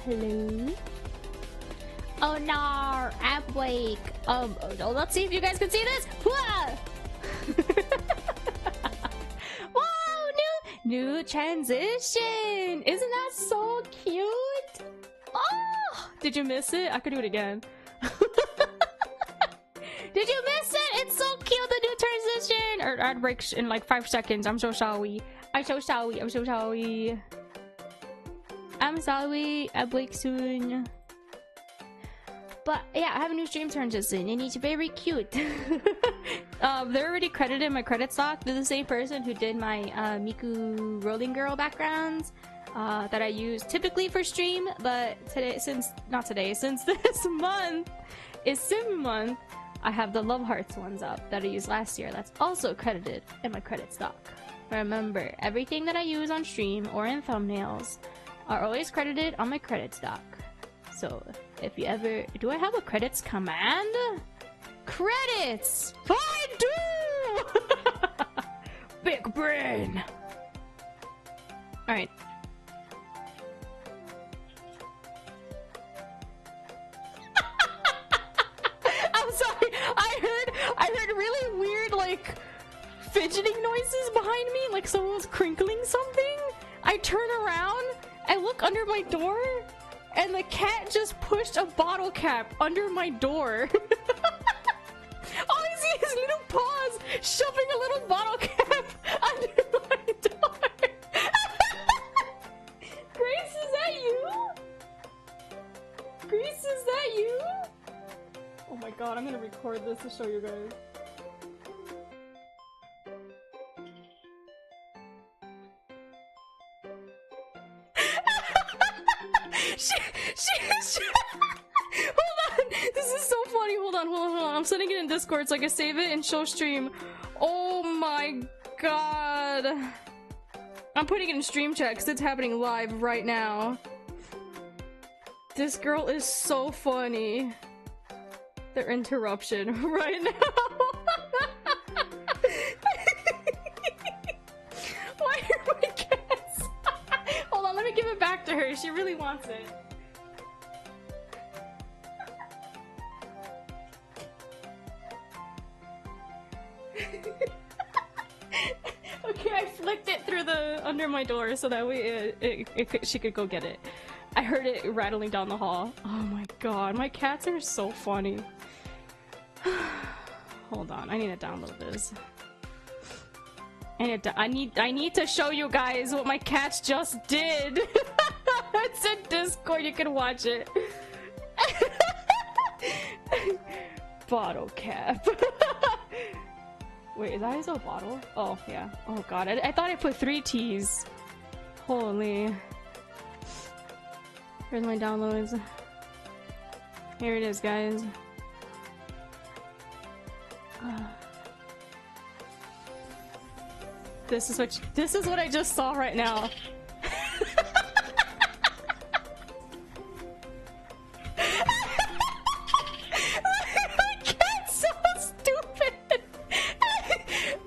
Hello? Oh no, I'm awake. Let's see if you guys can see this. Whoa! Whoa, new transition. Isn't that so cute? Oh, did you miss it? I could do it again. Did you miss it? It's so cute, the new transition. Or I'd break in like 5 seconds. I'm so sorry. I'm so sorry. I'm so sorry. I'm sorry. I'll break soon. But yeah, I have a new stream transition and it's very cute. They're already credited in my credit stock. They're the same person who did my Miku Rolling Girl backgrounds that I use typically for stream. But today, since this month is Sim month, I have the Love Hearts ones up that I used last year. That's also credited in my credit stock. Remember, everything that I use on stream or in thumbnails are always credited on my credit stock. So if you ever... Do I have a credits command? Credits! I do! Big brain! Alright. I'm sorry, I heard really weird, like, fidgeting noises behind me, like someone was crinkling something. I turn around, I look under my door, and the cat just pushed a bottle cap under my door. All I see is little paws shoving a little bottle cap under my door. Grace, is that you? Grace, is that you? Oh my god, I'm gonna record this to show you guys. Hold on, this is so funny. Hold on. I'm sending it in Discord so I can save it and show stream. Oh my god. I'm putting it in stream chat because it's happening live right now. This girl is so funny. Their interruption right now. Why are my cats? Hold on, let me give it back to her. She really wants it. Okay, I flicked it through the under my door so that way she could go get it. I heard it rattling down the hall. Oh my god, my cats are so funny. Hold on, I need to download this. I need to show you guys what my cats just did. It's in Discord, you can watch it. Bottle cap. Wait, is that a bottle? Oh, yeah. Oh god, I thought I put 3 T's. Holy. Here's my downloads. Here it is, guys. This is what I just saw right now. My cat's so stupid.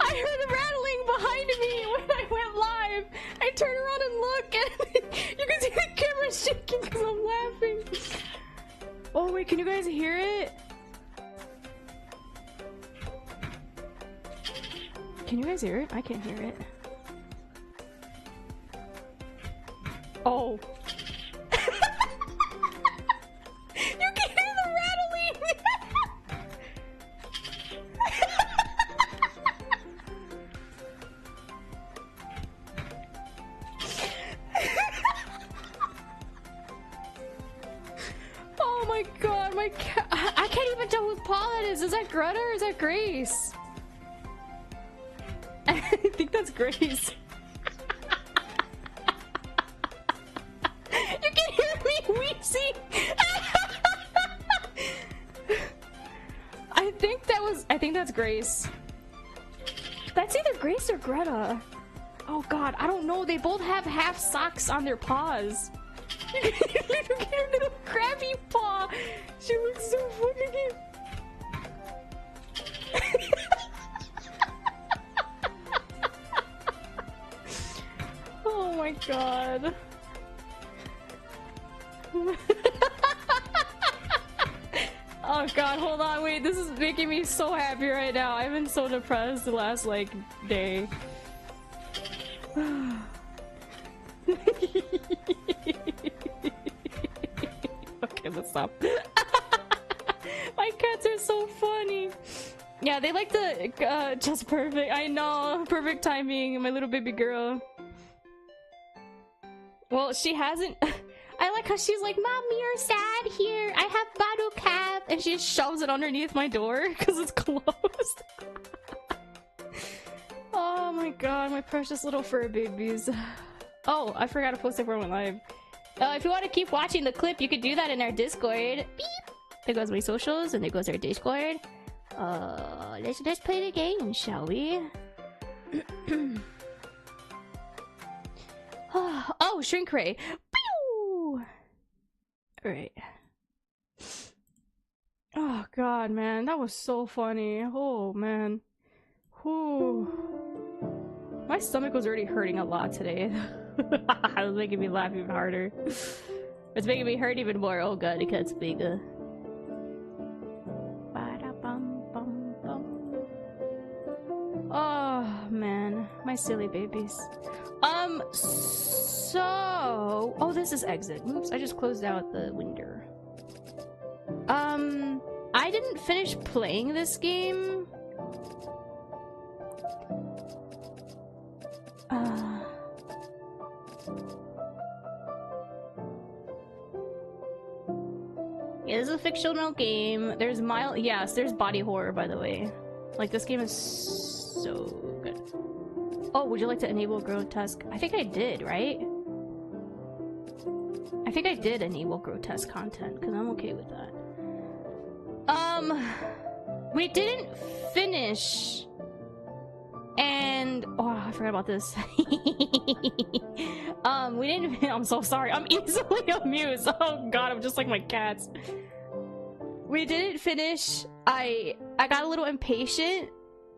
I heard a rattling behind me when I went live. I turn around and look, and you can see the camera shaking because I'm laughing. Oh wait, can you guys hear it? Can you guys hear it? I can't hear it. Oh. You can hear the rattling! Oh my god, my cat. I can't even tell whose paw that is. Is that Greta or is that Grace? I think that's Grace. You can hear me wheezing. I think that's Grace. That's either Grace or Greta. Oh god, I don't know. They both have half socks on their paws. Look at her little crabby paw. She looks so fucking cute. Oh my god. Oh god, hold on, wait, this is making me so happy right now. I've been so depressed the last, like, day. Okay, let's stop. My cats are so funny. Yeah, they like the, just perfect. I know, perfect timing, my little baby girl. Well, she hasn't... I like how she's like, Mommy, you're sad here. I have bottle cap. And she just shoves it underneath my door because it's closed. Oh my god, my precious little fur babies. Oh, I forgot to post it before I went live. If you want to keep watching the clip, you could do that in our Discord. Beep! There goes my socials, and there goes our Discord. Let's play the game, shall we? Oh, shrink ray. Alright. Oh god, man, that was so funny. Oh man. Whew. My stomach was already hurting a lot today. It was making me laugh even harder. It's making me hurt even more. Oh god, it gets bigger. Oh man, my silly babies. So... Oh, this is exit. Oops, I just closed out the window. I didn't finish playing this game. Yeah, this is a fictional game. There's mild... Yes, there's body horror, by the way. Like, this game is so good. Oh, would you like to enable grotesque? I think I did, right? I think I did enable grotesque content, because I'm okay with that. We didn't finish. And... Oh, I forgot about this. We didn't... I'm so sorry. I'm easily amused. Oh god, I'm just like my cats. We didn't finish. I got a little impatient.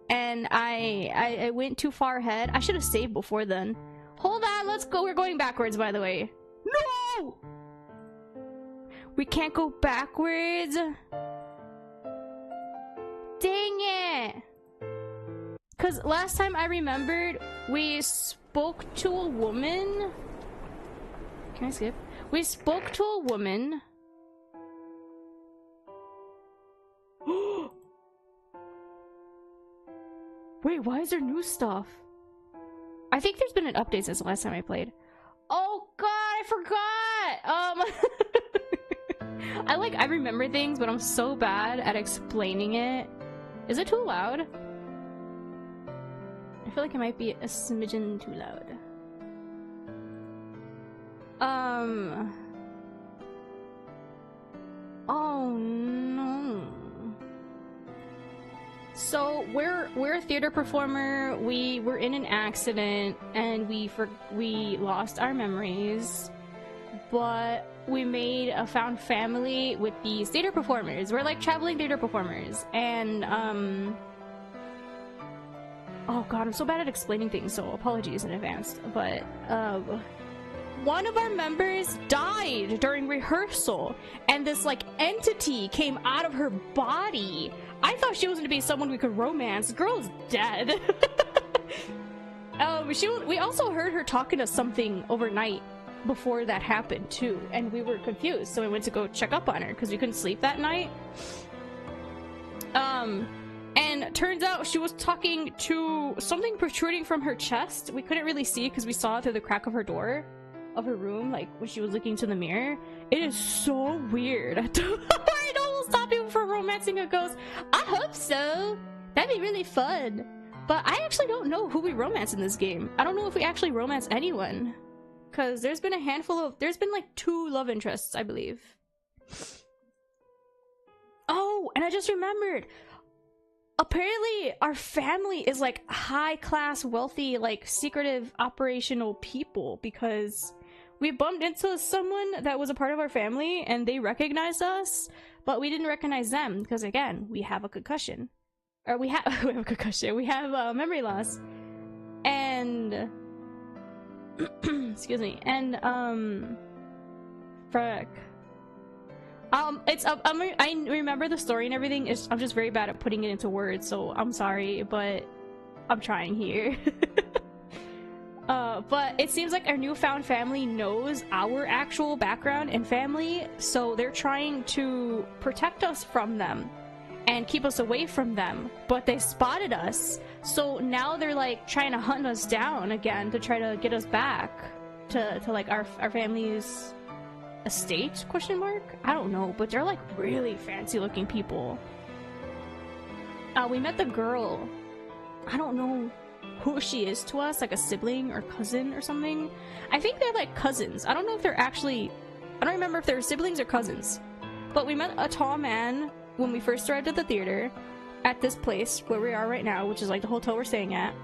And I went too far ahead. I should have saved before then. Hold on, let's go. We're going backwards, by the way. No! We can't go backwards. Dang it! Because last time I remembered, we spoke to a woman. Can I skip? We spoke to a woman. Wait, why is there new stuff? I think there's been an update since the last time I played. Oh god, I forgot! I remember things, but I'm so bad at explaining it. Is it too loud? I feel like it might be a smidgen too loud. Oh no. So we're a theater performer. We were in an accident and we lost our memories, but we made a found family with these theater performers. We're like traveling theater performers, and oh god, I'm so bad at explaining things, so apologies in advance. But one of our members died during rehearsal, and this like entity came out of her body. I thought she was going to be someone we could romance. The girl is dead. We also heard her talking to something overnight before that happened too, and we were confused, so we went to go check up on her because we couldn't sleep that night. And turns out she was talking to something protruding from her chest. We couldn't really see because we saw it through the crack of her door of her room, like when she was looking into the mirror. It is so weird. I don't will stop people from romancing a ghost. I hope so. That'd be really fun. But I actually don't know who we romance in this game. I don't know if we actually romance anyone, because there's been like 2 love interests, I believe. Oh, and I just remembered, apparently our family is like high class, wealthy, like secretive operational people, because we bumped into someone that was a part of our family and they recognized us, but we didn't recognize them because, again, we have a concussion. Or we have a concussion. We have memory loss. And excuse me. And Frick. I remember the story and everything. I'm just very bad at putting it into words, so I'm sorry, but I'm trying here. But it seems like our newfound family knows our actual background and family, so they're trying to protect us from them and keep us away from them, but they spotted us, so now they're like trying to hunt us down again to try to get us back to like our family's estate, question mark? I don't know, but they're like really fancy looking people. We met the girl. I don't know who she is to us, like a sibling or cousin or something. I think they're like cousins. I don't know if they're actually, I don't remember if they're siblings or cousins. But we met a tall man when we first arrived at the theater at this place where we are right now, which is like the hotel we're staying at.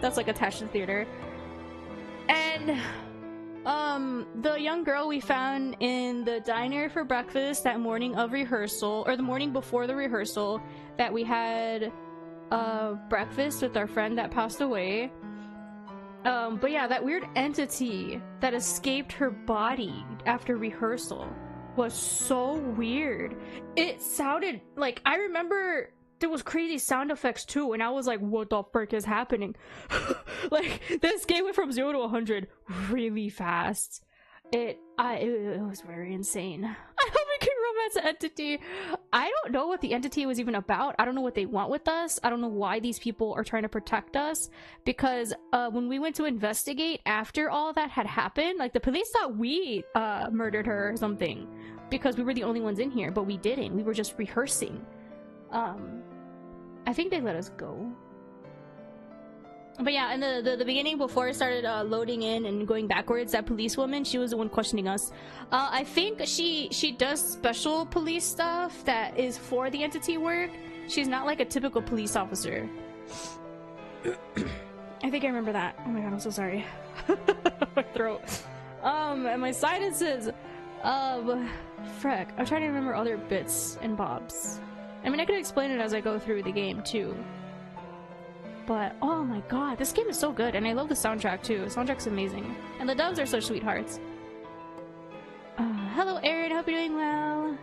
That's like attached to the theater. And the young girl we found in the diner for breakfast that morning of rehearsal, or the morning before the rehearsal, that we had breakfast with our friend that passed away. But yeah, that weird entity that escaped her body after rehearsal was so weird. It sounded like, I remember there was crazy sound effects too, and I was like, what the frick is happening? Like, this game went from 0 to 100 really fast. It was very insane. I hope we can romance the entity. I don't know what the entity was even about. I don't know what they want with us. I don't know why these people are trying to protect us, because when we went to investigate after all that had happened, like the police thought we murdered her or something because we were the only ones in here, but we didn't. We were just rehearsing. I think they let us go. But yeah, in the beginning, before it started loading in and going backwards, that police woman, she was the one questioning us. I think she does special police stuff that is for the entity work. She's not like a typical police officer. I think I remember that. Oh my god, I'm so sorry. My throat. And my sinuses. Frick. I'm trying to remember other bits and bobs. I mean, I could explain it as I go through the game too. But oh my god, this game is so good, and I love the soundtrack too. The soundtrack's amazing, and the dubs are such sweethearts. Hello Aaron, hope you're doing well.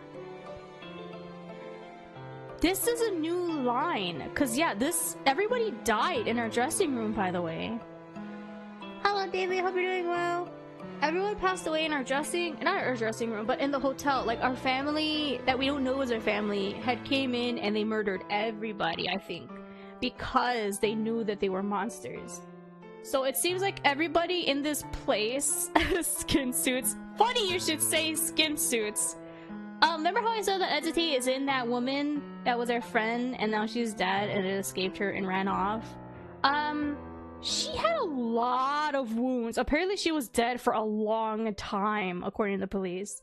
This is a new line, cause yeah, everybody died in our dressing room, by the way. Hello David, hope you're doing well. Everyone passed away in our not our dressing room, but in the hotel. Like, our family that we don't know was our family had came in and they murdered everybody, I think, because they knew that they were monsters. So it seems like everybody in this place skin suits. Funny you should say skin suits. Remember how I said the entity is in that woman that was our friend and now she's dead and it escaped her and ran off? She had a lot of wounds. Apparently she was dead for a long time, according to the police.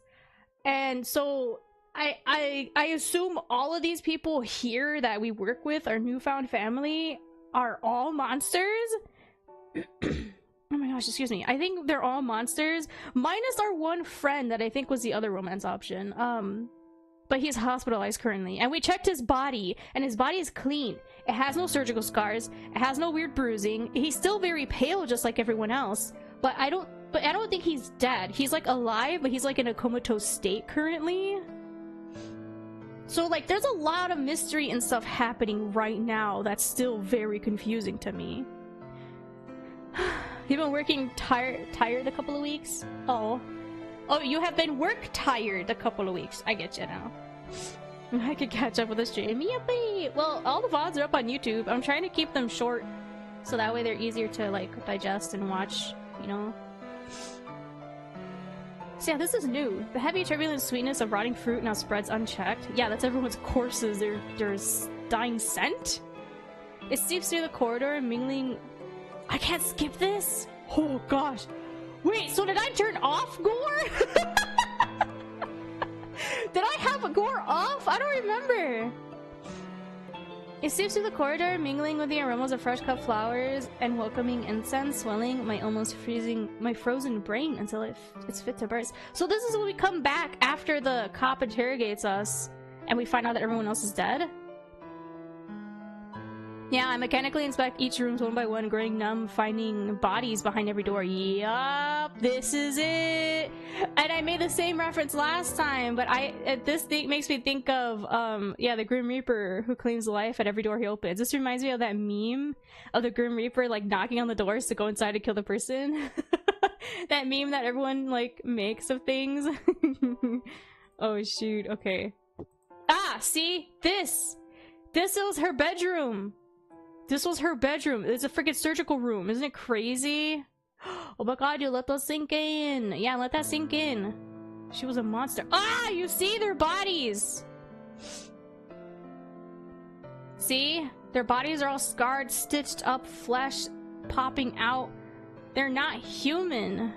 And so I assume all of these people here that we work with, our newfound family, are all monsters. Oh my gosh, excuse me. I think they're all monsters, minus our one friend that I think was the other romance option. But he's hospitalized currently, and we checked his body, and his body is clean. It has no surgical scars. It has no weird bruising. He's still very pale, just like everyone else. But I don't think he's dead. He's like alive, but he's like in a comatose state currently. So like, there's a lot of mystery and stuff happening right now that's still very confusing to me. You've been working tired a couple of weeks? Oh, you have been work tired a couple of weeks. I get you now. I could catch up with the stream. Yippee! Well, all the VODs are up on YouTube. I'm trying to keep them short, so that way they're easier to like digest and watch, you know? So yeah, this is new. The heavy turbulent sweetness of rotting fruit now spreads unchecked. Yeah, that's everyone's corpses. They're dying scent. It seeps through the corridor, mingling... I can't skip this? Oh gosh. Wait, so did I turn off gore? Did I have a gore off? I don't remember. It seeps through the corridor, mingling with the aromas of fresh cut flowers and welcoming incense, swelling my frozen brain until it's fit to burst. So this is when we come back after the cop interrogates us and we find out that everyone else is dead? Yeah, I mechanically inspect each room one by one, growing numb, finding bodies behind every door. Yup, this is it. And I made the same reference last time, but this thing makes me think of yeah, the Grim Reaper who claims life at every door he opens. This reminds me of that meme of the Grim Reaper like knocking on the doors to go inside to kill the person. That meme that everyone like makes of things. Oh shoot, okay. Ah, see? This was her bedroom. This was her bedroom. It's a freaking surgical room. Isn't it crazy? Oh my god, you let those sink in. Yeah, let that sink in. She was a monster. Ah, you see their bodies. See? Their bodies are all scarred, stitched up, flesh popping out. They're not human.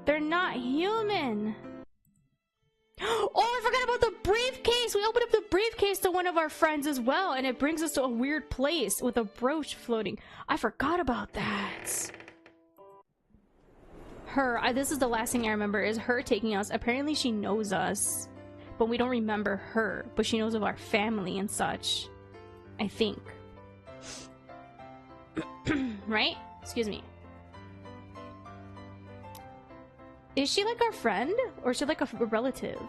They're not human. Oh, I forgot about the briefcase! We opened up the briefcase to one of our friends as well, and it brings us to a weird place with a brooch floating. I forgot about that. This is the last thing I remember, is her taking us. Apparently she knows us, but we don't remember her, but she knows of our family and such. I think. Right? Excuse me. Is she like our friend? Or is she like a relative?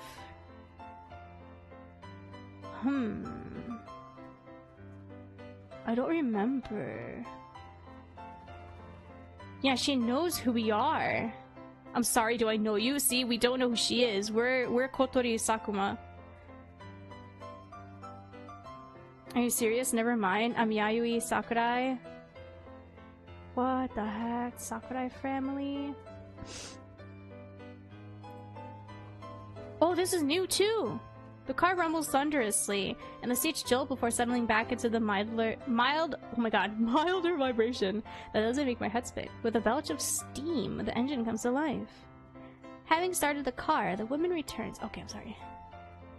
I don't remember. Yeah, she knows who we are. I'm sorry, do I know you? See, we don't know who she is. We're Kotori Sakuma. Are you serious? Never mind. I'm Yayoi Sakurai. What the heck? Sakurai family? Oh, this is new too! The car rumbles thunderously, and the seats jolt before settling back into the milder vibration that doesn't make my head spin. With a belch of steam, the engine comes to life. Having started the car, the woman returns. Okay, I'm sorry.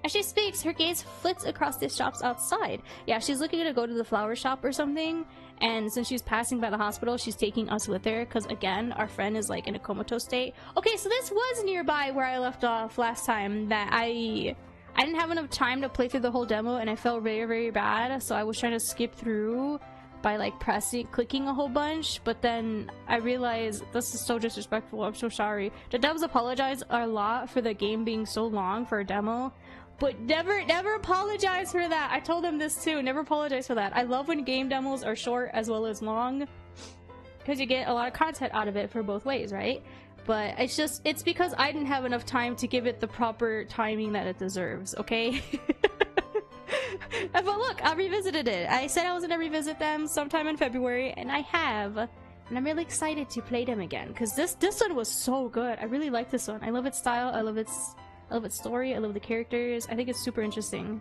As she speaks, her gaze flits across the shops outside. Yeah, she's looking to go to the flower shop or something, and since she's passing by the hospital, she's taking us with her, because again, our friend is like in a comatose state. Okay, so this was nearby where I left off last time, that I didn't have enough time to play through the whole demo, and I felt very, very bad, so I was trying to skip through by like clicking a whole bunch, but then I realized this is so disrespectful. I'm so sorry. The devs apologize a lot for the game being so long for a demo, but never apologize for that. I told them this too. Never apologize for that. I love when game demos are short as well as long, because you get a lot of content out of it for both ways, right? But it's because I didn't have enough time to give it the proper timing that it deserves, okay? But look, I revisited it. I said I was gonna revisit them sometime in February, and I have. And I'm really excited to play them again, because this one was so good. I really like this one. I love its style, I love its story, I love the characters. I think it's super interesting.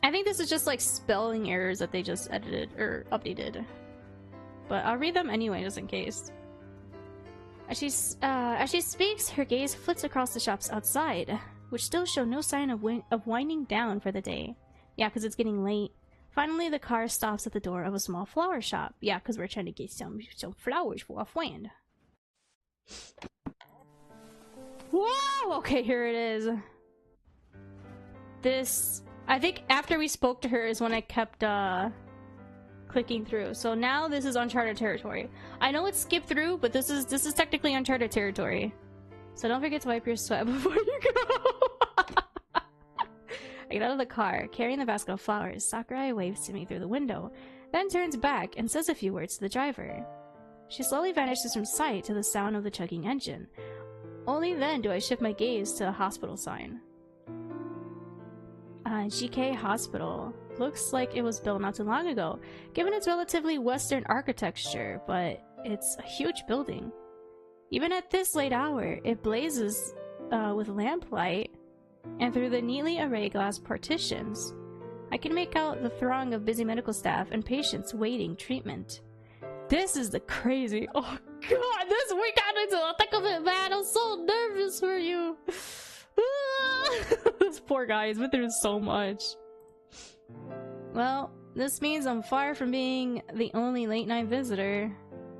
I think this is just like spelling errors that they just edited or updated. But I'll read them anyway, just in case. As she speaks, her gaze flits across the shops outside, which still show no sign of winding down for the day. Yeah, because it's getting late. Finally, the car stops at the door of a small flower shop. Yeah, because we're trying to get some flowers for our friend. Whoa! Okay, here it is. This, I think after we spoke to her is when I kept clicking through. So now this is uncharted territory. I know it's skipped through, but this is technically uncharted territory. So don't forget to wipe your sweat before you go. I get out of the car, carrying the basket of flowers. Sakurai waves to me through the window, then turns back and says a few words to the driver. She slowly vanishes from sight to the sound of the chugging engine. Only then do I shift my gaze to the hospital sign. GK Hospital. Looks like it was built not too long ago, given its relatively Western architecture, but it's a huge building. Even at this late hour, it blazes with lamplight, and through the neatly arrayed glass partitions, I can make out the throng of busy medical staff and patients waiting treatment. This is the crazy— oh god, we got into the thick of it, man! I'm so nervous for you! This poor guy has been through so much. Well, this means I'm far from being the only late-night visitor.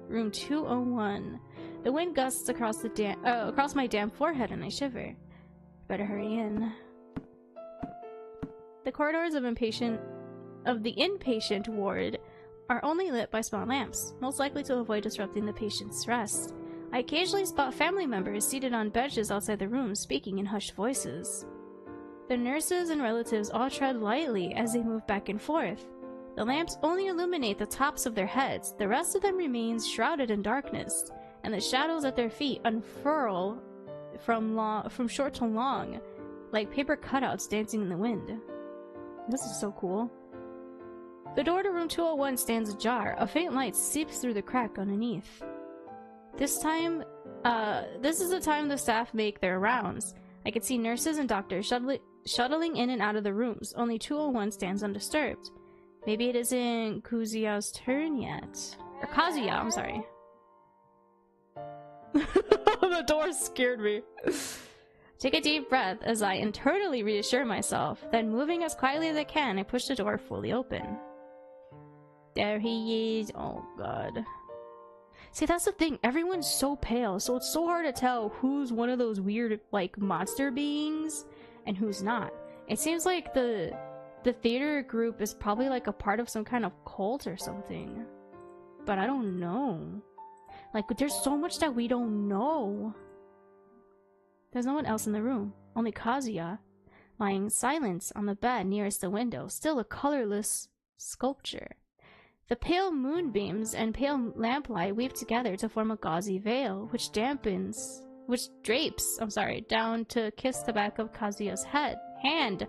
Room 201. The wind gusts across my damp forehead and I shiver. Better hurry in. The corridors of the inpatient ward are only lit by small lamps, most likely to avoid disrupting the patient's rest. I occasionally spot family members seated on benches outside the room, speaking in hushed voices. The nurses and relatives all tread lightly as they move back and forth. The lamps only illuminate the tops of their heads. The rest of them remains shrouded in darkness, and the shadows at their feet unfurl from short to long, like paper cutouts dancing in the wind. This is so cool. The door to room 201 stands ajar. A faint light seeps through the crack underneath. This is the time the staff make their rounds. I can see nurses and doctors shuttling in and out of the rooms. Only 201 stands undisturbed. Maybe it isn't Kazuya's turn yet. Or Kazuya, I'm sorry. The door scared me. Take a deep breath as I internally reassure myself. Then, moving as quietly as I can, I push the door fully open. There he is. Oh god. See, that's the thing. Everyone's so pale, so it's so hard to tell who's one of those weird, like, monster beings and who's not. It seems like the theater group is probably like a part of some kind of cult or something. But I don't know. Like, there's so much that we don't know. There's no one else in the room. Only Kazuya, lying silent on the bed nearest the window, still a colorless sculpture. The pale moonbeams and pale lamplight weave together to form a gauzy veil, which drapes down to kiss the back of Kazuya's hand.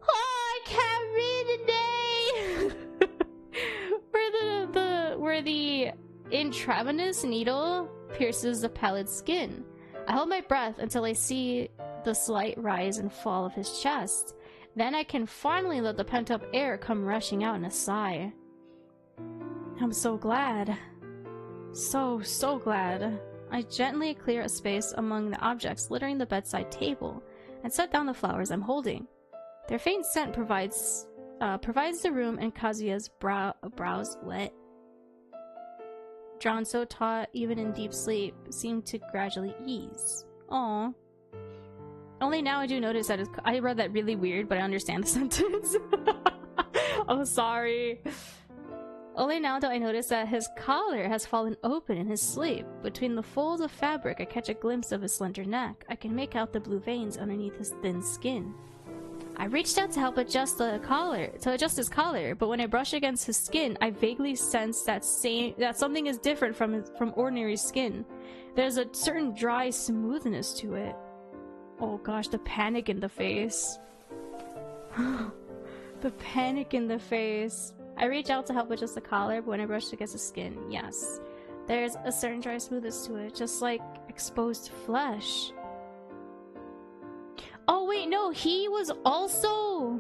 Oh, I can't read today! Where the intravenous needle pierces the pallid skin. I hold my breath until I see the slight rise and fall of his chest. Then I can finally let the pent-up air come rushing out in a sigh. I'm so glad. So glad. I gently clear a space among the objects littering the bedside table and set down the flowers I'm holding. Their faint scent provides the room and Kazuya's brows wet. Drawn so taut, even in deep sleep, seemed to gradually ease. Aww. Only now I do notice that I read that really weird, but I understand the sentence. I'm sorry. Only now do I notice that his collar has fallen open in his sleep. Between the folds of fabric, I catch a glimpse of his slender neck. I can make out the blue veins underneath his thin skin. I reached out to help adjust his collar, but when I brush against his skin, I vaguely sense that something is different from ordinary skin. There's a certain dry smoothness to it. Oh gosh, the panic in the face. The panic in the face. I reach out to help adjust the collar, but when I brush against the skin, yes. There's a certain dry smoothness to it, just like exposed flesh. Oh wait, no, he was also...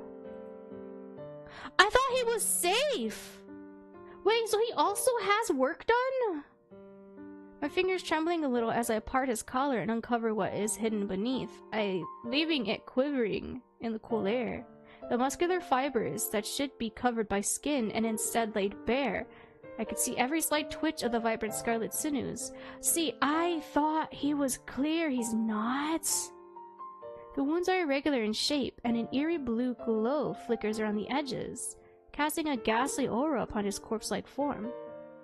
I thought he was safe! Wait, so he also has work done? My fingers trembling a little as I part his collar and uncover what is hidden beneath, leaving it quivering in the cool air. The muscular fibers that should be covered by skin and instead laid bare. I could see every slight twitch of the vibrant scarlet sinews. See, I thought he was clear. He's not. The wounds are irregular in shape, and an eerie blue glow flickers around the edges, casting a ghastly aura upon his corpse-like form.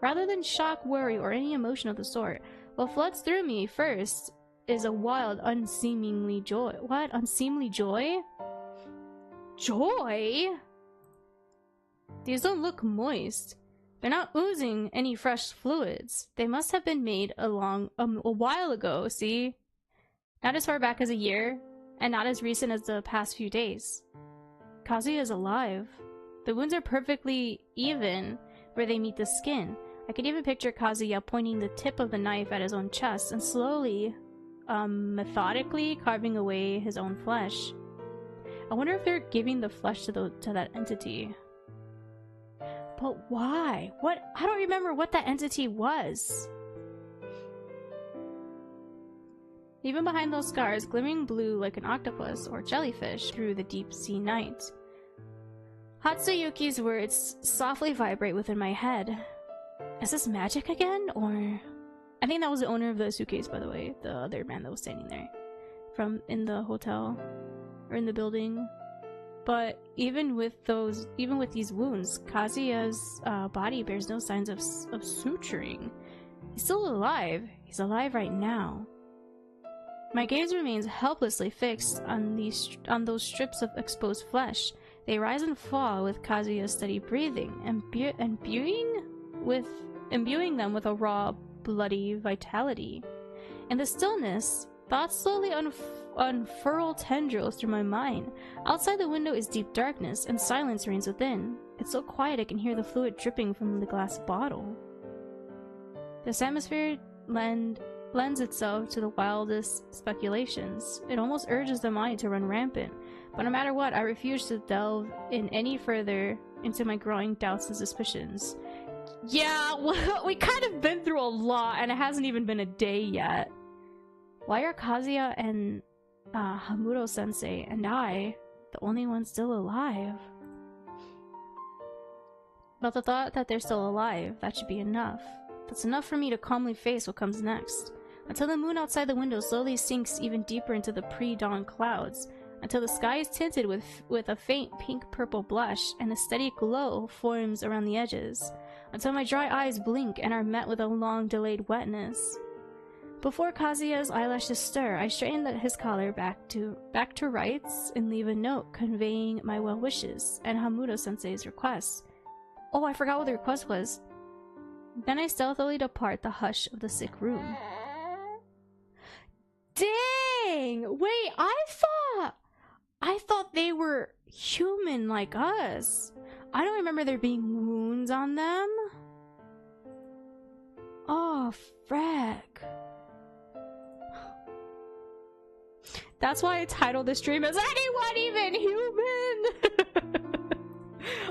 Rather than shock, worry, or any emotion of the sort, what floods through me first is a wild, unseemly joy. What? Unseemly joy? Joy? These don't look moist. They're not oozing any fresh fluids. They must have been made a while ago, see? Not as far back as a year, and not as recent as the past few days. Kazuya is alive. The wounds are perfectly even where they meet the skin. I could even picture Kazuya pointing the tip of the knife at his own chest and slowly, methodically carving away his own flesh. I wonder if they're giving the flesh to that entity. But why? What? I don't remember what that entity was. Even behind those scars, glimmering blue like an octopus or jellyfish through the deep sea night. Hatsuyuki's words softly vibrate within my head. Is this magic again, or... I think that was the owner of the suitcase, by the way. The other man that was standing there. In the hotel. Or in the building. But even with these wounds, Kazuya's body bears no signs of suturing. He's still alive. He's alive right now. My gaze remains helplessly fixed on those strips of exposed flesh. They rise and fall with Kazuya's steady breathing, imbuing them with a raw, bloody vitality. In the stillness, thoughts slowly unfurl tendrils through my mind. Outside the window is deep darkness, and silence reigns within. It's so quiet I can hear the fluid dripping from the glass bottle. This atmosphere lends itself to the wildest speculations. It almost urges the mind to run rampant. But no matter what, I refuse to delve in any further into my growing doubts and suspicions. Yeah, well, we kind of been through a lot, and it hasn't even been a day yet. Why are Kazuya and Hamuro-sensei and I the only ones still alive? But the thought that they're still alive, that should be enough. That's enough for me to calmly face what comes next. Until the moon outside the window slowly sinks even deeper into the pre-dawn clouds. Until the sky is tinted with a faint pink-purple blush and a steady glow forms around the edges. Until my dry eyes blink and are met with a long-delayed wetness. Before Kazuya's eyelashes stir, I straighten his collar back to rights and leave a note conveying my well wishes and Hamuro-sensei's request. Oh, I forgot what the request was. Then I stealthily depart the hush of the sick room. Dang! Wait, I thought they were human like us. I don't remember there being wounds on them. Oh, frack. That's why I titled the stream as Anyone Even Human?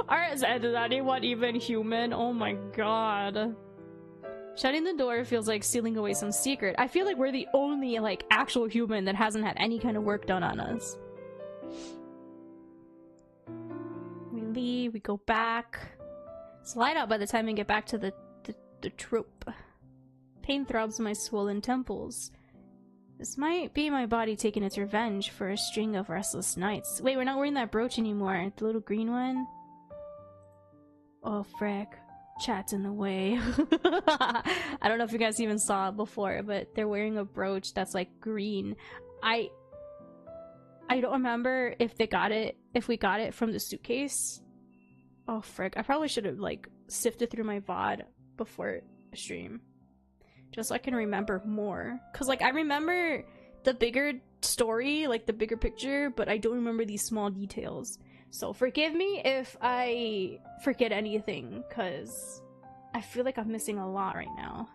Or is anyone even human? Oh my god. Shutting the door feels like sealing away some secret. I feel like we're the only, like, actual human that hasn't had any kind of work done on us. We leave, we go back. It's light out by the time we get back to the trope. Pain throbs in my swollen temples. This might be my body taking its revenge for a string of restless nights. Wait, we're not wearing that brooch anymore. The little green one? Oh, frick. Chat's in the way. I don't know if you guys even saw it before, but they're wearing a brooch that's like green. I don't remember if we got it from the suitcase. Oh, frick. I probably should have like sifted through my VOD before the stream. Just so I can remember more. Cause like I remember the bigger story, like the bigger picture, but I don't remember these small details. So forgive me if I forget anything, cause I feel like I'm missing a lot right now.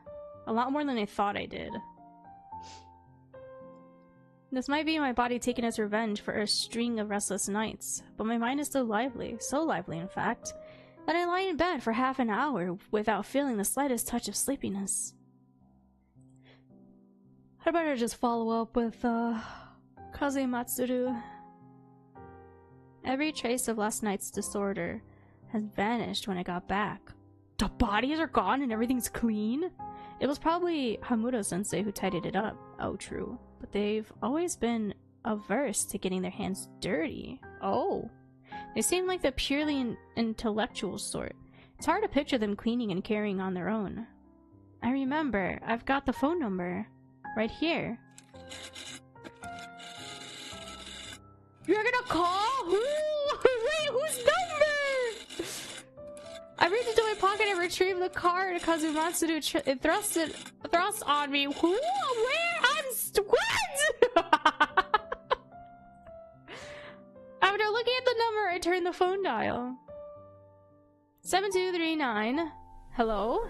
A lot more than I thought I did. This might be my body taking its revenge for a string of restless nights, but my mind is still lively, so lively in fact, that I lie in bed for half an hour without feeling the slightest touch of sleepiness. I'd better just follow up with, Kazematsuru. Every trace of last night's disorder has vanished when I got back. The bodies are gone and everything's clean? It was probably Hamuro-sensei who tidied it up. Oh, true. But they've always been averse to getting their hands dirty. Oh. They seem like the purely intellectual sort. It's hard to picture them cleaning and carrying on their own. I remember. I've got the phone number. Right here. You're gonna call? Who? Wait, whose number? I reached into my pocket and retrieved the card Kazematsuru thrust on me. Who? Where? What? After looking at the number, I turned the phone dial. 7239. Hello?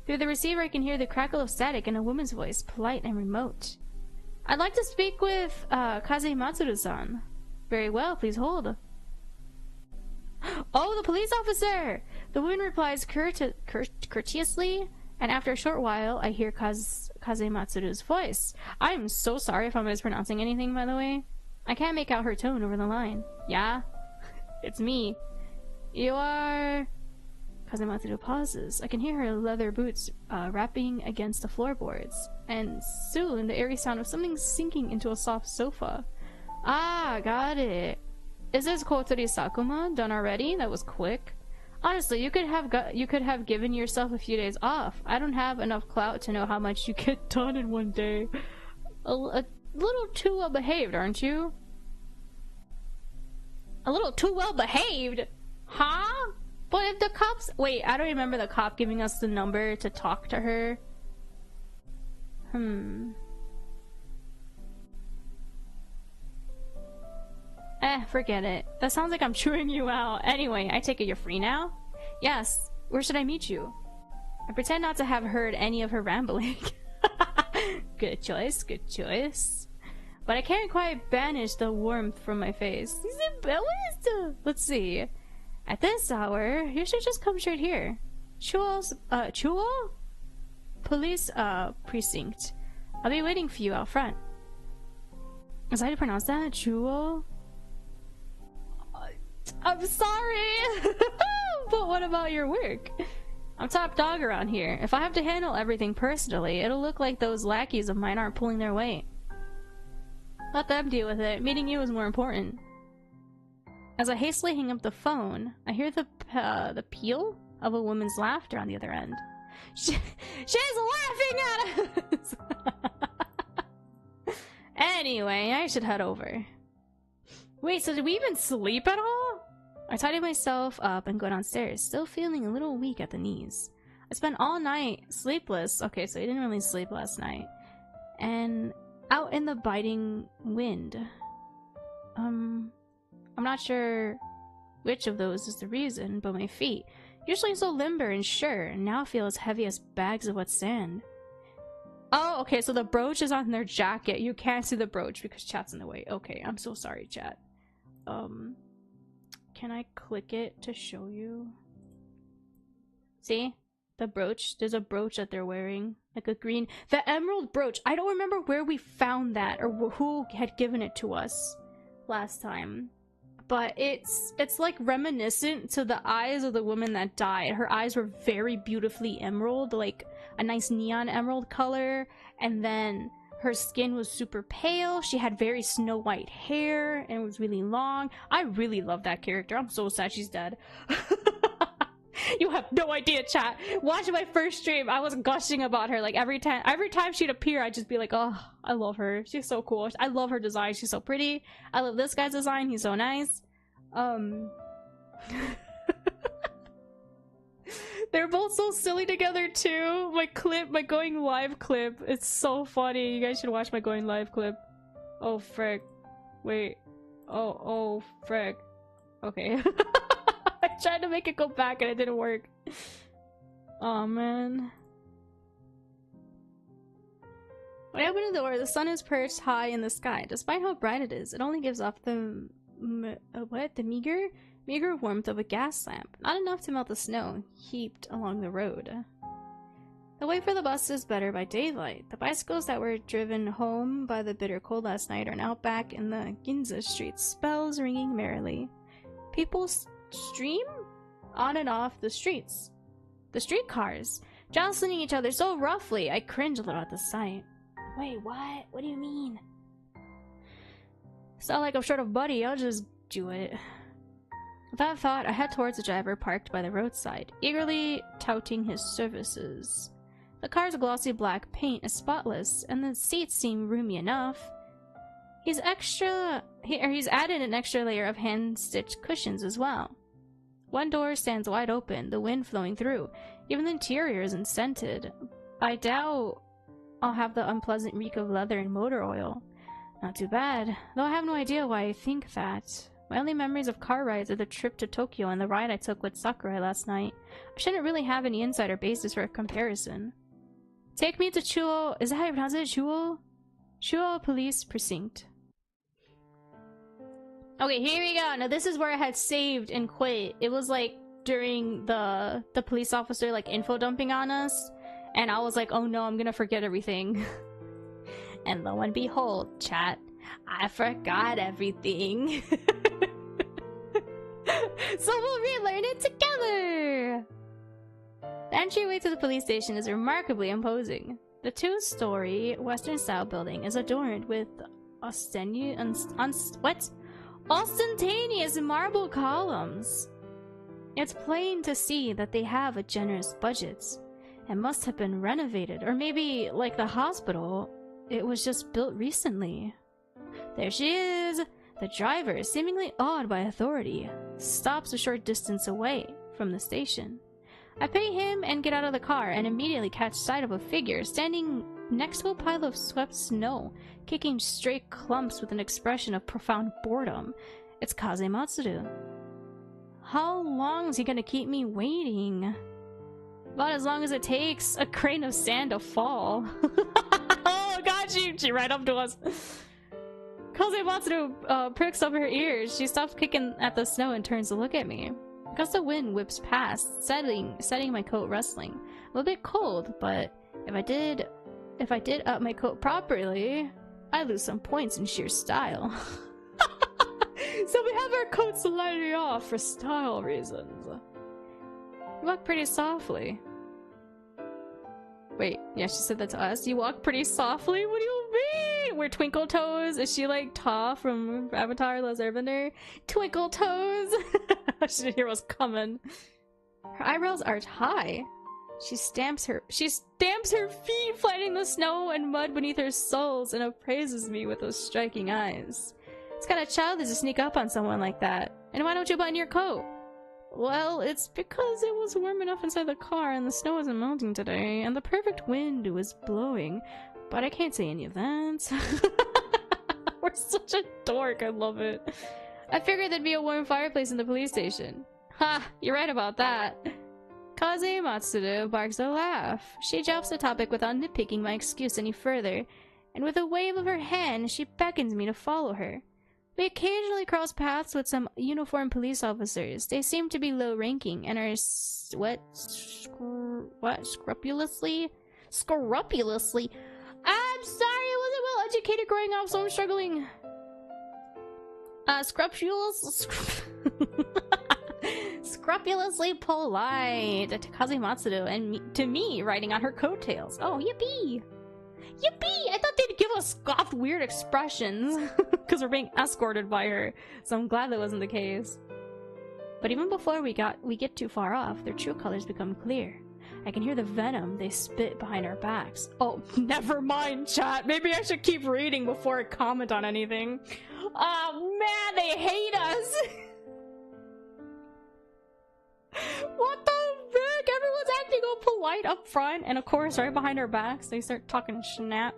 Through the receiver, I can hear the crackle of static in a woman's voice, polite and remote. I'd like to speak with Kazematsuru-san. Very well, please hold. Oh, the police officer! The woman replies courteously, and after a short while, I hear Kazematsuru's voice. I'm so sorry if I'm mispronouncing anything, by the way. I can't make out her tone over the line. Yeah? It's me. You are... Kazematsuru pauses. I can hear her leather boots rapping against the floorboards, and soon the airy sound of something sinking into a soft sofa. Ah, got it. Is this Kotori Sakuma done already? That was quick. Honestly, you could have given yourself a few days off. I don't have enough clout to know how much you get done in one day. A little too well behaved, aren't you? A little too well behaved? Huh? But if the cops— wait, I don't remember the cop giving us the number to talk to her. Forget it. That sounds like I'm chewing you out. Anyway, I take it you're free now? Yes. Where should I meet you? I pretend not to have heard any of her rambling. Good choice, good choice. But I can't quite banish the warmth from my face. He's embellished! Let's see. At this hour, you should just come straight here. Chuo's— Chuo? Police, precinct. I'll be waiting for you out front. Is that how you pronounce that? Chuo? I'm sorry! But what about your work? I'm top dog around here. If I have to handle everything personally, it'll look like those lackeys of mine aren't pulling their weight. Let them deal with it. Meeting you is more important. As I hastily hang up the phone, I hear the peal of a woman's laughter on the other end. She's laughing at us! Anyway, I should head over. Wait, so did we even sleep at all? I tidy myself up and go downstairs, still feeling a little weak at the knees. I spent all night sleepless. Okay, so I didn't really sleep last night. And out in the biting wind. I'm not sure which of those is the reason, but my feet, usually so limber and sure, now feel as heavy as bags of wet sand. Oh, okay, so the brooch is on their jacket. You can't see the brooch because chat's in the way. Okay, I'm so sorry, chat. Can I click it to show you? See? The brooch. There's a brooch that they're wearing. Like a green— the emerald brooch. I don't remember where we found that or who had given it to us last time. But it's like reminiscent to the eyes of the woman that died. Her eyes were very beautifully emerald, like a nice neon emerald color. And then her skin was super pale. She had very Snow White hair and it was really long. I really love that character. I'm so sad she's dead. You have no idea, chat. Watching my first stream, I was gushing about her. Like every time she'd appear, I'd just be like, oh, I love her. She's so cool. I love her design. She's so pretty. I love this guy's design. He's so nice. They're both so silly together too. My going live clip. It's so funny. You guys should watch my going live clip. Oh frick. Wait. Oh frick. Okay. I tried to make it go back and it didn't work. Oh man. When I open the door, the sun is perched high in the sky. Despite how bright it is, it only gives off the meager warmth of a gas lamp. Not enough to melt the snow heaped along the road. The way for the bus is better by daylight. The bicycles that were driven home by the bitter cold last night are now back in the Ginza streets, bells ringing merrily. People stream on and off the streets. The streetcars, jostling each other so roughly, I cringe a little at the sight. Wait, what? What do you mean? It's not like I'm short of money, I'll just do it. With that thought, I head towards the driver parked by the roadside, eagerly touting his services. The car's glossy black paint is spotless, and the seats seem roomy enough. He's added an extra layer of hand-stitched cushions as well. One door stands wide open, the wind flowing through. Even the interior isn't scented. I doubt I'll have the unpleasant reek of leather and motor oil. Not too bad, though I have no idea why I think that. My only memories of car rides are the trip to Tokyo and the ride I took with Sakurai last night. I shouldn't really have any insider basis for a comparison. Take me to Chuo— is that how you pronounce it? Chuo? Chuo Police Precinct. Okay, here we go. Now this is where I had saved and quit. It was like during the police officer like info dumping on us, and I was like, oh no, I'm gonna forget everything. And lo and behold, chat, I forgot everything. So we'll relearn it together! The entryway to the police station is remarkably imposing. The two-story Western-style building is adorned with Ostentatious marble columns. It's plain to see that they have a generous budget and must have been renovated, or maybe, like the hospital, it was just built recently. There she is! The driver, seemingly awed by authority, stops a short distance away from the station. I pay him and get out of the car and immediately catch sight of a figure standing next to a pile of swept snow, kicking stray clumps with an expression of profound boredom. It's Kaze Matsuru. How long is he gonna keep me waiting? About as long as it takes a grain of sand to fall. Oh god, she ran up to us. Kaze Matsuru pricks up her ears. She stops kicking at the snow and turns to look at me. A gust of wind whips past, setting my coat rustling. I'm a bit cold, but if I did up my coat properly, I'd lose some points in sheer style. So we have our coats slightly off for style reasons. You walk pretty softly. Wait, yeah, she said that to us. You walk pretty softly? What do you mean? We're Twinkle Toes? Is she like Ta from Avatar: The Last Airbender? Twinkle Toes! She didn't hear what's coming. Her eyebrows arch high. She stamps her feet, flattening the snow and mud beneath her soles, and appraises me with those striking eyes. It's kind of childish to sneak up on someone like that. And why don't you button your coat? Well, it's because it was warm enough inside the car and the snow isn't melting today, and the perfect wind was blowing, but I can't say any of that. We're such a dork, I love it. I figured there'd be a warm fireplace in the police station. Ha, you're right about that. Kaze Matsuru barks a laugh. She drops the topic without nitpicking my excuse any further, and with a wave of her hand, she beckons me to follow her. We occasionally cross paths with some uniformed police officers. They seem to be low-ranking and are scrupulously? I'm sorry, I wasn't well educated growing up, so I'm struggling. Scrupulously polite to Kaze Matsuru and to me riding on her coattails. Oh, yippee! Yippee! I thought they'd give us scoffed weird expressions because we're being escorted by her, so I'm glad that wasn't the case. But even before we get too far off, their true colors become clear. I can hear the venom they spit behind our backs. Oh, never mind, chat. Maybe I should keep reading before I comment on anything. Oh man, they hate us! What the frick? Everyone's acting all polite up front, and of course, right behind our backs, they start talking snap.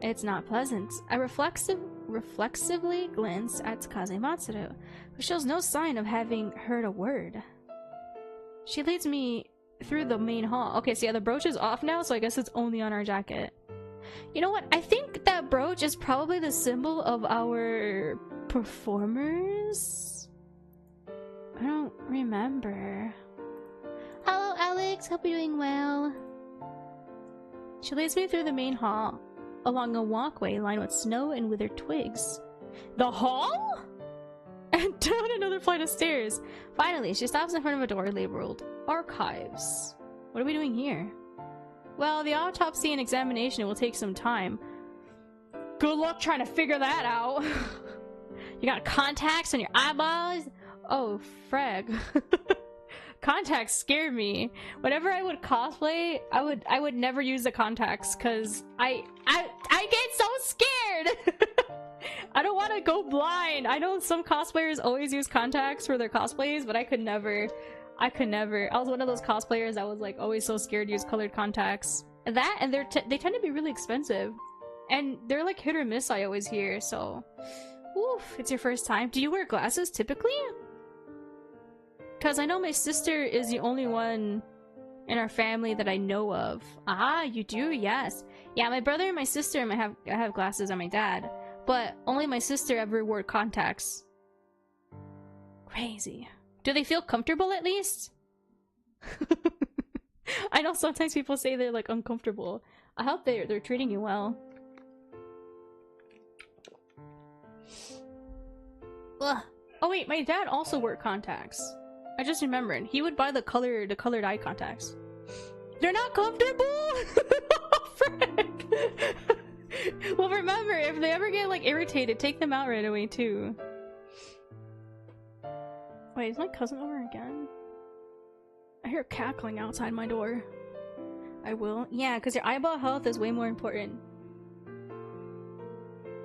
It's not pleasant. I reflexively glance at Kaze Matsuru, who shows no sign of having heard a word. She leads me through the main hall. Okay, so yeah, the brooch is off now, so I guess it's only on our jacket. You know what? I think that brooch is probably the symbol of our performers? I don't remember. Hello, Alex. Hope you're doing well. She leads me through the main hall, along a walkway lined with snow and withered twigs. The hall? And down another flight of stairs. Finally, she stops in front of a door labeled Archives. What are we doing here? Well, the autopsy and examination will take some time. Good luck trying to figure that out. You got contacts on your eyeballs? Oh, frag. Contacts scare me. Whenever I would cosplay, I would never use the contacts because I get so scared. I don't want to go blind. I know some cosplayers always use contacts for their cosplays, but I could never. I was one of those cosplayers that was like always so scared to use colored contacts. That and they tend to be really expensive, and they're like hit or miss. I always hear so. Oof, it's your first time. Do you wear glasses typically? Because I know my sister is the only one in our family that I know of. Ah, you do? Yes. Yeah, my brother and my sister I have glasses on my dad, but only my sister ever wore contacts. Crazy. Do they feel comfortable at least? I know sometimes people say they're like uncomfortable. I hope they're treating you well. Ugh. Oh wait, my dad also wore contacts. I just remembered. He would buy the colored eye contacts. They're not comfortable? Frick. Well, remember, if they ever get like irritated, take them out right away too. Wait, is my cousin over again? I hear cackling outside my door. I will? Yeah, because your eyeball health is way more important.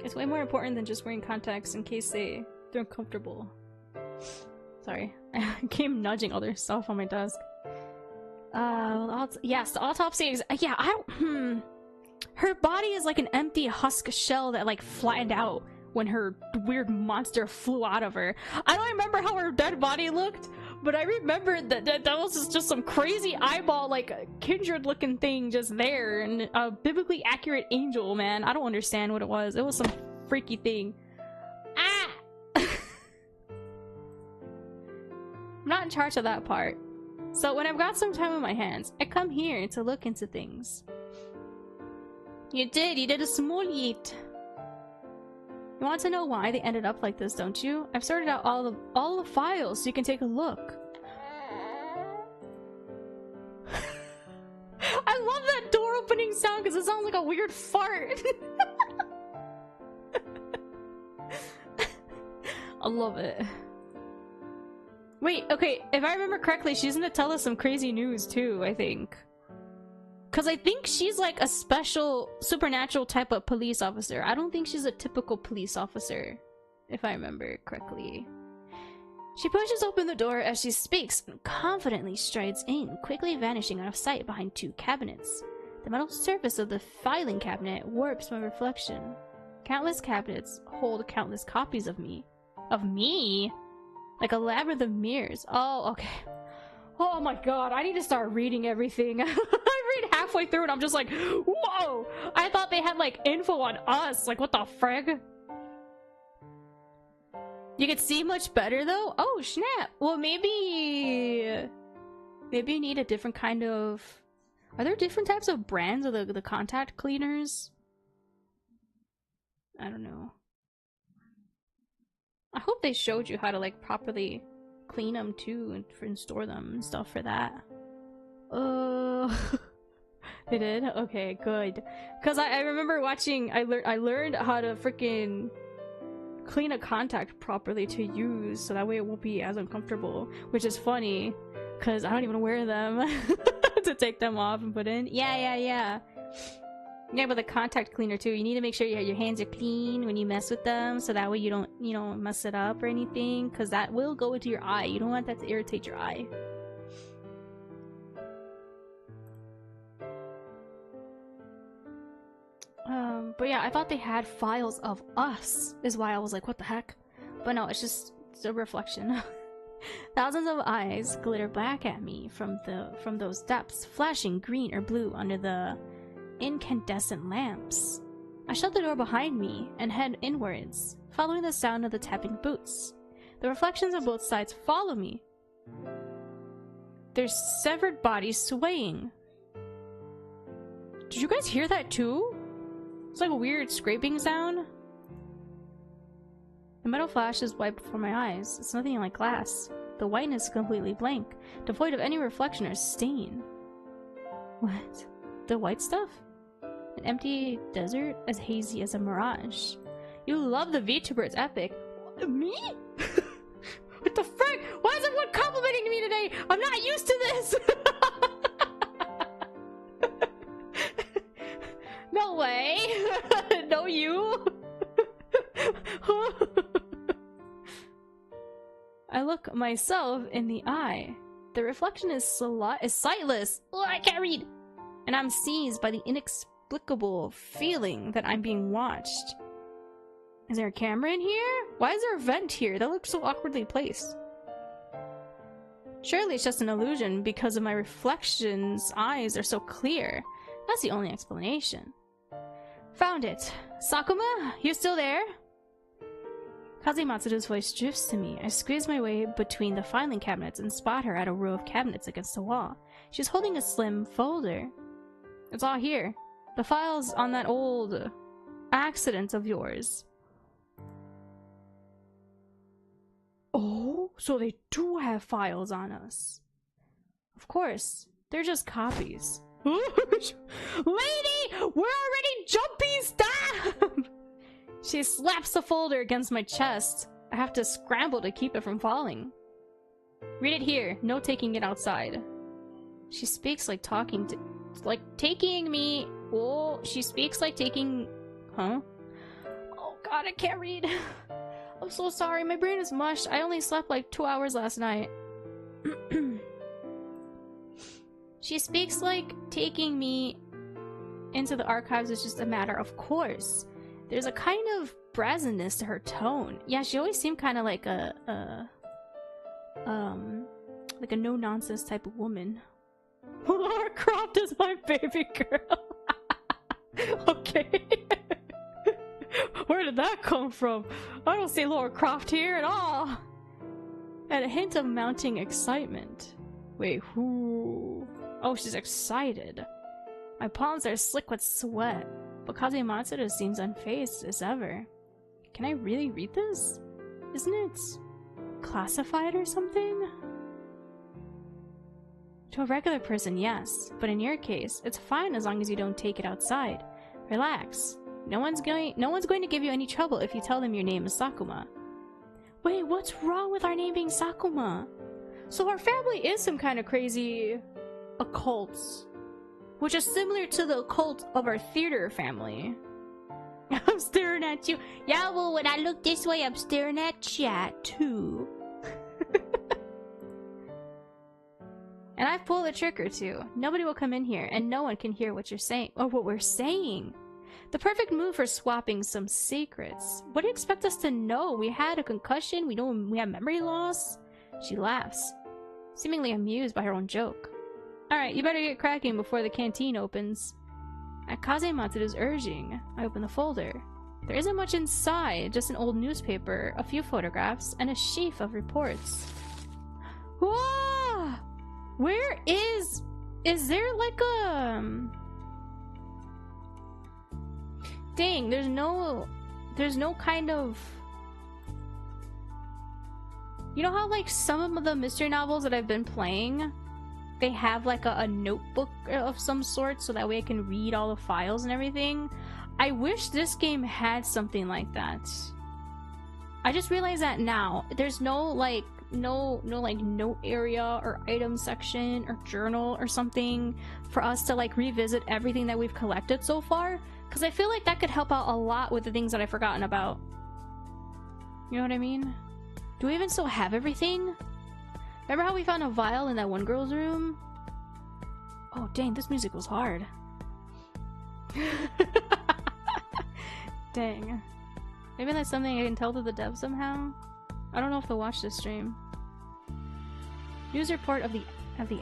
It's way more important than just wearing contacts in case they're uncomfortable. Sorry. I keep nudging other stuff on my desk. Yes, the autopsy yeah, I don't her body is like an empty husk shell that like flattened out when her weird monster flew out of her. I don't remember how her dead body looked, but I remember that was just some crazy eyeball, like kindred looking thing just there, and a biblically accurate angel, man. I don't understand what it was. It was some freaky thing. Ah! I'm not in charge of that part. So when I've got some time on my hands, I come here to look into things. You did a small yeet. You want to know why they ended up like this, don't you? I've sorted out all the files so you can take a look. I love that door opening sound because it sounds like a weird fart. I love it. Wait, okay, if I remember correctly, she's gonna tell us some crazy news too, I think. Because I think she's like a special, supernatural type of police officer. I don't think she's a typical police officer, if I remember correctly. She pushes open the door as she speaks and confidently strides in, quickly vanishing out of sight behind two cabinets. The metal surface of the filing cabinet warps my reflection. Countless cabinets hold countless copies of me. Of me? Like a labyrinth of mirrors. Oh, okay. Oh my god, I need to start reading everything. I read halfway through and I'm just like, whoa! I thought they had like info on us. Like, what the frig? You could see much better though? Oh, snap. Well, maybe you need a different kind of... Are there different types of brands of the contact cleaners? I don't know. I hope they showed you how to like properly clean them too and store them and stuff for that. They did? Okay, good. Cause I remember watching, I learned how to freaking clean a contact properly to use so that way it won't be as uncomfortable, which is funny because I don't even wear them to take them off and put in. Yeah, but the contact cleaner too, you need to make sure your hands are clean when you mess with them so that way you don't, you know, mess it up or anything, because that will go into your eye. You don't want that to irritate your eye. But yeah, I thought they had files of us, is why I was like, what the heck? But no, it's just a reflection. Thousands of eyes glitter back at me from those depths, flashing green or blue under the incandescent lamps. I shut the door behind me and head inwards, following the sound of the tapping boots. The reflections on both sides follow me, their severed bodies swaying. Did you guys hear that too? It's like a weird scraping sound. The metal flash is white before my eyes. It's nothing like glass. The whiteness is completely blank, devoid of any reflection or stain. What? The white stuff? An empty desert as hazy as a mirage. You love the VTuber, it's epic. Me? What the frick? Why is everyone complimenting me today? I'm not used to this! No way! No you! I look myself in the eye. The reflection is sightless. Oh, I can't read! And I'm seized by the inexplicable feeling that I'm being watched. Is there a camera in here? Why is there a vent here? That looks so awkwardly placed. Surely it's just an illusion because of my reflection's eyes are so clear. That's the only explanation. Found it. Sakuma, you still there? Kazimatsuru's voice drifts to me. I squeeze my way between the filing cabinets and spot her at a row of cabinets against the wall. She's holding a slim folder. It's all here. The files on that old accident of yours. Oh, so they do have files on us. Of course, they're just copies. Lady, we're already jumpy, stop! She slaps the folder against my chest. I have to scramble to keep it from falling. Read it here. No taking it outside. She speaks like talking to... like taking me... Oh, she speaks like taking... Huh? Oh god, I can't read. I'm so sorry. My brain is mush. I only slept like 2 hours last night. She speaks like taking me into the archives is just a matter of course. There's a kind of brazenness to her tone. Yeah, she always seemed kind of like a no-nonsense type of woman. Laura Croft is my baby girl. Okay. Where did that come from? I don't see Laura Croft here at all. At a hint of mounting excitement. Wait, who? Oh, she's excited. My palms are slick with sweat, but Kaze Matsuda seems unfazed as ever. Can I really read this? Isn't it classified or something? To a regular person, yes, but in your case, it's fine as long as you don't take it outside. Relax. No one's going to give you any trouble if you tell them your name is Sakuma. Wait, what's wrong with our name being Sakuma? So our family is some kind of crazy occult, which is similar to the occult of our theater family. I'm staring at you. Yeah, well, when I look this way, I'm staring at chat too. And I've pulled a trick or two. Nobody will come in here, and no one can hear what you're saying, or what we're saying. The perfect move for swapping some secrets. What do you expect us to know? We had a concussion? We know we have memory loss? She laughs, seemingly amused by her own joke. Alright, you better get cracking before the canteen opens. At Kaze Matsuda's urging, I open the folder. There isn't much inside, just an old newspaper, a few photographs, and a sheaf of reports. Whoa! Where is there like a... Dang, there's no kind of... You know how like some of the mystery novels that I've been playing, they have like a notebook of some sort so that way I can read all the files and everything? I wish this game had something like that. I just realized that now. There's no note area or item section or journal or something for us to like revisit everything that we've collected so far, because I feel like that could help out a lot with the things that I've forgotten about. You know what I mean? Do we even still have everything? Remember how we found a vial in that one girl's room? Oh dang, this music was hard. Dang. Maybe that's something I can tell to the devs somehow? I don't know if they'll watch this stream. News report of the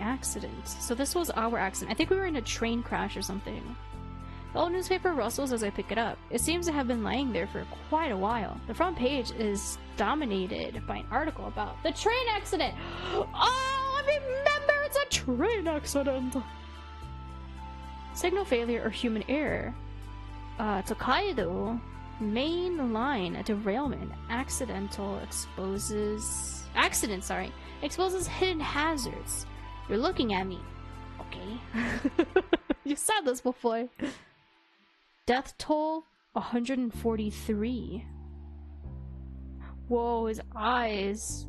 accident. So this was our accident. I think we were in a train crash or something. The old newspaper rustles as I pick it up. It seems to have been laying there for quite a while. The front page is dominated by an article about the train accident. Oh, I remember, it's a train accident. Signal failure or human error. Tokaido main line derailment. Accident, exposes hidden hazards. You're looking at me. Okay. You said this before. Death toll 143. Whoa, his eyes.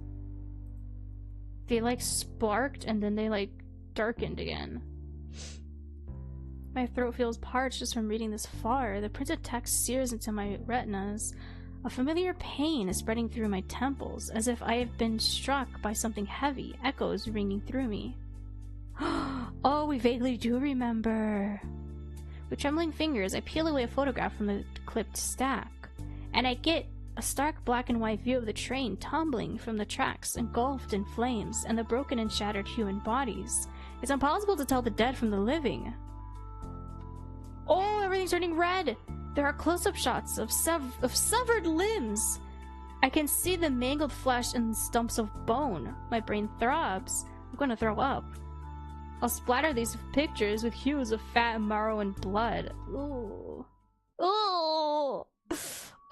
They like sparked and then they like darkened again. My throat feels parched just from reading this far. The printed text sears into my retinas. A familiar pain is spreading through my temples, as if I have been struck by something heavy, echoes ringing through me. Oh, we vaguely do remember. With trembling fingers, I peel away a photograph from the clipped stack, and I get a stark black and white view of the train tumbling from the tracks, engulfed in flames, and the broken and shattered human bodies. It's impossible to tell the dead from the living. Oh, everything's turning red! There are close-up shots of severed limbs! I can see the mangled flesh and stumps of bone. My brain throbs. I'm gonna throw up. I'll splatter these pictures with hues of fat, marrow, and blood. Ooh. Ooh!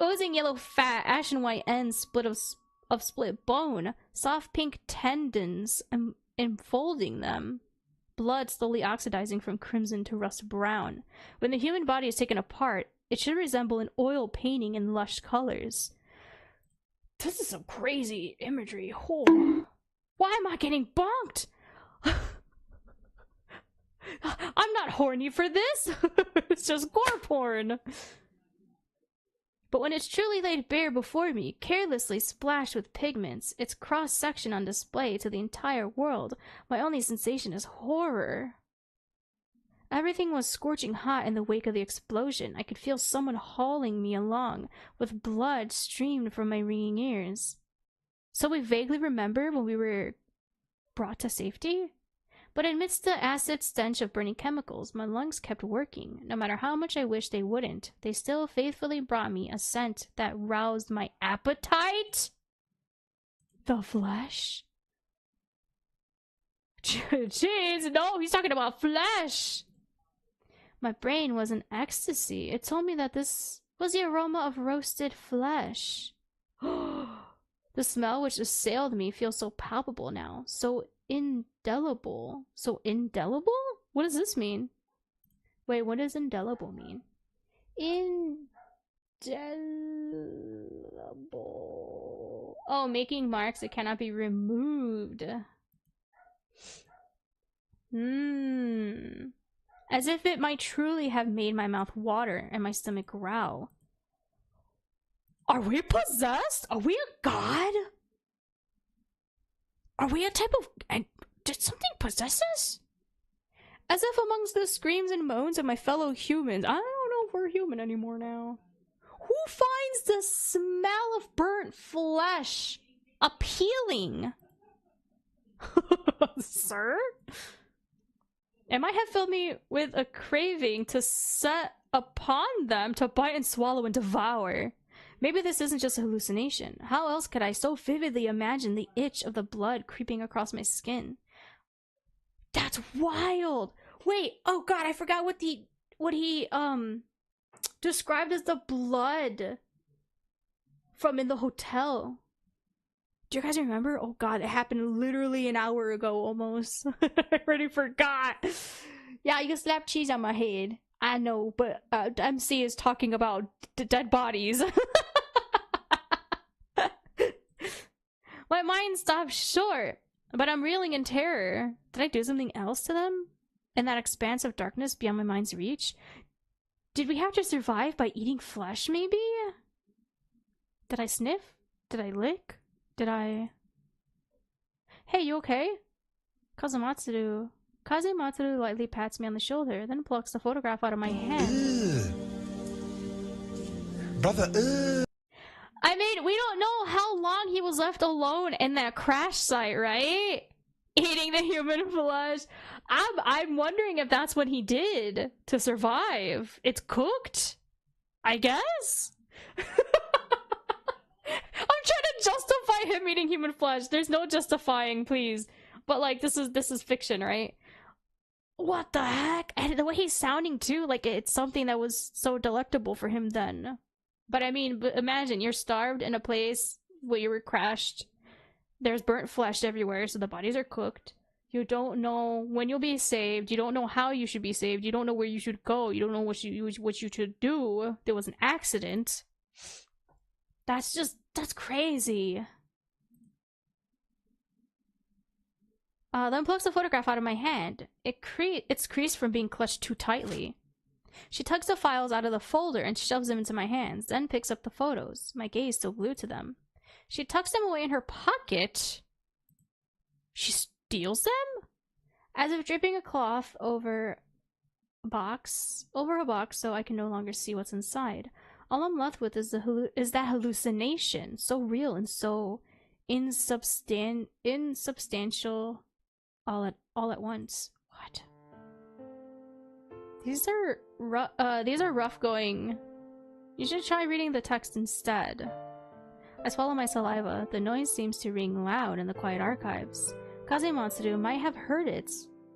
Oozing yellow fat, ashen white ends of split bone, soft pink tendons enfolding them. Blood slowly oxidizing from crimson to rust brown. When the human body is taken apart, It should resemble an oil painting in lush colors. This is some crazy imagery. Oh. Why am I getting bonked? I'm not horny for this. It's just gore porn. But when it's truly laid bare before me, carelessly splashed with pigments, its cross-section on display to the entire world, my only sensation is horror. Everything was scorching hot in the wake of the explosion. I could feel someone hauling me along, with blood streamed from my ringing ears. So we vaguely remember when we were brought to safety? But amidst the acid stench of burning chemicals, my lungs kept working. No matter how much I wished they wouldn't, they still faithfully brought me a scent that roused my appetite? The flesh? Jeez, no, he's talking about flesh! My brain was in ecstasy. It told me that this was the aroma of roasted flesh. The smell which assailed me feels so palpable now, so indelible. So indelible? What does this mean? Wait, what does indelible mean? Indelible. Oh, making marks that cannot be removed. As if it might truly have made my mouth water and my stomach growl. Are we possessed? Are we a god? Are we a type of... Did something possess us? As if amongst the screams and moans of my fellow humans, I don't know if we're human anymore now. Who finds the smell of burnt flesh appealing? Sir? It might have filled me with a craving to set upon them to bite and swallow and devour. Maybe this isn't just a hallucination. How else could I so vividly imagine the itch of the blood creeping across my skin? That's wild! Wait, oh god, I forgot what he described as the blood from in the hotel. Do you guys remember? Oh god, it happened literally an hour ago almost. I already forgot. Yeah, you can slap cheese on my head. I know, but MC is talking about dead bodies. My mind stopped short, but I'm reeling in terror. Did I do something else to them? In that expanse of darkness beyond my mind's reach? Did we have to survive by eating flesh, maybe? Did I sniff? Did I lick? Did I... Hey, you okay? Kazumatsuru lightly pats me on the shoulder, then plucks the photograph out of my hand. Brother, I mean, we don't know how long he was left alone in that crash site, right? Eating the human flesh. I'm wondering if that's what he did to survive. It's cooked? I guess? I'm trying to justify him eating human flesh. There's no justifying, please. But like, this is fiction, right? What the heck? And the way he's sounding too, like it's something that was so delectable for him then. But I mean, imagine you're starved in a place where you were crashed. There's burnt flesh everywhere, so the bodies are cooked. You don't know when you'll be saved. You don't know how you should be saved. You don't know where you should go. You don't know what you should do. There was an accident. That's crazy. Then plucks the photograph out of my hand. It's creased from being clutched too tightly. She tugs the files out of the folder and shoves them into my hands, then picks up the photos, my gaze still glued to them. She tucks them away in her pocket. She steals them? As if draping a cloth over a box so I can no longer see what's inside. All I'm left with is that hallucination, so real and so insubstantial all at once. What? These are rough going. You should try reading the text instead. I swallow my saliva. The noise seems to ring loud in the quiet archives. Kazumatsuru might have heard it,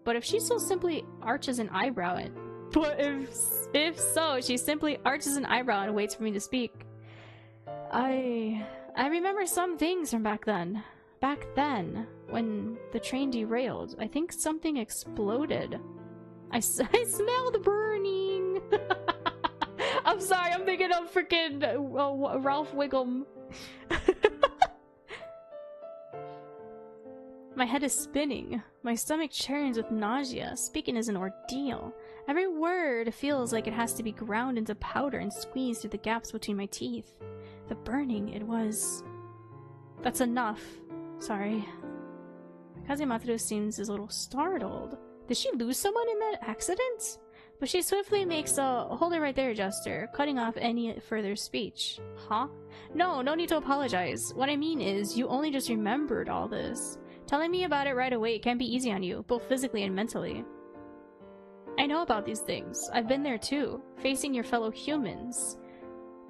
but if she so simply arches an eyebrow and... But if so, she simply arches an eyebrow and waits for me to speak. I remember some things from back then. Back then, when the train derailed, I think something exploded. I smelled burning. I'm sorry, I'm thinking of freaking Ralph Wiggum. My head is spinning. My stomach churns with nausea. Speaking is an ordeal. Every word feels like it has to be ground into powder and squeezed through the gaps between my teeth. The burning, it was... That's enough. Sorry. Kazumatsu seems a little startled. Did she lose someone in that accident? But she swiftly makes a hold it right there gesture, cutting off any further speech. Huh? No need to apologize. What I mean is, you only just remembered all this. Telling me about it right away can be easy on you, both physically and mentally. I know about these things. I've been there too, facing your fellow humans.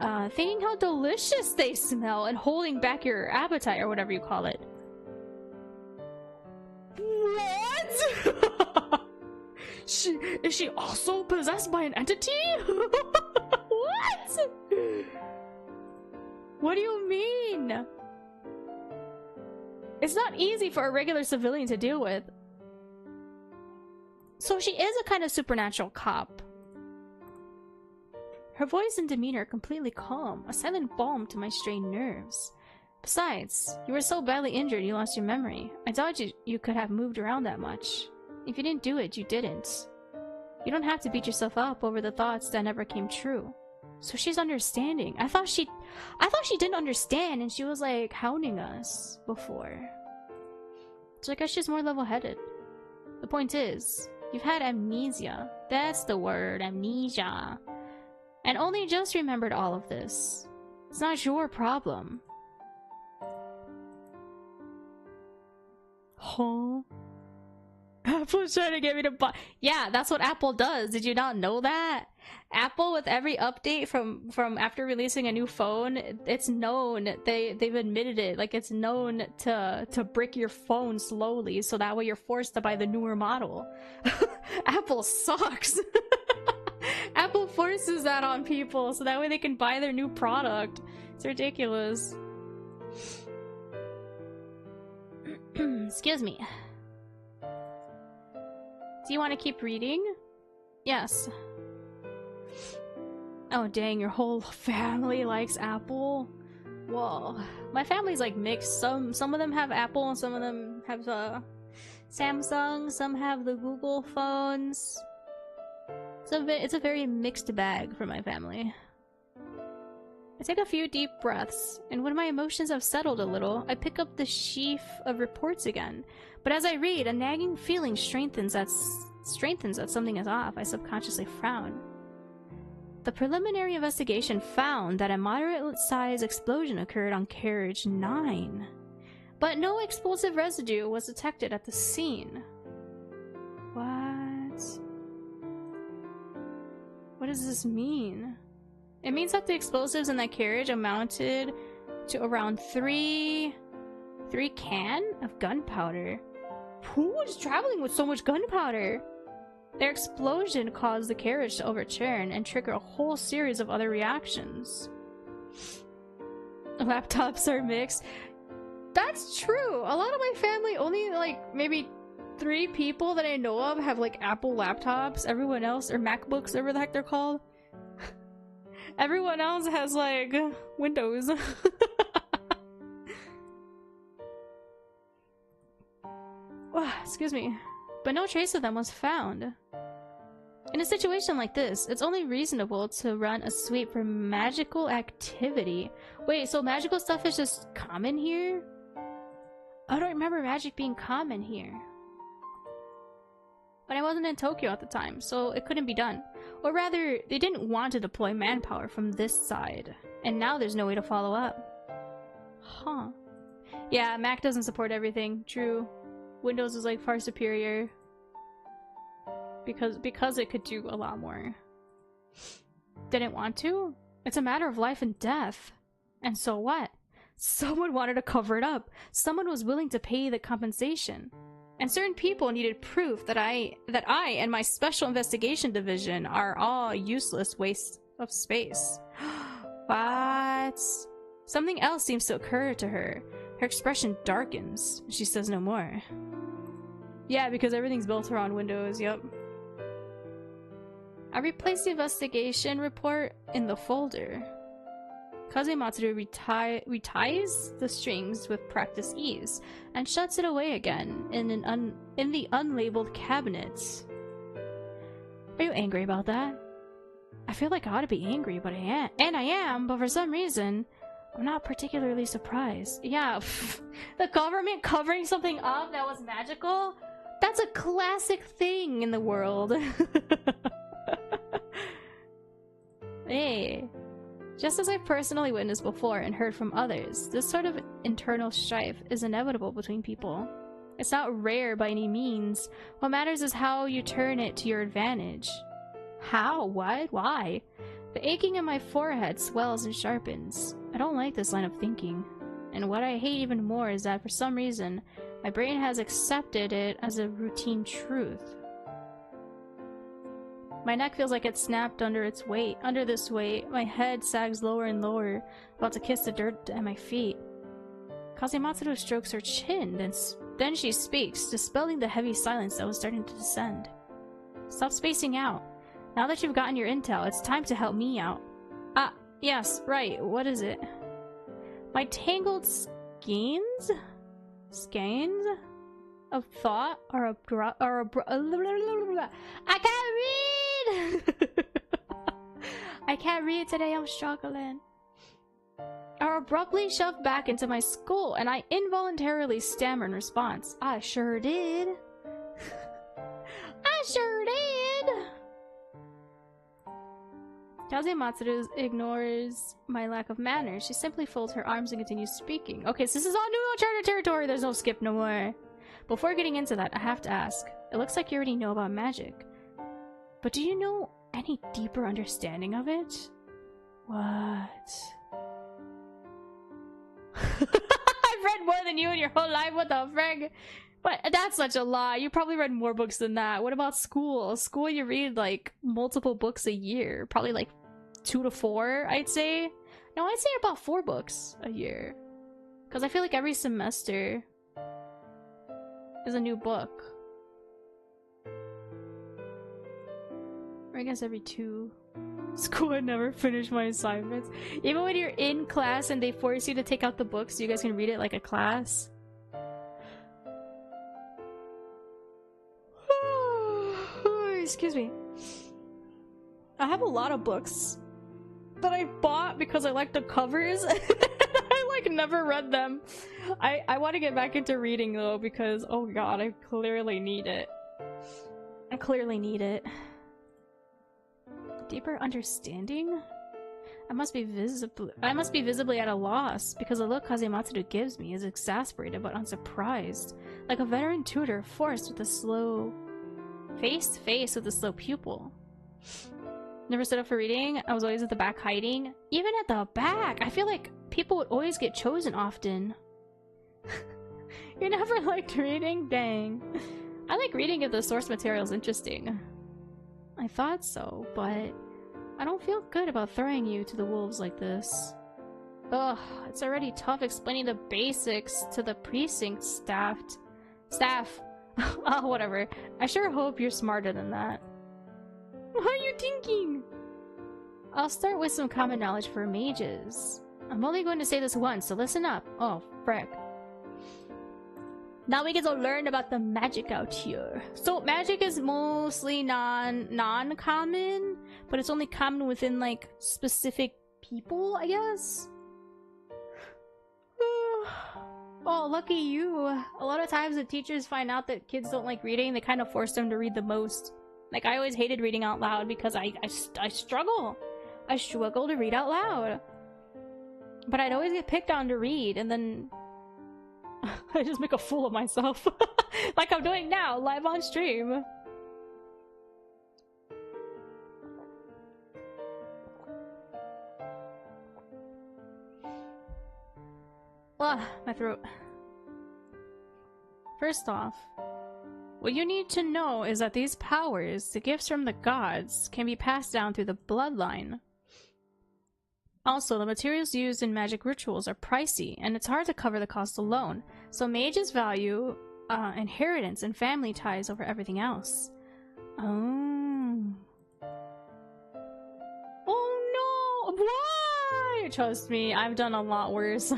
Thinking how delicious they smell and holding back your appetite or whatever you call it. What? Is she also possessed by an entity? What? What do you mean? It's not easy for a regular civilian to deal with. So she is a kind of supernatural cop. Her voice and demeanor are completely calm, a silent balm to my strained nerves. Besides, you were so badly injured you lost your memory. I doubt you could have moved around that much. If you didn't do it, you didn't. You don't have to beat yourself up over the thoughts that never came true. So she's understanding. I thought she didn't understand and she was like hounding us before. So I guess she's more level-headed. The point is, you've had amnesia. That's the word, amnesia. And only just remembered all of this. It's not your problem. Huh? Apple's trying to get me to buy. Yeah, that's what Apple does. Did you not know that? Apple, with every update from after releasing a new phone, it's known, they've admitted it, like it's known to brick your phone slowly so that way you're forced to buy the newer model. Apple sucks. Apple forces that on people so that way they can buy their new product. It's ridiculous. Excuse me. Do you want to keep reading? Yes. Oh dang, your whole family likes Apple? Whoa. My family's like mixed. Some of them have Apple and some of them have Samsung, some have the Google phones. So it's a very mixed bag for my family. I take a few deep breaths, and when my emotions have settled a little, I pick up the sheaf of reports again. But as I read, a nagging feeling strengthens that something is off. I subconsciously frown. The preliminary investigation found that a moderate-sized explosion occurred on carriage 9. But no explosive residue was detected at the scene. What? What does this mean? It means that the explosives in that carriage amounted to around 3 can of gunpowder. Who was traveling with so much gunpowder? Their explosion caused the carriage to overturn and trigger a whole series of other reactions. Laptops are mixed. That's true. A lot of my family, only like maybe 3 people that I know of have like Apple laptops. Everyone else, or MacBooks, whatever the heck they're called. Everyone else has like Windows. Oh, excuse me. But no trace of them was found. In a situation like this, it's only reasonable to run a sweep for magical activity. Wait, so magical stuff is just common here? I don't remember magic being common here. But I wasn't in Tokyo at the time, so it couldn't be done. Or rather, they didn't want to deploy manpower from this side. And now there's no way to follow up. Huh. Yeah, Mac doesn't support everything. True. Windows is like far superior. Because it could do a lot more. Didn't want to? It's a matter of life and death. And so what? Someone wanted to cover it up. Someone was willing to pay the compensation. And certain people needed proof that I and my special investigation division are all useless wastes of space. What? Something else seems to occur to her. Her expression darkens. She says no more. Yeah, because everything's built around Windows, yep. I replaced the investigation report in the folder. Kazematsuru reties the strings with practiced ease and shuts it away again in the unlabeled cabinet. Are you angry about that? I feel like I ought to be angry, but I am, but for some reason, I'm not particularly surprised. Yeah, the government covering something up that was magical? That's a classic thing in the world. Hey. Just as I've personally witnessed before and heard from others, this sort of internal strife is inevitable between people. It's not rare by any means. What matters is how you turn it to your advantage. How? What? Why? The aching in my forehead swells and sharpens. I don't like this line of thinking. And what I hate even more is that for some reason, my brain has accepted it as a routine truth. My neck feels like it's snapped under its weight. Under this weight, my head sags lower and lower, about to kiss the dirt at my feet. Kazematsuru strokes her chin, then she speaks, dispelling the heavy silence that was starting to descend. Stop spacing out. Now that you've gotten your intel, it's time to help me out. Ah, yes, right. What is it? My tangled skeins? Skeins? Of thought I can't read! I can't read today, I'm struggling. Are abruptly shoved back into my skull, and I involuntarily stammer in response. I sure did. I sure did! Kazematsuru ignores my lack of manners. She simply folds her arms and continues speaking. Okay, so this is all new Uncharted territory. There's no skip no more. Before getting into that, I have to ask. It looks like you already know about magic. But do you know any deeper understanding of it? What? I've read more than you in your whole life, what the frig? But that's such a lie. You probably read more books than that. What about school? School, you read like multiple books a year. Probably like 2 to 4, I'd say. No, I'd say about 4 books a year. Because I feel like every semester is a new book. Or I guess every 2. School, I never finish my assignments. Even when you're in class and they force you to take out the book so you guys can read it like a class. Excuse me. I have a lot of books that I bought because I like the covers. I like never read them. I want to get back into reading though because oh god, I clearly need it. I clearly need it. Deeper understanding? I must be visibly at a loss because the look Kazematsuru gives me is exasperated but unsurprised, like a veteran tutor forced with a slow face to face with a slow pupil. Never stood up for reading. I was always at the back hiding. Even at the back, I feel like people would always get chosen often. You never liked reading? Dang. I like reading if the source material is interesting. I thought so, but I don't feel good about throwing you to the wolves like this. Ugh, it's already tough explaining the basics to the precinct staff. Oh, whatever. I sure hope you're smarter than that. What are you thinking? I'll start with some common knowledge for mages. I'm only going to say this once, so listen up. Oh, frick. Now we get to learn about the magic out here. So magic is mostly non-common, but it's only common within like specific people, I guess. Oh, lucky you. A lot of times if teachers find out that kids don't like reading, they kind of force them to read the most. Like I always hated reading out loud because I struggle. I struggle to read out loud. But I'd always get picked on to read and then I just make a fool of myself. Like I'm doing now, live on stream. Ugh, my throat. First off, what you need to know is that these powers, the gifts from the gods, can be passed down through the bloodline. Also, the materials used in magic rituals are pricey, and it's hard to cover the cost alone, so mages value inheritance and family ties over everything else. Oh. Why? Trust me, I've done a lot worse.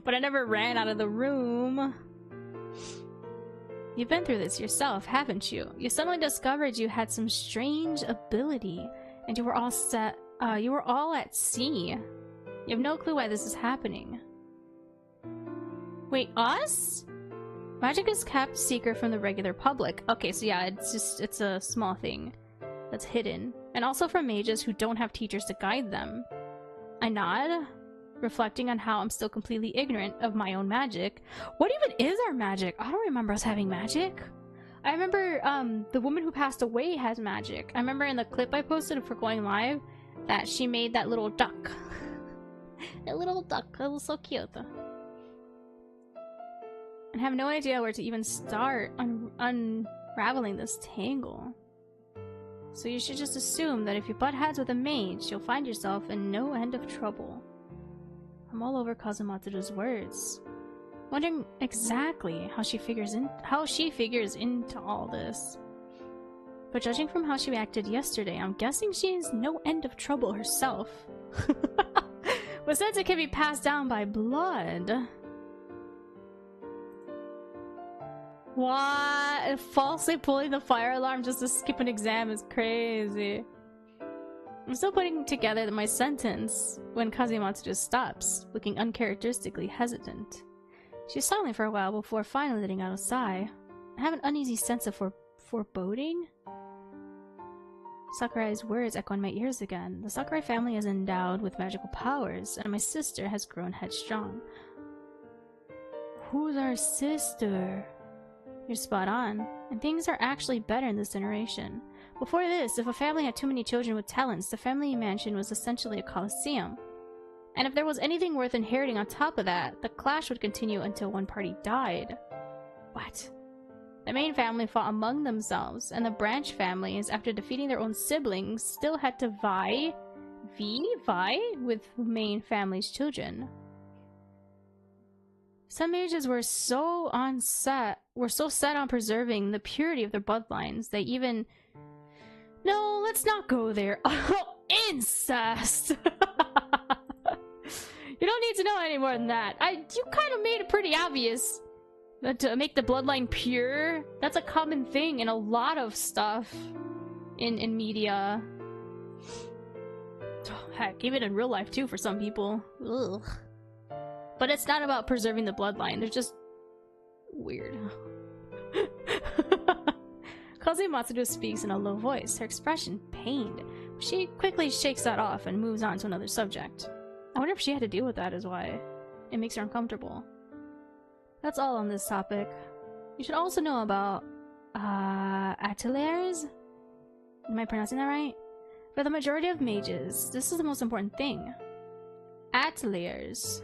But I never ran out of the room. You've been through this yourself, haven't you? You suddenly discovered you had some strange ability, and you were all at sea. You have no clue why this is happening. Wait, us? Magic is kept secret from the regular public. Okay, so yeah, it's a small thing that's hidden. And also from mages who don't have teachers to guide them. I nod, reflecting on how I'm still completely ignorant of my own magic. What even is our magic? I don't remember us having magic. I remember the woman who passed away has magic. I remember in the clip I posted for going live that she made that little duck. That little duck, that was so cute. And have no idea where to even start unraveling this tangle. So you should just assume that if you butt heads with a mage, you'll find yourself in no end of trouble. I'm all over Kazumatsuru's words, wondering exactly how she figures into all this. But judging from how she acted yesterday, I'm guessing she is no end of trouble herself. But since it can be passed down by blood... What? Falsely pulling the fire alarm just to skip an exam is crazy. I'm still putting together my sentence when Kazumatsuru stops, looking uncharacteristically hesitant. She's silent for a while before finally letting out a sigh. I have an uneasy sense of foreboding. Sakurai's words echo in my ears again. The Sakurai family is endowed with magical powers, and my sister has grown headstrong. Who's our sister? You're spot on, and things are actually better in this generation. Before this, if a family had too many children with talents, the family mansion was essentially a coliseum. And if there was anything worth inheriting on top of that, the clash would continue until one party died. What? The main family fought among themselves, and the branch families, after defeating their own siblings, still had to vie with the main family's children. Some mages were so set on preserving the purity of their bloodlines, they even... No, let's not go there. Oh, incest! You don't need to know any more than that. You kind of made it pretty obvious that to make the bloodline pure, that's a common thing in a lot of stuff in media. Heck, even in real life too for some people. Ugh. But it's not about preserving the bloodline, they're just weird. Kazumatsuru speaks in a low voice, her expression pained. She quickly shakes that off and moves on to another subject. I wonder if she had to deal with that is why it makes her uncomfortable. That's all on this topic. You should also know about ateliers? Am I pronouncing that right? For the majority of mages, this is the most important thing. Ateliers.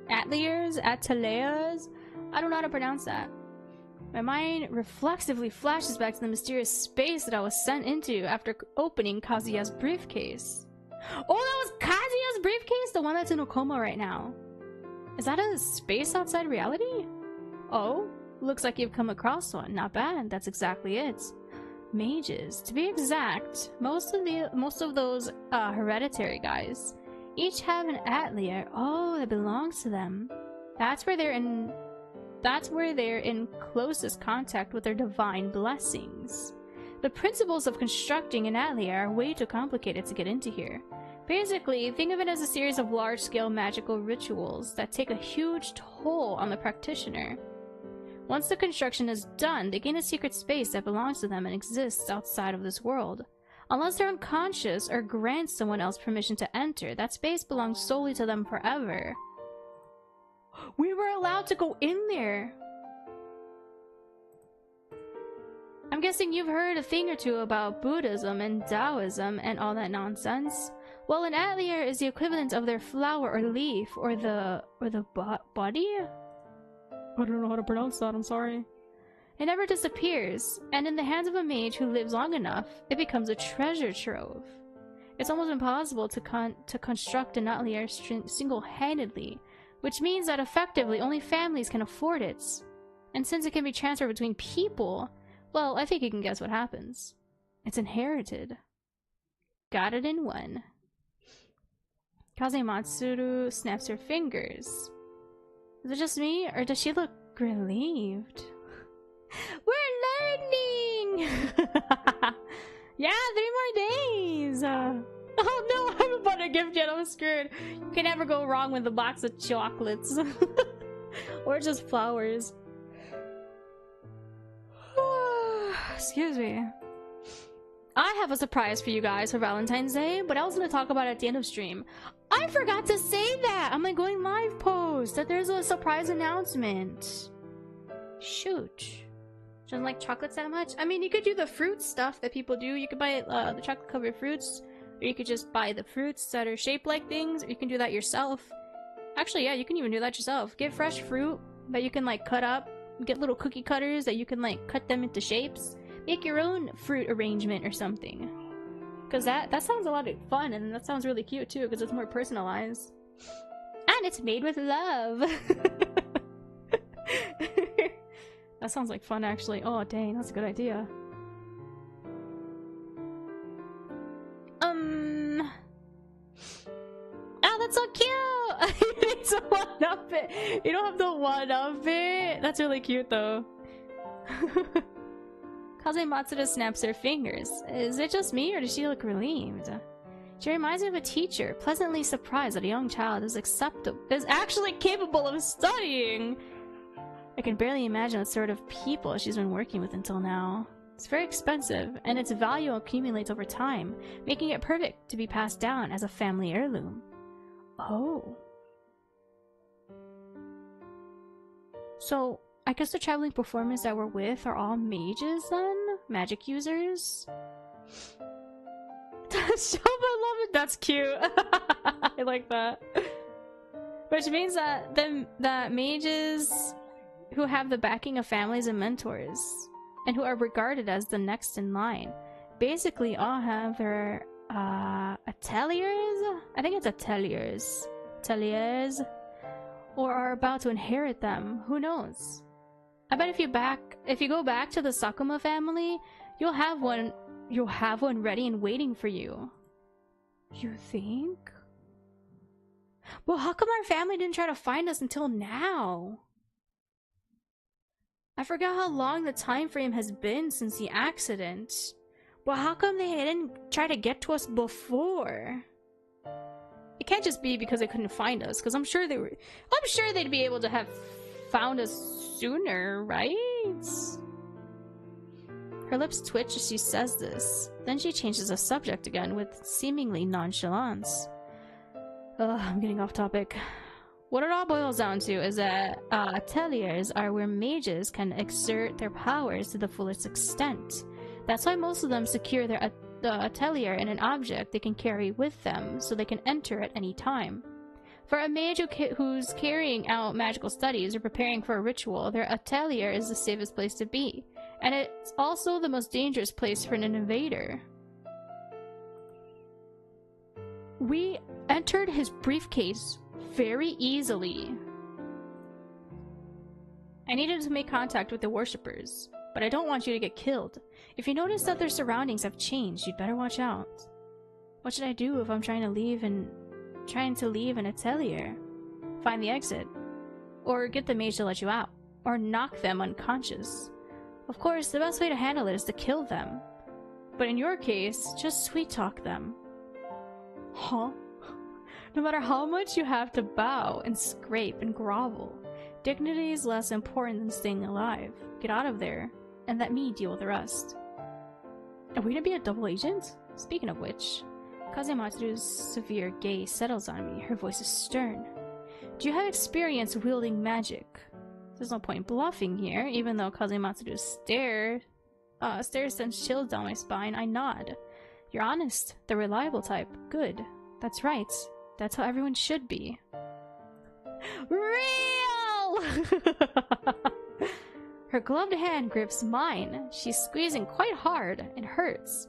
Ateliers? Ateliers? I don't know how to pronounce that. My mind reflexively flashes back to the mysterious space that I was sent into after opening Kazuya's briefcase. Oh, that was Kazuya's briefcase? The one that's in Okoma right now. Is that a space outside reality? Oh, looks like you've come across one. Not bad, that's exactly it. Mages. To be exact, most of those hereditary guys each have an atelier. Oh, that belongs to them. That's where they're in closest contact with their divine blessings. The principles of constructing an atelier are way too complicated to get into here. Basically, think of it as a series of large-scale magical rituals that take a huge toll on the practitioner. Once the construction is done, they gain a secret space that belongs to them and exists outside of this world. Unless they're unconscious or grant someone else permission to enter, that space belongs solely to them forever. We were allowed to go in there! I'm guessing you've heard a thing or two about Buddhism and Taoism and all that nonsense. Well, an atelier is the equivalent of their flower or leaf or the body? I don't know how to pronounce that, I'm sorry. It never disappears, and in the hands of a mage who lives long enough, it becomes a treasure trove. It's almost impossible to construct an atelier single-handedly, which means that effectively only families can afford it. And since it can be transferred between people, well, I think you can guess what happens. It's inherited. Got it in one. Kazematsuru snaps her fingers. Is it just me, or does she look relieved? We're learning! Yeah, 3 more days! Oh no, I haven't bought a gift yet, I'm screwed. You can never go wrong with a box of chocolates. Or just flowers. Excuse me. I have a surprise for you guys for Valentine's Day, but I was going to talk about it at the end of stream. I forgot to say that on my going live post, that there's a surprise announcement. Shoot. Doesn't like chocolates that much? I mean, you could do the fruit stuff that people do. You could buy the chocolate covered fruits, or you could just buy the fruits that are shaped like things, or you can do that yourself. Actually, yeah, you can even do that yourself. Get fresh fruit that you can like cut up. Get little cookie cutters that you can like cut them into shapes. Make your own fruit arrangement or something. Because that sounds a lot of fun, and that sounds really cute too, because it's more personalized. And it's made with love! That sounds like fun, actually. Oh, dang, that's a good idea. Oh, that's so cute! You need to one-up it! You don't have to one-up it! That's really cute, though. Kazematsuru snaps her fingers. Is it just me, or does she look relieved? She reminds me of a teacher, pleasantly surprised that a young child is actually capable of studying! I can barely imagine what sort of people she's been working with until now. It's very expensive, and its value accumulates over time, making it perfect to be passed down as a family heirloom. Oh. So, I guess the traveling performers that we're with are all mages then? Magic users? Shop, I love it! That's cute! I like that. Which means that that mages who have the backing of families and mentors, and who are regarded as the next in line, basically all have their ateliers? I think it's ateliers. Ateliers? Or are about to inherit them. Who knows? I bet if you go back to the Sakuma family, you'll have one ready and waiting for you. You think? Well, how come our family didn't try to find us until now? I forgot how long the time frame has been since the accident. Well, how come they didn't try to get to us before? It can't just be because they couldn't find us, because I'm sure they'd be able to have found us sooner, right? Her lips twitch as she says this. Then she changes the subject again with seemingly nonchalance. Ugh, I'm getting off topic. What it all boils down to is that ateliers are where mages can exert their powers to the fullest extent. That's why most of them secure their atelier in an object they can carry with them, so they can enter at any time. For a mage who's carrying out magical studies or preparing for a ritual, their atelier is the safest place to be. And it's also the most dangerous place for an invader. We entered his briefcase very easily. I needed to make contact with the worshippers, but I don't want you to get killed. If you notice that their surroundings have changed, you'd better watch out. What should I do if I'm trying to leave an atelier? Find the exit. Or get the mage to let you out. Or knock them unconscious. Of course, the best way to handle it is to kill them. But in your case, just sweet-talk them. Huh? No matter how much you have to bow and scrape and grovel, dignity is less important than staying alive. Get out of there, and let me deal with the rest. Are we gonna be a double agent? Speaking of which, Kazematsu's severe gaze settles on me. Her voice is stern. Do you have experience wielding magic? There's no point bluffing here, even though Kazematsu's stare sends chills down my spine. I nod. You're honest, the reliable type. Good. That's right. That's how everyone should be. Real! Her gloved hand grips mine. She's squeezing quite hard. It hurts.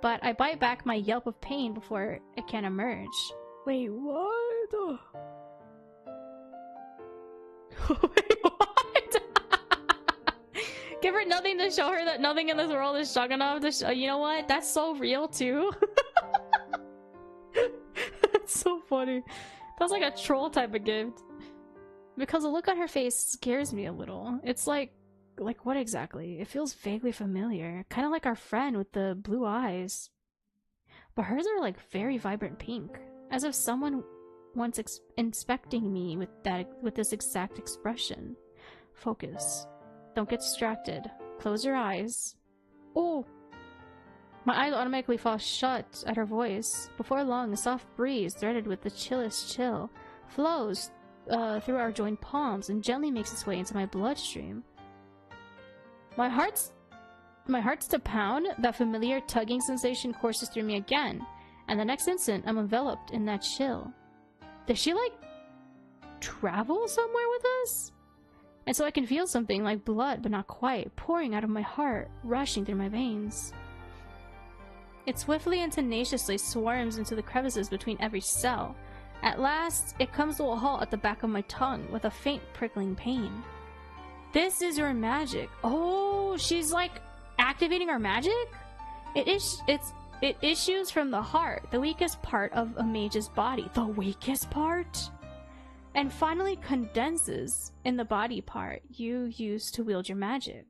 But I bite back my yelp of pain before it can emerge. Wait, what? Wait, what? Give her nothing to show her that nothing in this world is strong enough to you know what? That's so real too. That's so funny. funny. That's like a troll type of gift. Because the look on her face scares me a little. It's like what exactly? It feels vaguely familiar. Kind of like our friend with the blue eyes. But hers are like very vibrant pink. As if someone once inspecting me with this exact expression. Focus. Don't get distracted. Close your eyes. Oh! My eyes automatically fall shut at her voice. Before long, a soft breeze, threaded with the chillest chill, flows through our joined palms and gently makes its way into my bloodstream. My heart's to pound. That familiar tugging sensation courses through me again, and the next instant, I'm enveloped in that chill. Does she, like, travel somewhere with us? And so I can feel something like blood, but not quite, pouring out of my heart, rushing through my veins. It swiftly and tenaciously swarms into the crevices between every cell. At last, it comes to a halt at the back of my tongue with a faint prickling pain. This is your magic. Oh, she's like activating our magic? It issues from the heart, the weakest part of a mage's body. The weakest part? And finally condenses in the body part you use to wield your magic.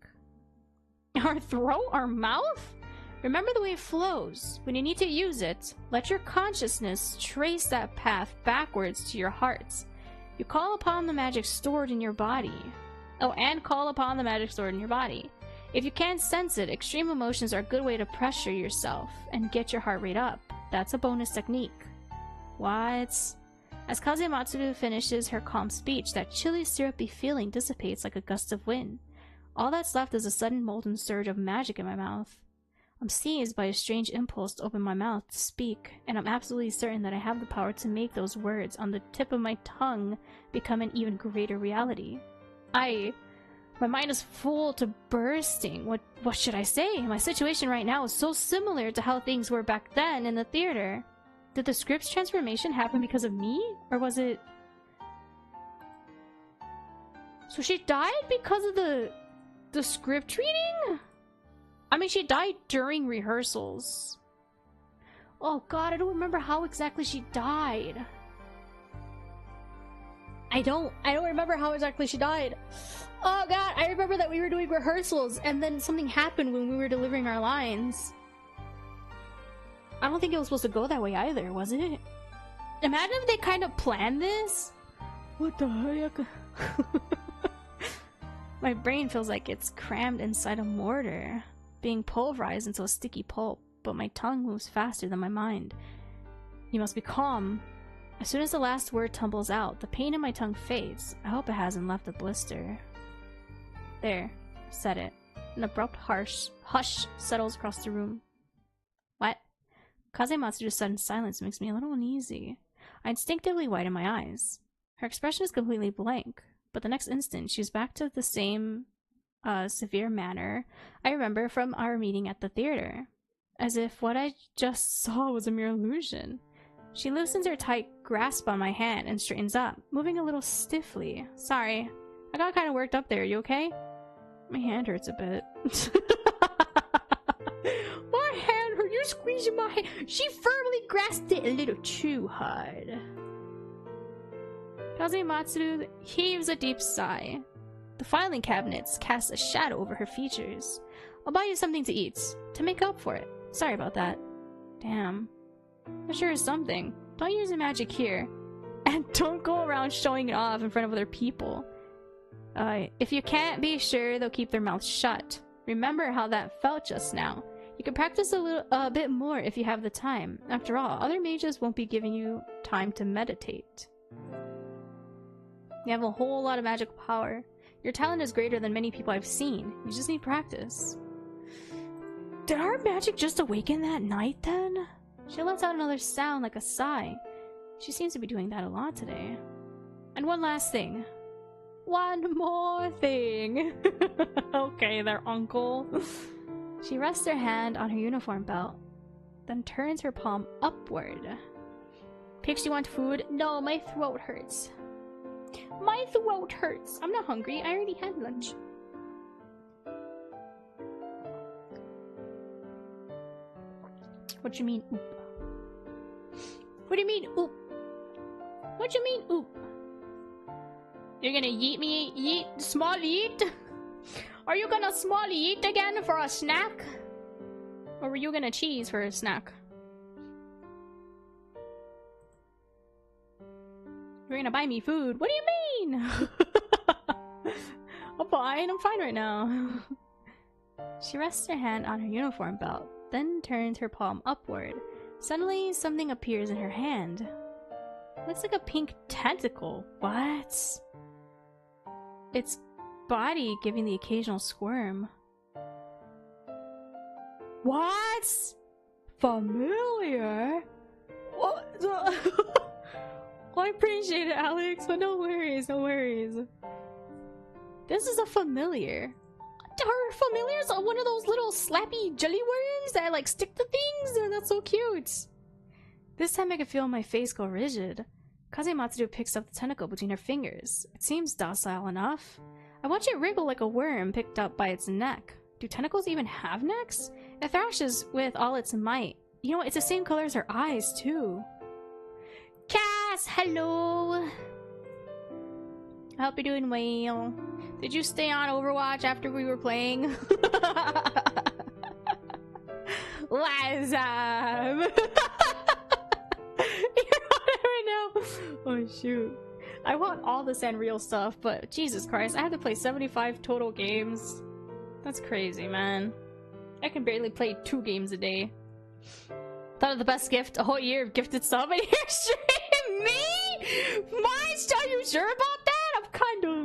Our throat? Our mouth? Remember the way it flows. When you need to use it, let your consciousness trace that path backwards to your heart. You call upon the magic stored in your body. Oh, and call upon the magic stored in your body. If you can't sense it, extreme emotions are a good way to pressure yourself and get your heart rate up. That's a bonus technique. What? As Kazematsuru finishes her calm speech, that chilly syrupy feeling dissipates like a gust of wind. All that's left is a sudden molten surge of magic in my mouth. I'm seized by a strange impulse to open my mouth to speak, and I'm absolutely certain that I have the power to make those words on the tip of my tongue become an even greater reality. My mind is full to bursting. What should I say? My situation right now is so similar to how things were back then in the theater. Did the script's transformation happen because of me? Or was it... So she died because of the script reading? I mean, she died during rehearsals. Oh god, I don't remember how exactly she died. I don't remember how exactly she died. Oh god, I remember that we were doing rehearsals and then something happened when we were delivering our lines. I don't think it was supposed to go that way either, was it? Imagine if they kind of planned this. What the heck? My brain feels like it's crammed inside a mortar, being pulverized into a sticky pulp, but my tongue moves faster than my mind. You must be calm. As soon as the last word tumbles out, the pain in my tongue fades. I hope it hasn't left a blister. There. Said it. An abrupt hush settles across the room. What? Kazematsu's sudden silence makes me a little uneasy. I instinctively widen my eyes. Her expression is completely blank, but the next instant she's back to the same severe manner I remember from our meeting at the theater, as if what I just saw was a mere illusion. She loosens her tight grasp on my hand and straightens up, moving a little stiffly. Sorry, I got kind of worked up there. You okay? My hand hurts a bit. My hand hurt. You're squeezing my hand. She firmly grasped it a little too hard. Kazematsuru heaves a deep sigh. The filing cabinets cast a shadow over her features. I'll buy you something to eat, to make up for it. Sorry about that. Damn. That sure is something. Don't use the magic here. And don't go around showing it off in front of other people. If you can't be sure they'll keep their mouths shut. Remember how that felt just now. You can practice a bit more if you have the time. After all, other mages won't be giving you time to meditate. You have a whole lot of magical power. Your talent is greater than many people I've seen. You just need practice. Did our magic just awaken that night then? She lets out another sound like a sigh. She seems to be doing that a lot today. And one last thing. One more thing. Okay there, uncle. She rests her hand on her uniform belt, then turns her palm upward. Pix, you want food? No, my throat hurts. My throat hurts. I'm not hungry. I already had lunch. What do you mean, oop? What do you mean, oop? What you mean, oop? You're gonna yeet me? Yeet? Small yeet? Are you gonna small yeet again for a snack? Or were you gonna cheese for a snack? You're gonna buy me food? What do you mean? I'm fine right now. She rests her hand on her uniform belt, then turns her palm upward. Suddenly, something appears in her hand. Looks like a pink tentacle. What? Its body giving the occasional squirm. What? Familiar? What? Well, I appreciate it, Alex, but no worries, no worries. This is a familiar. Are familiars one of those little slappy jelly worms that like stick to things? That's so cute. This time I could feel my face go rigid. Kazematsuru picks up the tentacle between her fingers. It seems docile enough. I watch it wriggle like a worm picked up by its neck. Do tentacles even have necks? It thrashes with all its might. You know, it's the same color as her eyes, too. Cass, hello! I hope you're doing well. Did you stay on Overwatch after we were playing? What's up? You're on it right now. Oh shoot. I want all the Sanreal stuff, but Jesus Christ, I have to play 75 total games. That's crazy, man. I can barely play 2 games a day. Thought of the best gift a whole year of gifted stuff and you're streaming me? March, are you sure about that? I'm kind of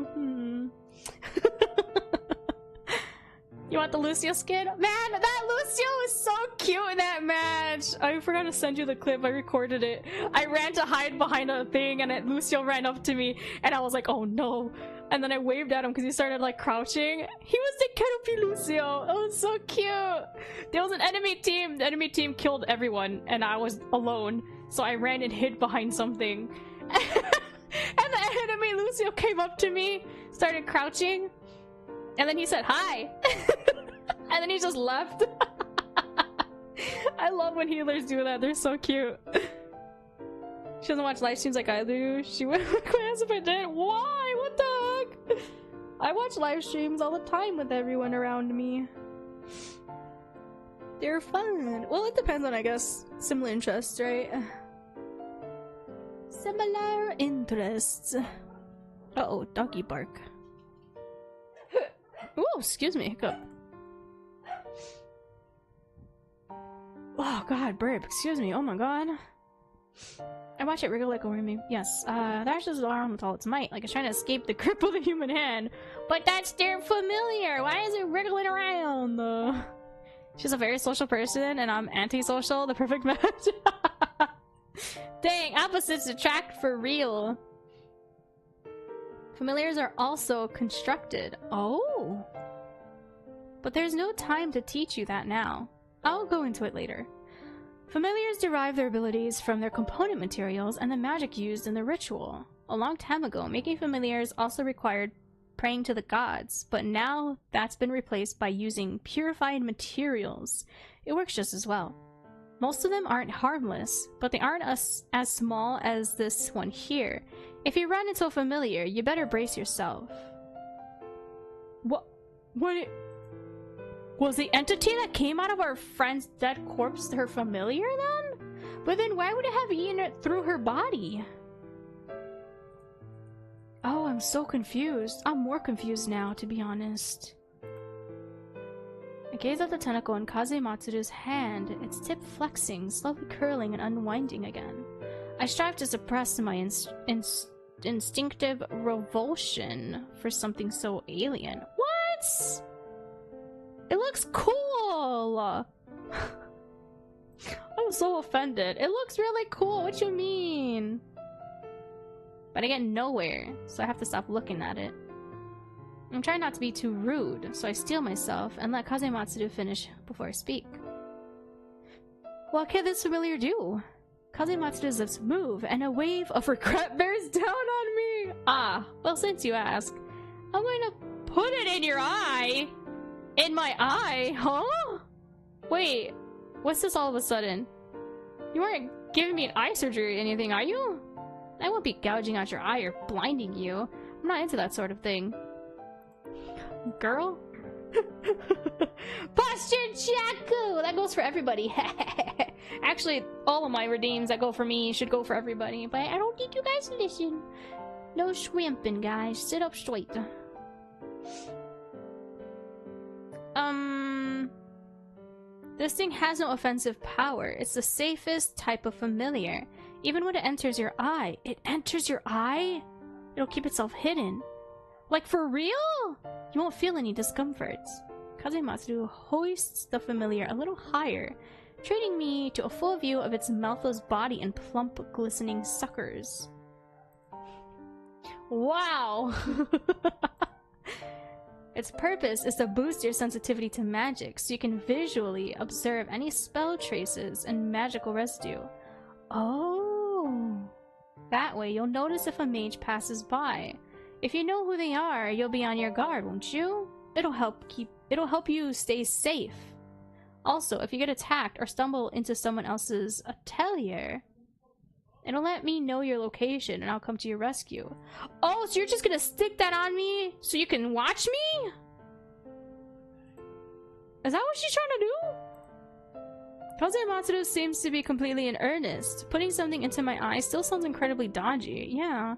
You want the Lucio skin? Man, that Lucio is so cute in that match! I forgot to send you the clip, I recorded it. I ran to hide behind a thing and Lucio ran up to me and I was like, oh no. And then I waved at him because he started like crouching. He was the Canopy Lucio! It was so cute! There was an enemy team. The enemy team killed everyone and I was alone. So I ran and hid behind something. And the enemy Lucio came up to me, started crouching, and then he said, hi! And then he just left. I love when healers do that, they're so cute. She doesn't watch live streams like I do. She would class if I did. Why? What the heck? I watch live streams all the time with everyone around me. They're fun. Well, it depends on, I guess, similar interests, right? Similar interests. Uh-oh, doggy bark. Oh, excuse me, hiccup. Oh god, burp, excuse me, oh my god. I watch it wriggle like a wormy. Yes, thrashes around with all its might, like it's trying to escape the grip of the human hand. But that's their familiar! Why is it wriggling around? She's a very social person, and I'm antisocial, the perfect match. Dang, opposites attract for real. Familiars are also constructed. Oh! But there's no time to teach you that now. I'll go into it later. Familiars derive their abilities from their component materials and the magic used in the ritual. A long time ago, making familiars also required praying to the gods, but now that's been replaced by using purified materials. It works just as well. Most of them aren't harmless, but they aren't as small as this one here. If you run into a familiar, you better brace yourself. What was the entity that came out of our friend's dead corpse her familiar then? But then why would it have eaten it through her body? Oh, I'm so confused. I'm more confused now, to be honest. I gaze at the tentacle in Kazematsuru's hand, its tip flexing, slowly curling and unwinding again. I strive to suppress my instinctive revulsion for something so alien. What? It looks cool! I'm so offended. It looks really cool. What you mean? But I get nowhere, so I have to stop looking at it. I'm trying not to be too rude, so I steel myself and let Kazematsuru finish before I speak. What can this familiar do? Kazematsuru's lips move, and a wave of regret bears down on me! Ah, well, since you ask, I'm going to put it in your eye! In my eye? Huh? Wait, what's this all of a sudden? You aren't giving me an eye surgery or anything, are you? I won't be gouging out your eye or blinding you. I'm not into that sort of thing. Girl? Posture Chaku! That goes for everybody. Actually, all of my redeems that go for me should go for everybody, but I don't think you guys listen. No shrimping, guys. Sit up straight. This thing has no offensive power. It's the safest type of familiar. Even when it enters your eye. It enters your eye? It'll keep itself hidden. Like, for real? You won't feel any discomfort. Kazematsuru hoists the familiar a little higher, treating me to a full view of its mouthless body and plump, glistening suckers. Wow! Its purpose is to boost your sensitivity to magic, so you can visually observe any spell traces and magical residue. Oh! That way, you'll notice if a mage passes by. If you know who they are, you'll be on your guard, won't you? It'll help you stay safe. Also, if you get attacked or stumble into someone else's atelier, it'll let me know your location and I'll come to your rescue. Oh, so you're just gonna stick that on me so you can watch me? Is that what she's trying to do? Kazematsuru seems to be completely in earnest. Putting something into my eye still sounds incredibly dodgy, yeah.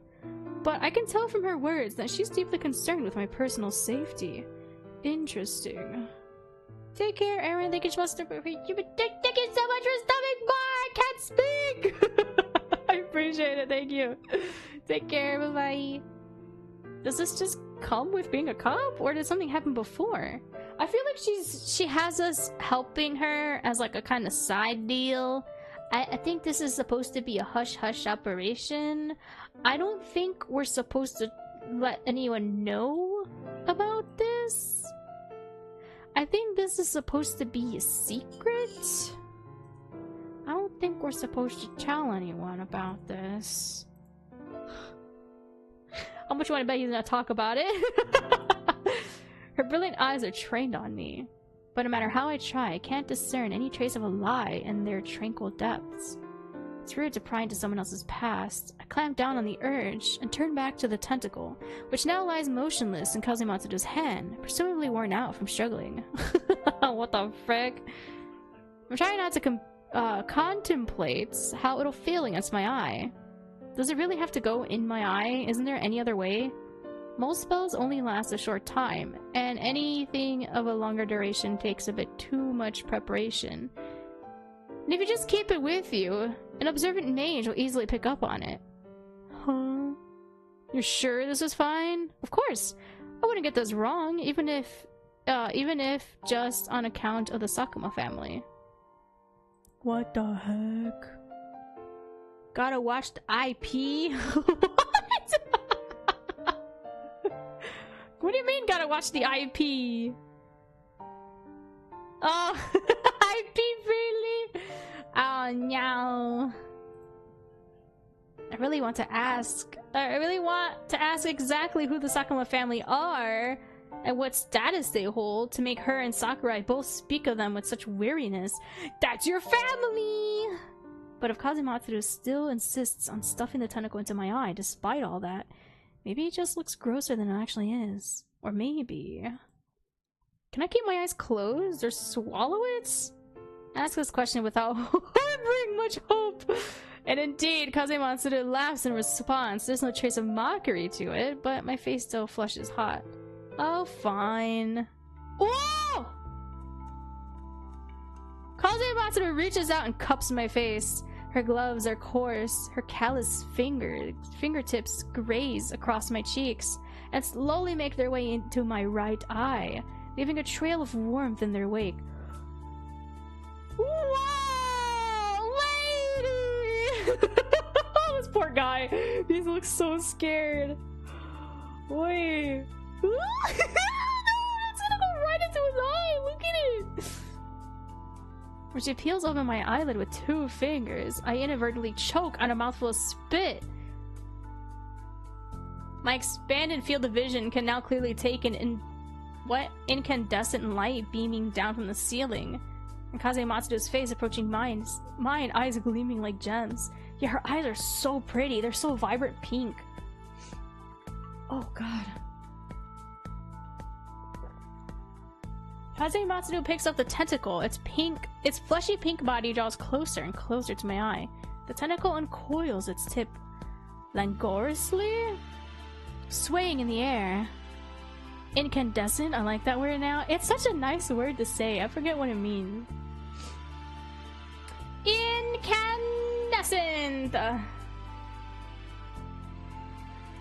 But I can tell from her words that she's deeply concerned with my personal safety. Interesting. Take care, Aaron. Thank you so much for stopping by. I can't speak. I appreciate it. Thank you. Take care. Bye bye. Does this just come with being a cop, or did something happen before? I feel like she has us helping her as like a kind of side deal. I think this is supposed to be a hush-hush operation. I don't think we're supposed to let anyone know about this. I think this is supposed to be a secret. I don't think we're supposed to tell anyone about this. How much you want to bet he's gonna talk about it? Her brilliant eyes are trained on me. But no matter how I try, I can't discern any trace of a lie in their tranquil depths. It's rude to pry into someone else's past. I clamp down on the urge and turn back to the tentacle, which now lies motionless in Kazematsuru's hand, presumably worn out from struggling. What the frick? I'm trying not to contemplate how it'll feel against my eye. Does it really have to go in my eye? Isn't there any other way? Most spells only last a short time, and anything of a longer duration takes a bit too much preparation. And if you just keep it with you, an observant mage will easily pick up on it. Huh? You're sure this is fine? Of course! I wouldn't get this wrong, even if just on account of the Sakuma family. What the heck? Gotta watch the IP? What? What do you mean gotta watch the IP? Oh, IP really? Oh no. I really want to ask exactly who the Sakuma family are and what status they hold to make her and Sakurai both speak of them with such weariness. That's your family! But if Kazematsuru still insists on stuffing the tentacle into my eye despite all that, maybe it just looks grosser than it actually is. Or maybe... Can I keep my eyes closed or swallow it? I ask this question without harboring much hope. And indeed, Kazematsuru laughs in response. There's no trace of mockery to it, but my face still flushes hot. Oh, fine. Whoa! Kazematsuru reaches out and cups my face. Her gloves are coarse, her callous fingertips graze across my cheeks and slowly make their way into my right eye, leaving a trail of warmth in their wake. Wow, lady! This poor guy. He looks so scared. Wait. No, it's gonna go right into his eye. Look at it. When she peels open my eyelid with 2 fingers, I inadvertently choke on a mouthful of spit. My expanded field of vision can now clearly take in incandescent light beaming down from the ceiling, and Kazematsuru's face approaching mine, eyes gleaming like gems. Yeah, her eyes are so pretty. They're so vibrant pink. Oh god. Kazematsu picks up the tentacle. Its pink, its fleshy pink body draws closer and closer to my eye. The tentacle uncoils its tip languorously, swaying in the air. Incandescent, I like that word now. It's such a nice word to say. I forget what it means. Incandescent!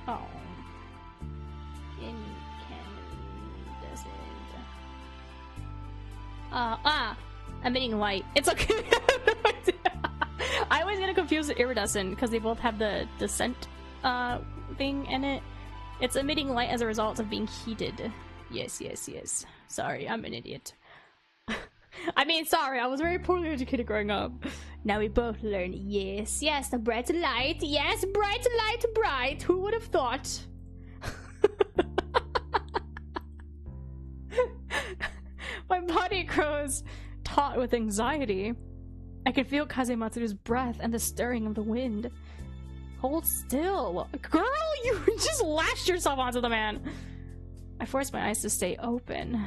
Oh. Emitting light. It's okay. I always get confused with iridescent because they both have the scent thing in it. It's emitting light as a result of being heated. Yes, yes, yes. Sorry, I'm an idiot. I mean, sorry, I was very poorly educated growing up. Now we both learn. Yes, yes, the bright light. Yes, bright light, bright. Who would have thought? My body grows taut with anxiety. I can feel Kazematsu's breath and the stirring of the wind. Hold still. Girl, you just lashed yourself onto the man. I force my eyes to stay open.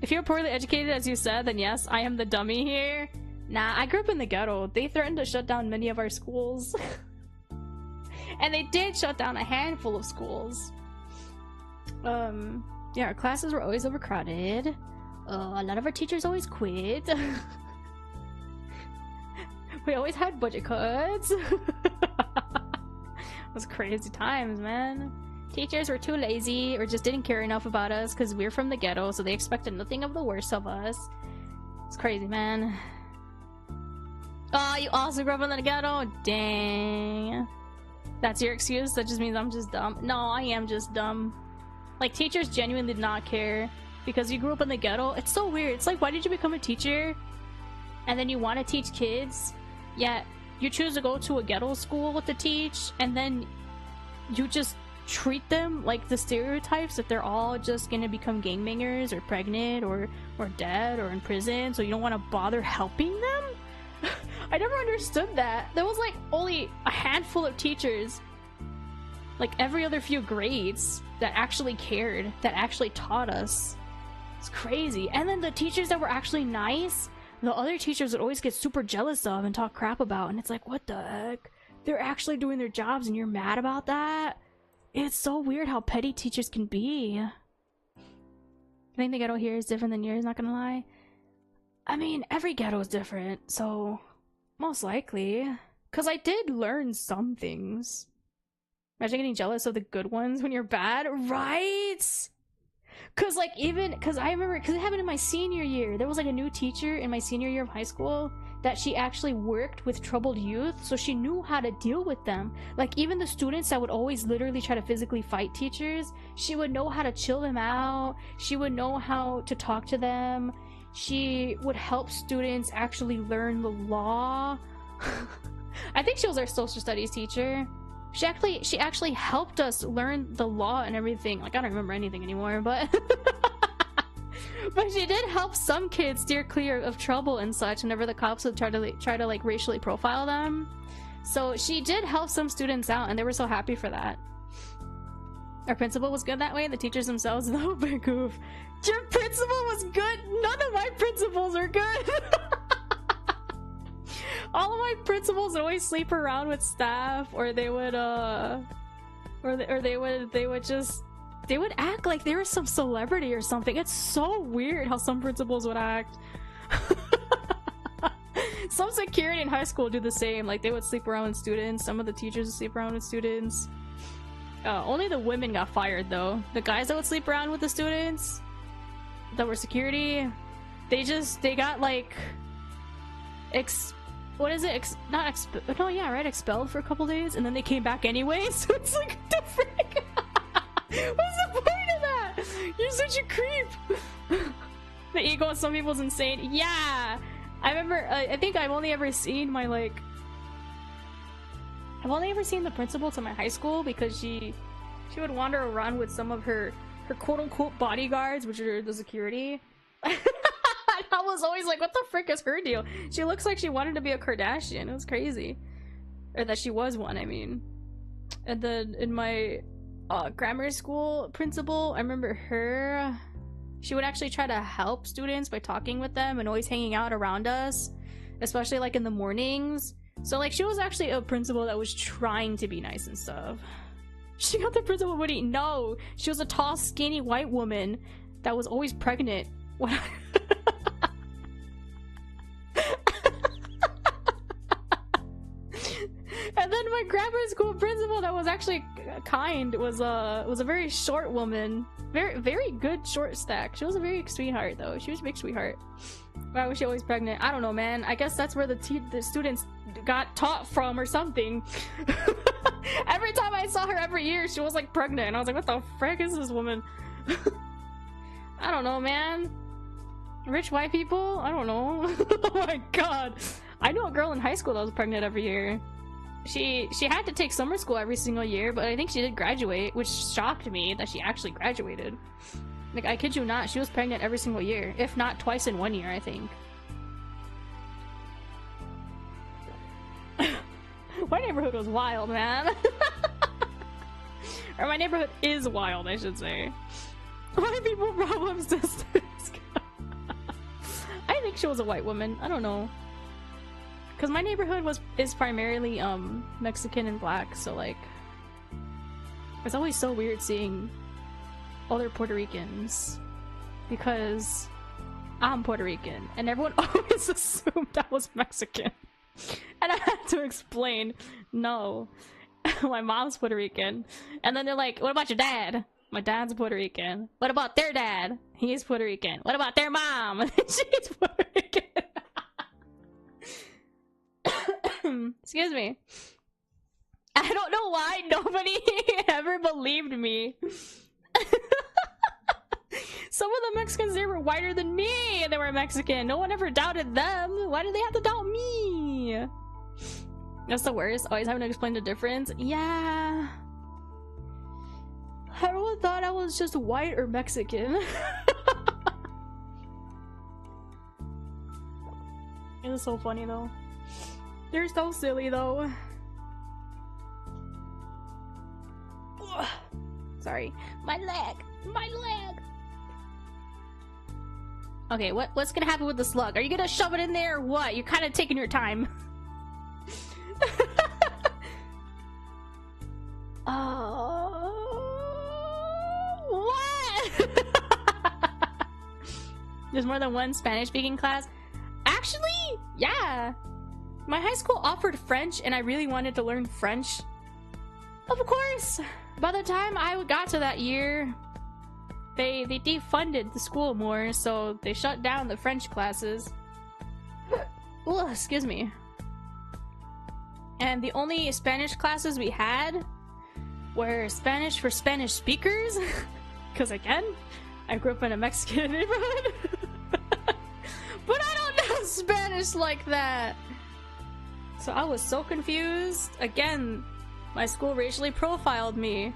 If you're poorly educated, as you said, then yes, I am the dummy here. Nah, I grew up in the ghetto. They threatened to shut down many of our schools. And they did shut down a handful of schools. Yeah, our classes were always overcrowded. A lot of our teachers always quit. We always had budget cuts. It was crazy times, man. Teachers were too lazy or just didn't care enough about us because we're from the ghetto, so they expected nothing of the worst of us. It's crazy, man. Oh, you also grew up in the ghetto? Dang. That's your excuse? That just means I'm just dumb? No, I am just dumb. Like, teachers genuinely did not care because you grew up in the ghetto. It's so weird. It's like, why did you become a teacher? And then you want to teach kids, yet you choose to go to a ghetto school to teach, and then you just treat them like the stereotypes that they're all just gonna become gangbangers or pregnant or dead or in prison, so you don't want to bother helping them? I never understood that. There was like only a handful of teachers, like every other few grades, that actually cared, that actually taught us. It's crazy. And then the teachers that were actually nice, the other teachers would always get super jealous of and talk crap about, and it's like, what the heck? They're actually doing their jobs and you're mad about that? It's so weird how petty teachers can be. I think the ghetto here is different than yours, not gonna lie. I mean, every ghetto is different, so most likely. Because I did learn some things. Imagine getting jealous of the good ones when you're bad, right? Cause like cause I remember, cause it happened in my senior year. There was like a new teacher in my senior year of high school that she actually worked with troubled youth, so she knew how to deal with them. Like even the students that would always literally try to physically fight teachers, she would know how to chill them out. She would know how to talk to them. She would help students actually learn the law. I think she was our social studies teacher. She actually helped us learn the law and everything. Like, I don't remember anything anymore, but but she did help some kids steer clear of trouble and such whenever the cops would try to like racially profile them. So she did help some students out, and they were so happy for that. Our principal was good that way. The teachers themselves, though, big goof. Your principal was good. None of my principals are good. All of my principals would always sleep around with staff, or they would they would act like they were some celebrity or something. It's so weird how some principals would act. Some security in high school do the same. Like, they would sleep around with students. Some of the teachers would sleep around with students. Only the women got fired, though. The guys that would sleep around with the students that were security, they got like expelled for a couple days, and then they came back anyway. So it's like, what the frick? What's the point of that? You're such a creep. The ego of some people is insane. Yeah, I remember. I think I've only ever seen the principal to my high school, because she would wander around with some of her quote-unquote bodyguards, which are the security. I was always like, what the frick is her deal? She looks like she wanted to be a Kardashian. It was crazy. Or that she was one, I mean. And then in my grammar school principal, I remember her. She would actually try to help students by talking with them and always hanging out around us, especially like in the mornings. So like she was actually a principal that was trying to be nice and stuff. She got the principal Woody. No, she was a tall, skinny white woman that was always pregnant. What? And then my grammar school principal that was actually kind was a very short woman. Very good short stack. She was a very sweetheart though. She was a big sweetheart. Why was she always pregnant? I don't know, man. I guess that's where the students got taught from or something. Every time I saw her every year, she was like pregnant, and I was like, what the frick is this woman? I don't know, man. Rich white people? I don't know. Oh my god. I know a girl in high school that was pregnant every year. She had to take summer school every single year, but I think she did graduate, which shocked me that she actually graduated. Like, I kid you not, she was pregnant every single year, if not twice in 1 year, I think. My neighborhood was wild, man. Or my neighborhood is wild, I should say. White people problems sisters. I think she was a white woman. I don't know. Because my neighborhood is primarily Mexican and black, so like it's always so weird seeing other Puerto Ricans because I'm Puerto Rican and everyone always assumed I was Mexican. And I had to explain, no, my mom's Puerto Rican. And then they're like, what about your dad? My dad's Puerto Rican. What about their dad? He's Puerto Rican. What about their mom? She's Puerto Rican. Excuse me. I don't know why nobody ever believed me. Some of the Mexicans, they were whiter than me and they were Mexican. No one ever doubted them. Why did they have to doubt me? That's the worst. Always having to explain the difference. Yeah. Everyone thought I was just white or Mexican. It was so funny though. They're so silly though. Sorry. My leg! My leg! Okay, what's gonna happen with the slug? Are you gonna shove it in there or what? You're kind of taking your time. What? There's more than one Spanish speaking class? Actually, yeah. My high school offered French and I really wanted to learn French. Of course. By the time I got to that year, they defunded the school more, so they shut down the French classes. Ugh, excuse me. And the only Spanish classes we had were Spanish for Spanish speakers. Because again, I grew up in a Mexican neighborhood. But I don't know Spanish like that. So I was so confused. Again, my school racially profiled me.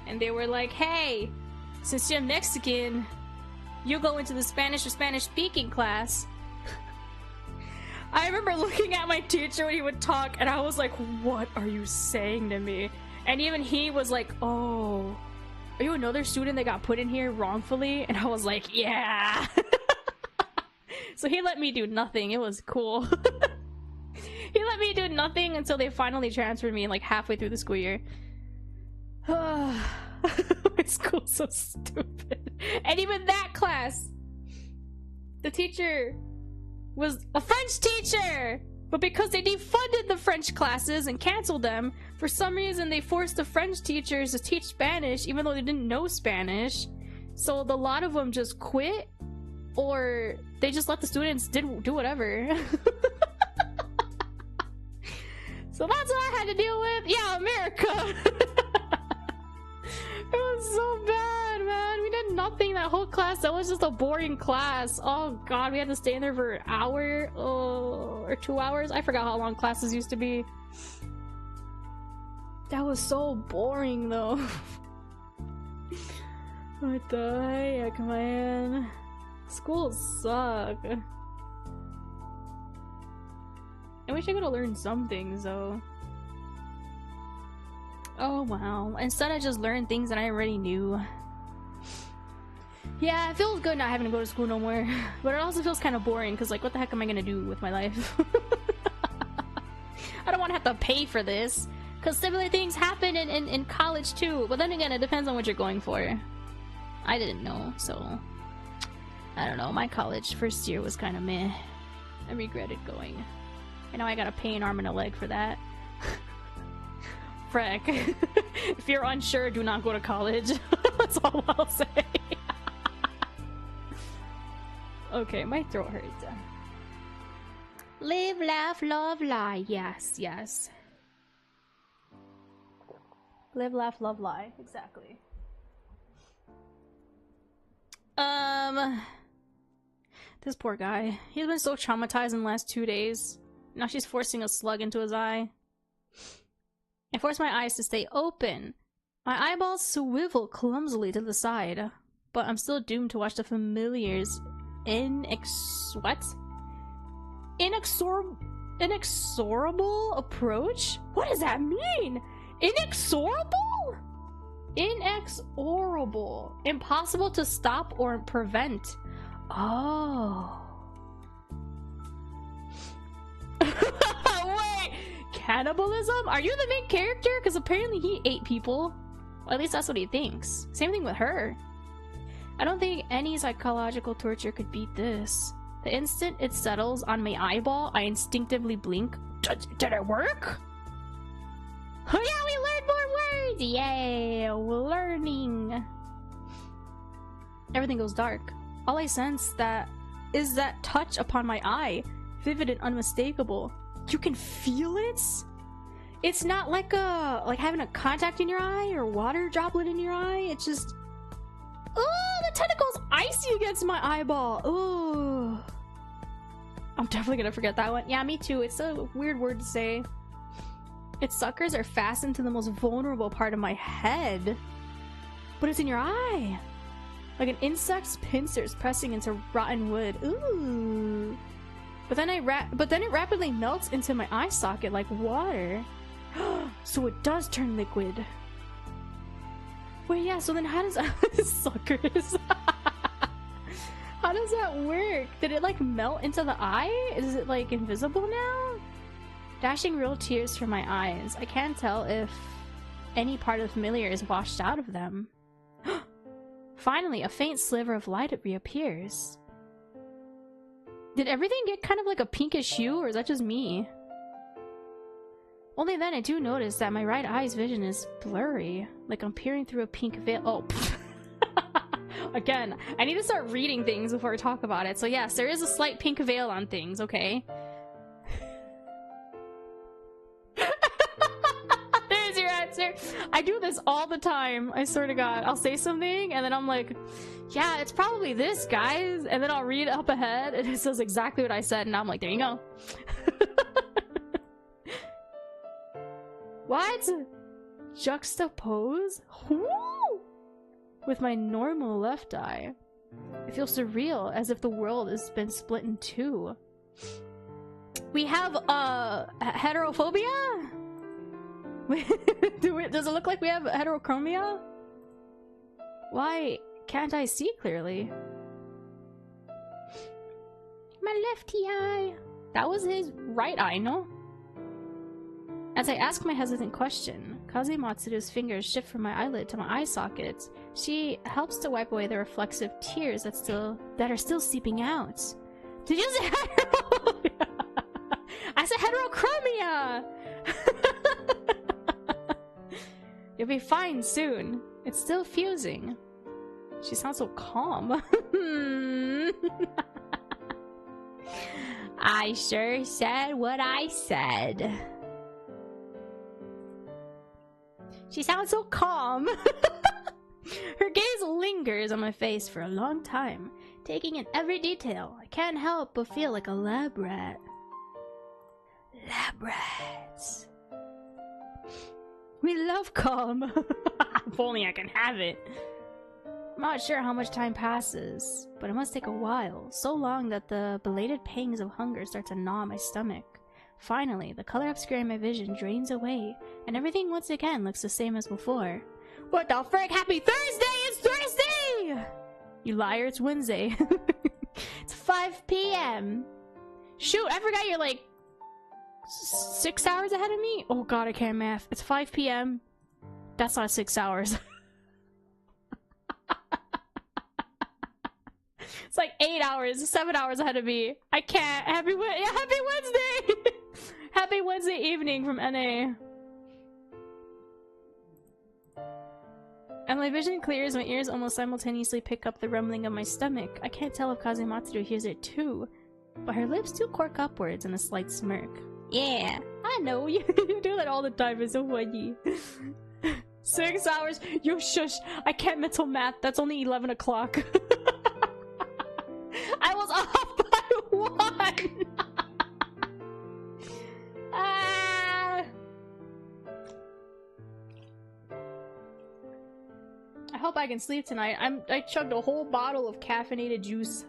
And they were like, hey, since you're Mexican, you go into the Spanish or Spanish speaking class. I remember looking at my teacher when he would talk and I was like, what are you saying to me? And even he was like, oh, are you another student that got put in here wrongfully? And I was like, yeah. So he let me do nothing. It was cool. He let me do nothing until they finally transferred me like halfway through the school year. My school's so stupid. And even that class, the teacher was a French teacher, but because they defunded the French classes and canceled them, for some reason they forced the French teachers to teach Spanish even though they didn't know Spanish. So a lot of them just quit, or they just let the students do whatever. So that's what I had to deal with. Yeah, America. It was so bad, man. We did nothing that whole class. That was just a boring class. Oh god, we had to stay in there for an hour or 2 hours. I forgot how long classes used to be. That was so boring though. What the heck, man? Schools suck. I wish I could have learned some things though. Oh wow. Instead I just learned things that I already knew. Yeah, it feels good not having to go to school no more. But it also feels kind of boring because like what the heck am I gonna do with my life? I don't want to have to pay for this. Because similar things happen in college too. But then again, it depends on what you're going for. I didn't know, so... I don't know, my college first year was kind of meh. I regretted going. And now I gotta pay an arm and a leg for that. Frick. If you're unsure, do not go to college. That's all I'll say. Okay, my throat hurts. Live, laugh, love, lie. Yes, yes. Live, laugh, love, lie. Exactly. This poor guy. He's been so traumatized in the last 2 days. Now she's forcing a slug into his eye. I force my eyes to stay open. My eyeballs swivel clumsily to the side. But I'm still doomed to watch the familiars inexorable approach? What does that mean? Inexorable? Inexorable. Impossible to stop or prevent. Oh. Wait, cannibalism? Are you the main character? Because apparently he ate people. Well, at least that's what he thinks. Same thing with her. I don't think any psychological torture could beat this. The instant it settles on my eyeball, I instinctively blink. Did it work? Oh yeah, we learned more words! Yay, learning. Everything goes dark. All I sense is that touch upon my eye. Vivid and unmistakable. You can feel it? It's not like having a contact in your eye or water droplet in your eye. It's just... Oh, the tentacle's icy against my eyeball. Oh, I'm definitely gonna forget that one. Yeah, me too. It's a weird word to say. Its suckers are fastened to the most vulnerable part of my head. But it's in your eye. Like an insect's pincers pressing into rotten wood. Ooh. But then it rapidly melts into my eye socket like water. So it does turn liquid. Wait, yeah, so then how does suckers? How does that work? Did it like melt into the eye? Is it like invisible now? Dashing real tears from my eyes. I can't tell if any part of the familiar is washed out of them. Finally, a faint sliver of light reappears. Did everything get kind of like a pinkish hue, or is that just me? Only then I do notice that my right eye's vision is blurry, like I'm peering through a pink veil. Oh, again, I need to start reading things before I talk about it. So yes, there is a slight pink veil on things, okay? There's your answer. I do this all the time, I swear to God. I'll say something, and then I'm like, yeah, it's probably this, guys. And then I'll read up ahead, and it says exactly what I said, and I'm like, there you go. What? Juxtapose? Woo! With my normal left eye. It feels surreal, as if the world has been split in two. We have, heterophobia? Does it look like we have heterochromia? Why can't I see clearly? My lefty eye. That was his right eye, no? As I ask my hesitant question, Kazumatsuru's fingers shift from my eyelid to my eye sockets. She helps to wipe away the reflexive tears that are still seeping out. Did you say heterophobia? I said heterochromia! You'll be fine soon. It's still fusing. She sounds so calm. I sure said what I said. She sounds so calm. Her gaze lingers on my face for a long time, taking in every detail. I can't help but feel like a lab rat. Lab rats. We love calm. If only I can have it. I'm not sure how much time passes, but it must take a while. So long that the belated pangs of hunger start to gnaw my stomach. Finally, the color obscuring my vision drains away, and everything once again looks the same as before. What the frick? Happy Thursday! It's Thursday! You liar, it's Wednesday. It's 5 p.m. Shoot, I forgot you're like 6 hours ahead of me? Oh god, I can't math. It's 5 p.m. That's not 6 hours. It's like 8 hours, 7 hours ahead of me. I can't. Happy Wednesday! Happy Wednesday evening from NA. And my vision clears, my ears almost simultaneously pick up the rumbling of my stomach. I can't tell if Kazumatsu hears it too, but her lips do cork upwards in a slight smirk. Yeah, I know, you do that all the time, it's so funny. 6 hours? Yo, shush, I can't mental math, that's only 11 o'clock. I was off by 1! I hope I can sleep tonight. I chugged a whole bottle of caffeinated juice.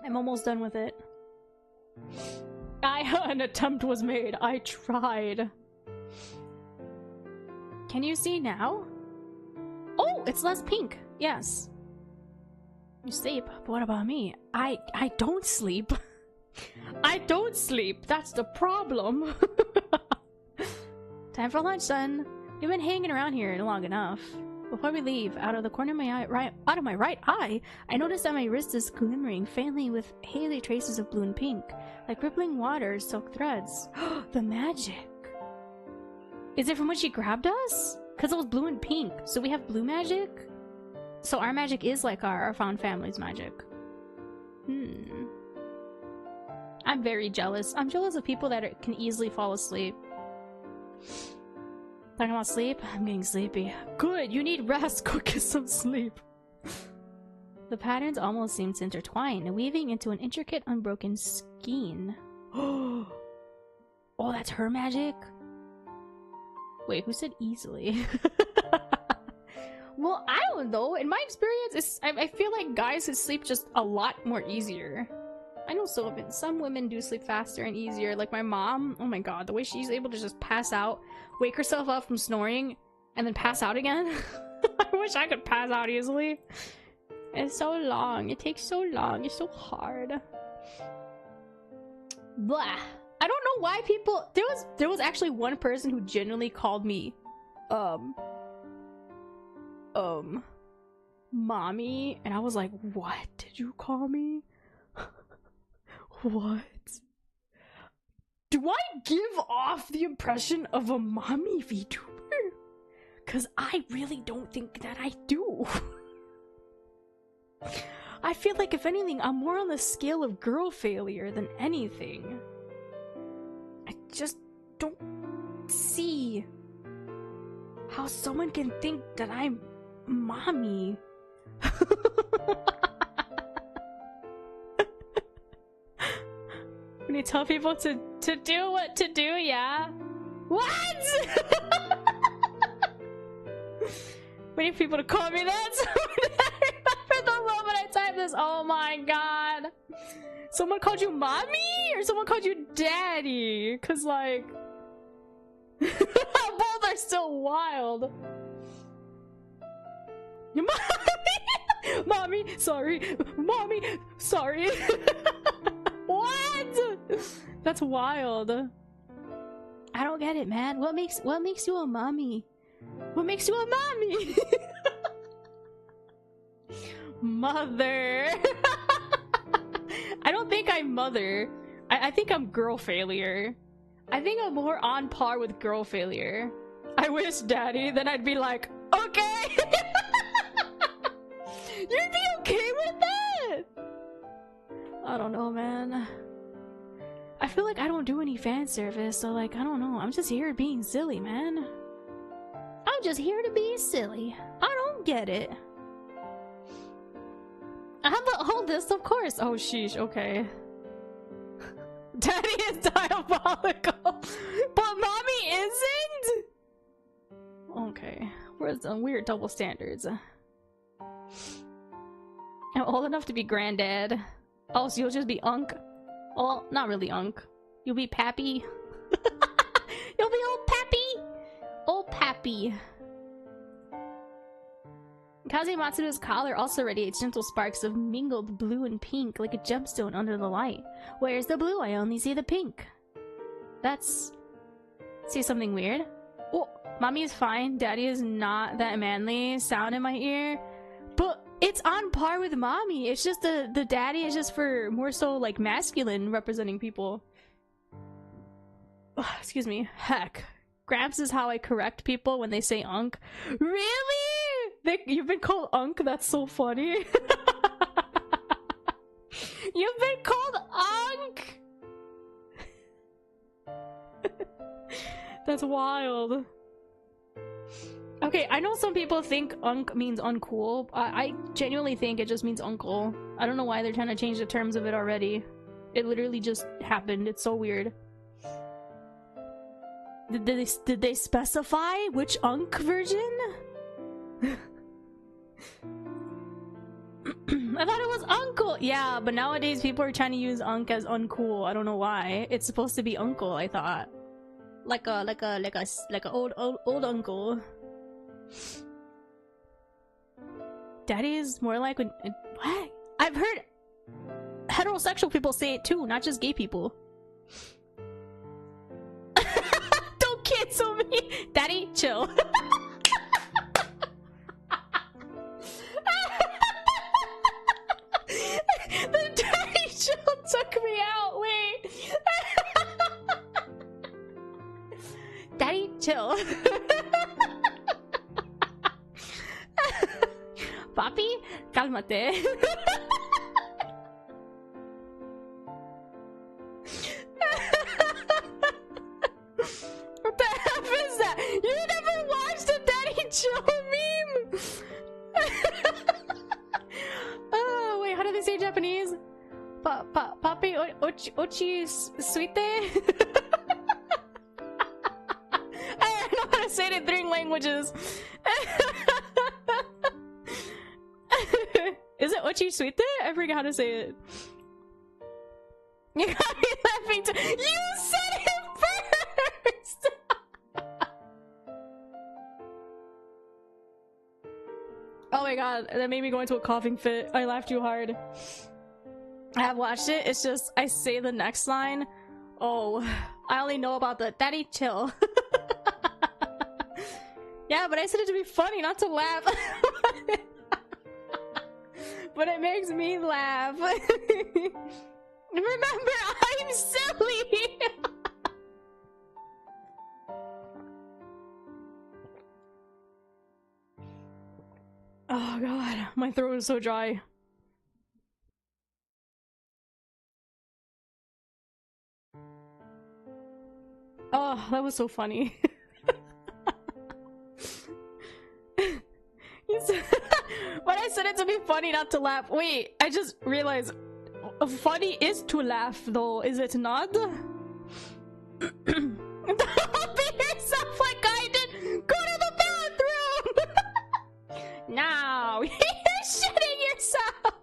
I'm almost done with it. An attempt was made. I tried. Can you see now? Oh, it's less pink. Yes. You sleep, but what about me? I don't sleep. I don't sleep. That's the problem. Time for lunch, son. We've been hanging around here long enough. Before we leave, out of the corner of my eye, out of my right eye, I noticed that my wrist is glimmering faintly with hazy traces of blue and pink, like rippling water, silk threads. The magic. Is it from when she grabbed us? Because it was blue and pink, so we have blue magic? So our magic is like our found family's magic. I'm very jealous. I'm jealous of people that can easily fall asleep. Talking about sleep? I'm getting sleepy. Good, you need rest. Go get some sleep. The patterns almost seem to intertwine, weaving into an intricate, unbroken skein. Oh, that's her magic? Wait, who said easily? Well, I don't know. In my experience, I feel like guys who sleep just a lot more easier. I know some women do sleep faster and easier. Like my mom, oh my god, the way she's able to just pass out, wake herself up from snoring, and then pass out again. I wish I could pass out easily. It's so long. It takes so long. It's so hard. Blah. I don't know why people... There was actually one person who genuinely called me, mommy, and I was like, what did you call me? What? Do I give off the impression of a mommy VTuber? Cause I really don't think that I do. I feel like if anything, I'm more on the scale of girl failure than anything. I just don't see how someone can think that I'm mommy. When you tell people to do what to do, yeah? What? Waiting for people to call me that. I remember the moment I typed this. Oh my god. Someone called you mommy? Or someone called you daddy? Cause like... both are still wild. Mommy! Mommy, sorry. Mommy, sorry. What? That's wild. I don't get it, man. What makes you a mommy? What makes you a mommy? Mother. I don't think I'm mother. I think I'm girl failure. I think I'm more on par with girl failure. I wish daddy, then I'd be like, okay. You'd be okay with that? I don't know, man. I feel like I don't do any fan service, so like, I don't know. I'm just here being silly, man. I'm just here to be silly. I don't get it. I have the whole list, of course. Oh, sheesh, okay. Daddy is diabolical, but mommy isn't? Okay, where's the weird double standards? I'm old enough to be granddad. Oh, so you'll just be Unk? Oh, not really, Unk. You'll be Pappy. You'll be old Pappy. Old Pappy. Kaze Matsuda's collar also radiates gentle sparks of mingled blue and pink, like a gemstone under the light. Where's the blue? I only see the pink. That's... See something weird? Oh, mommy is fine. Daddy is not that manly. Sound in my ear. But it's on par with mommy. It's just the daddy is just for more so like masculine representing people. Ugh, excuse me. Heck. Gramps is how I correct people when they say Unk. Really? You've been called Unk? That's so funny. You've been called Unk? That's wild. Okay, I know some people think Unk means uncool. I genuinely think it just means uncle. I don't know why they're trying to change the terms of it already. It literally just happened. It's so weird. Did they specify which Unk version? I thought it was uncle. Yeah, but nowadays people are trying to use Unk as uncool. I don't know why. It's supposed to be uncle, I thought. Like a old uncle. Daddy is more like when what? I've heard heterosexual people say it too, not just gay people. Don't cancel me. Daddy, chill. The daddy chill took me out. Wait. Daddy, chill. Papi, cálmate. What the F is that? You never watched the Daddy Chill meme? Oh, wait, how do they say Japanese? Papi, ochi suite? I don't know how to say it in 3 languages. Is it ochi suite? I forget how to say it. You got me laughing too. You said it first! Oh my god, that made me go into a coughing fit. I laughed too hard. I have watched it, it's just, I say the next line. Oh, I only know about the daddy chill. Yeah, but I said it to be funny, not to laugh. But it makes me laugh. Remember, I'm silly! Oh god, my throat is so dry. Oh, that was so funny. But I said it to be funny, not to laugh. Wait, I just realized funny is to laugh, though, is it not? Don't be yourself like I did. Go to the bathroom. No, you're shitting yourself.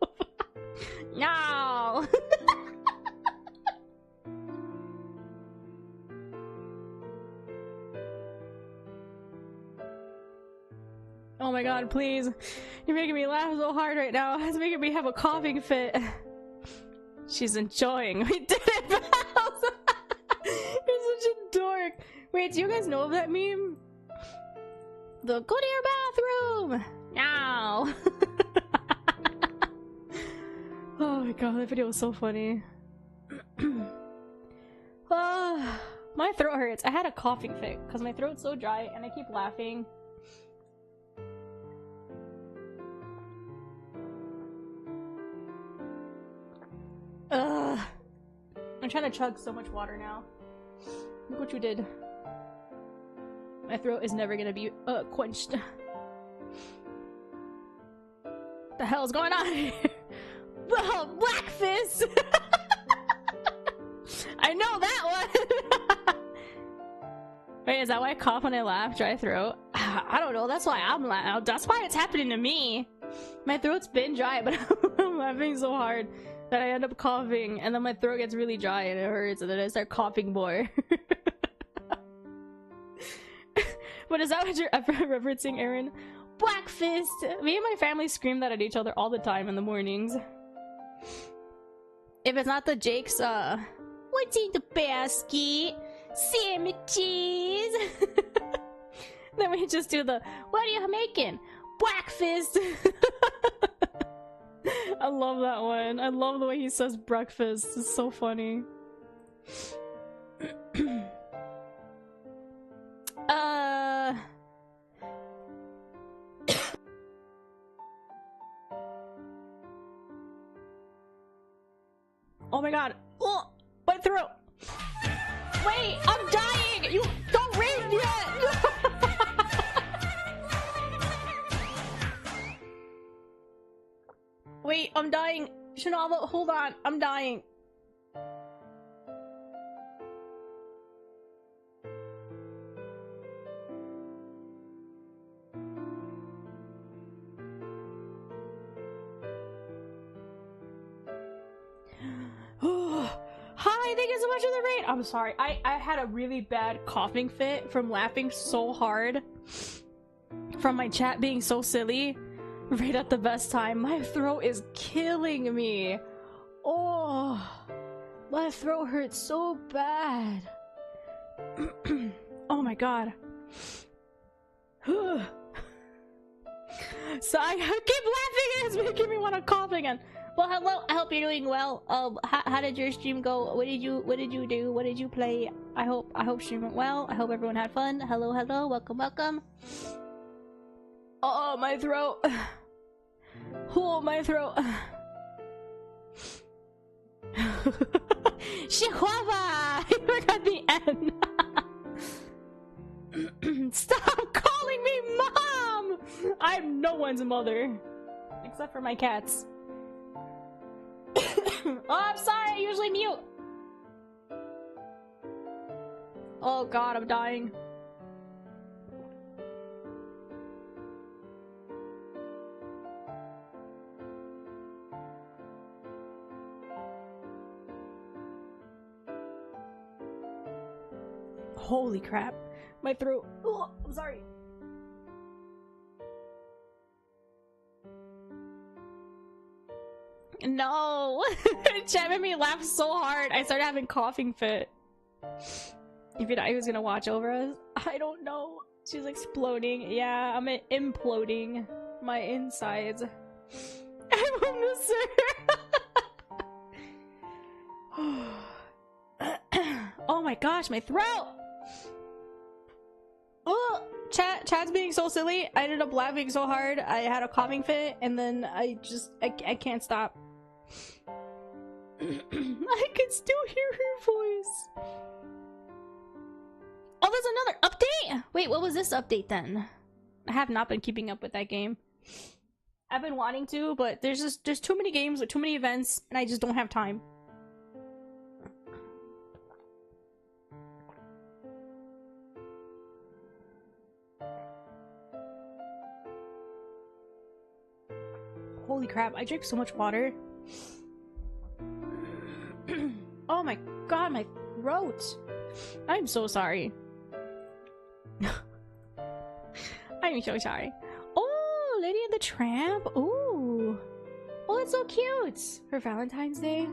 No. Oh my god, please. You're making me laugh so hard right now. It's making me have a coughing fit. She's enjoying. We did it, pals! You're such a dork. Wait, do you guys know of that meme? The go to your bathroom! Now! Oh my god, that video was so funny. Oh, my throat hurts. I had a coughing fit because my throat's so dry and I keep laughing. Ugh. I'm trying to chug so much water now. Look what you did. My throat is never gonna be quenched. The hell's going on here? Oh, Blackfist! I know that one! Wait, is that why I cough when I laugh? Dry throat? I don't know, that's why I'm laughing. That's why it's happening to me. My throat's been dry, but I'm laughing so hard. that I end up coughing, and then my throat gets really dry and it hurts, and then I start coughing more. But is that what you're referencing, Aaron? Black fist! Me and my family scream that at each other all the time in the mornings. If it's not the Jake's, what's in the basket? Sandwiches! Then we just do the, what are you making? Black fist! I love that one. I love the way he says breakfast. It's so funny. Oh my god. Oh, my throat. Wait, I'm dying. You don't read yet. Wait, I'm dying. Shinava, hold on. I'm dying. Hi, thank you so much for the raid. I'm sorry. I had a really bad coughing fit from laughing so hard from my chat being so silly right at the best time. My throat is killing me. Oh, my throat hurts so bad. Oh my god. So I keep laughing and it's making me want to cough again. Well, hello. I hope you're doing well. How did your stream go? What did you do? What did you play? I hope stream went well. I hope everyone had fun. Hello, welcome. Oh, my throat. Oh, my throat. Chihuahua! I forgot the N. Stop calling me mom! I'm no one's mother. Except for my cats. Oh, I'm sorry, I usually mute. Oh god, I'm dying. Holy crap. My throat. Oh, I'm sorry. No! Chat made me laugh so hard. I started having coughing fit. If you thought he was gonna watch over us, I don't know. She's exploding. Yeah, I'm imploding my insides. I'm a Oh my gosh, my throat! Oh, Chad's being so silly. I ended up laughing so hard. I had a coughing fit, and then I can't stop. I can still hear her voice. Oh, there's another update? Wait, what was this update then? I have not been keeping up with that game. I've been wanting to, but there's too many games with too many events, and I just don't have time. Holy crap, I drink so much water. Oh my god, my throat. I'm so sorry. I'm so sorry. Oh, Lady and the Tramp. Ooh. Oh, it's so cute. For Valentine's Day.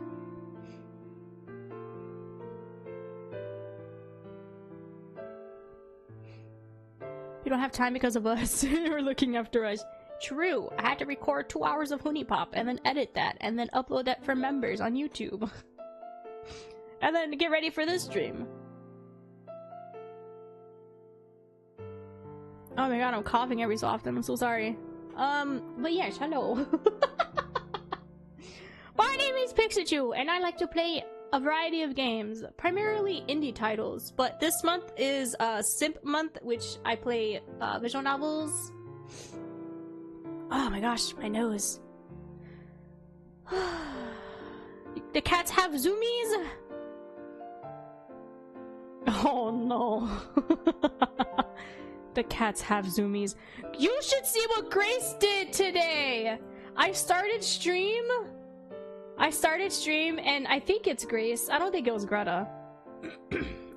You don't have time because of us. You're looking after us. True. I had to record 2 hours of Honey Pop and then edit that and then upload that for members on YouTube. And then get ready for this stream. Oh my god, I'm coughing every so often. I'm so sorry. But yes, hello. My name is Pikachu, and I like to play a variety of games, primarily indie titles. But this month is Simp Month, which I play visual novels. Oh my gosh, my nose. The cats have zoomies? Oh no. The cats have zoomies. You should see what Grace did today! I started stream I started stream and I think it's Grace. I don't think it was Greta.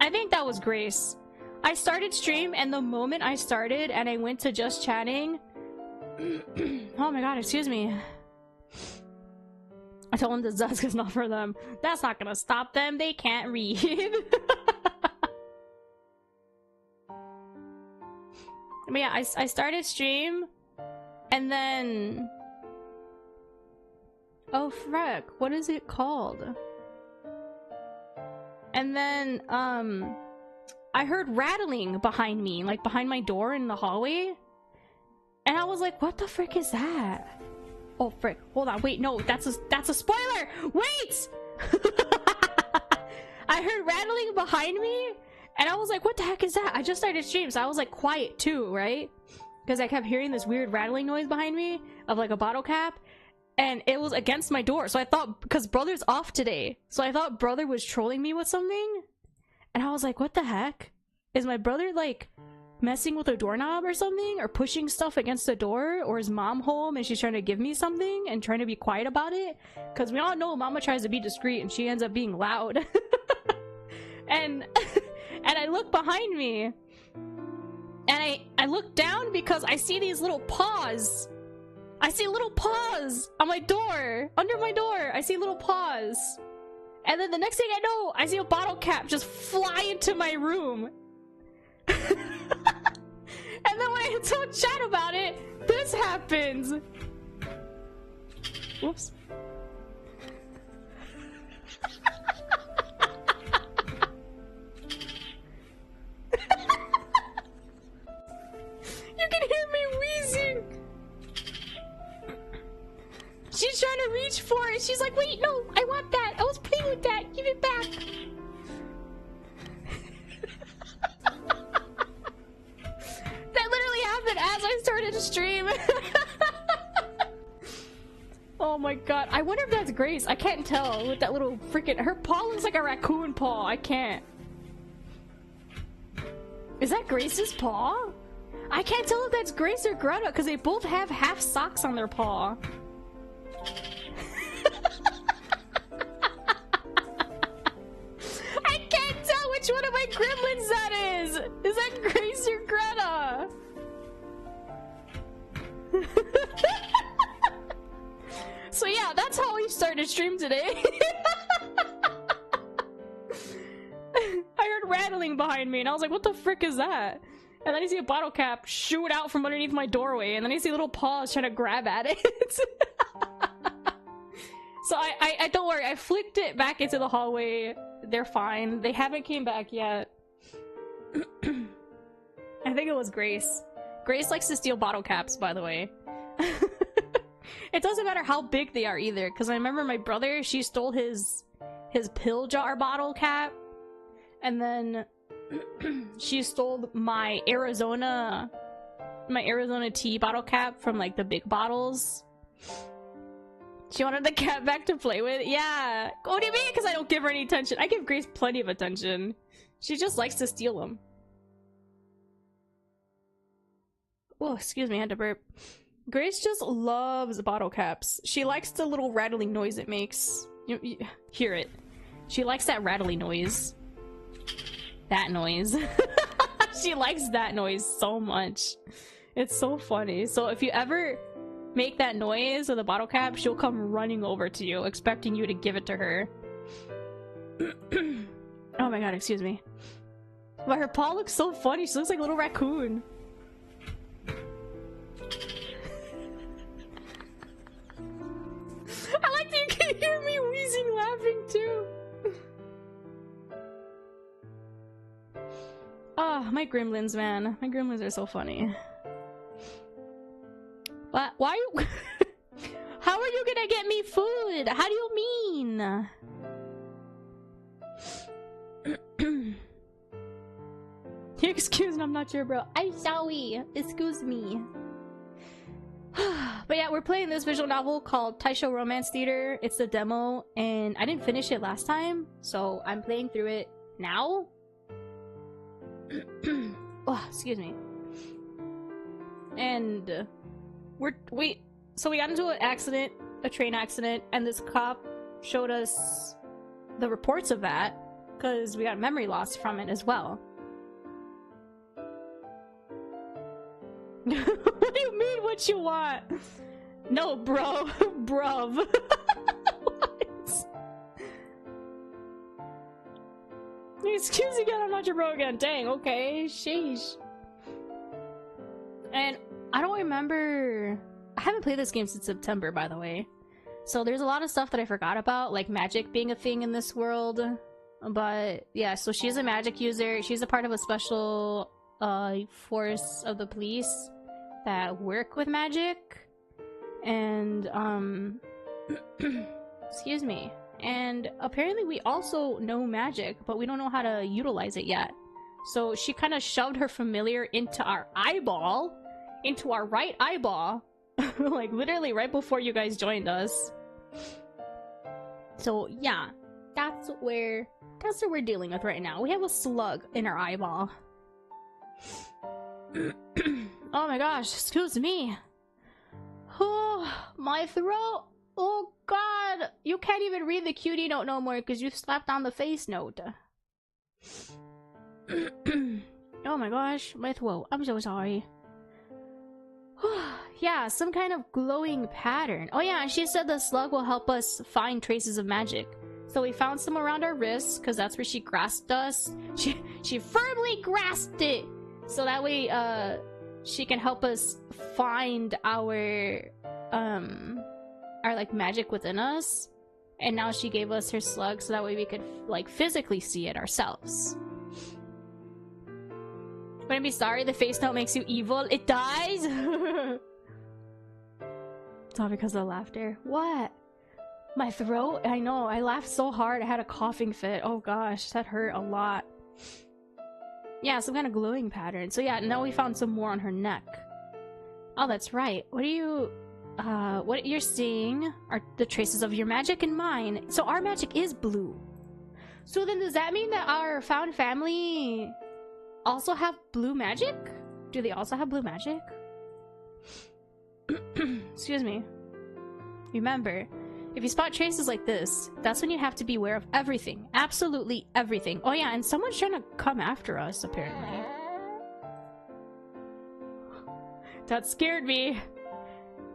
I think that was Grace. I started stream and the moment I started and I went to just chatting. Oh my god, excuse me. I told them this desk is not for them. That's not gonna stop them. They can't read. But yeah, I started stream and then... Oh frick, what is it called? And then, I heard rattling behind me, like behind my door in the hallway. And I was like, what the frick is that? Oh frick, hold on, wait, no, that's a spoiler! Wait! I heard rattling behind me, and I was like, what the heck is that? I just started stream, so I was like quiet too, right? Because I kept hearing this weird rattling noise behind me of like a bottle cap. And it was against my door, so I thought, because brother's off today, so I thought brother was trolling me with something. And I was like, what the heck? Is my brother like messing with a doorknob or something? Or pushing stuff against the door? Or is mom home and she's trying to give me something and trying to be quiet about it? Because we all know mama tries to be discreet and she ends up being loud. and I look behind me. And I look down because I see these little paws. I see little paws on my door, under my door. I see little paws. And then the next thing I know, I see a bottle cap just fly into my room. And then when I told chat about it, this happens. Whoops. You can hear me wheezing. She's trying to reach for it. She's like, wait, no, I want that. I was playing with that. Give it back. That literally happened as I started to stream. Oh my god. I wonder if that's Grace. I can't tell with that little freaking... Her paw looks like a raccoon paw. I can't. Is that Grace's paw? I can't tell if that's Grace or Greta because they both have half socks on their paw. I can't tell which one of my gremlins that is! Is that Grace or Greta? So yeah, that's how we started stream today. I heard rattling behind me and I was like, what the frick is that? And then I see a bottle cap shoot out from underneath my doorway and then I see little paws trying to grab at it. So I don't worry, I flicked it back into the hallway. They're fine. They haven't came back yet. I think it was Grace. Grace likes to steal bottle caps, by the way. It doesn't matter how big they are either, because I remember my brother, she stole his pill jar bottle cap, and then she stole my Arizona tea bottle cap from like the big bottles. She wanted the cat back to play with. Yeah. What do you mean? Because I don't give her any attention. I give Grace plenty of attention. She just likes to steal them. Oh, excuse me, I had to burp. Grace just loves bottle caps. She likes the little rattling noise it makes. You hear it. She likes that rattling noise. That noise. She likes that noise so much. It's so funny. So if you ever make that noise with a bottle cap, she'll come running over to you, expecting you to give it to her. Oh my god, excuse me. But her paw looks so funny. She looks like a little raccoon. I like that you can hear me wheezing laughing too. Oh, my gremlins, man. My gremlins are so funny. What? Why are you... How are you gonna get me food? How do you mean? Excuse me, I'm not sure, bro. I'm sorry. Excuse me. But yeah, we're playing this visual novel called Taisho Romance Theater. It's the demo, and I didn't finish it last time, so I'm playing through it now. Oh, excuse me. And so we got into an accident, a train accident, and this cop showed us the reports of that, because we got memory loss from it as well. What do you mean what you want? No, bro. Bruv. What? Excuse me again, I'm not your bro again. Dang, okay. Sheesh. And I don't remember... I haven't played this game since September, by the way. So there's a lot of stuff that I forgot about, like magic being a thing in this world. But yeah, so she's a magic user. She's a part of a special force of the police that work with magic. And excuse me. And apparently we also know magic, but we don't know how to utilize it yet. So she kind of shoved her familiar into our eyeball, into our right eyeball, like literally right before you guys joined us. So yeah, that's what we're dealing with right now. We have a slug in our eyeball. Oh my gosh, excuse me. Oh, my throat. Oh god, you can't even read the cutie note no more because you slapped on the face note. Oh my gosh, my throat. I'm so sorry. Yeah, some kind of glowing pattern. Oh yeah, and she said the slug will help us find traces of magic. So we found some around our wrists because that's where she grasped us. She firmly grasped it, so that way she can help us find our like magic within us. And now she gave us her slug so that way we could like physically see it ourselves. Wouldn't be sorry, the face note makes you evil. It does. It's all because of the laughter. What? My throat? I know, I laughed so hard I had a coughing fit. Oh gosh, that hurt a lot. Yeah, some kind of glowing pattern. So yeah, now we found some more on her neck. Oh, that's right. What you're seeing are the traces of your magic and mine. So our magic is blue. So then does that mean that our found family also have blue magic? Do they also have blue magic? Excuse me. Remember, if you spot traces like this, that's when you have to be aware of everything. Absolutely everything. Oh yeah, and someone's trying to come after us, apparently. That scared me.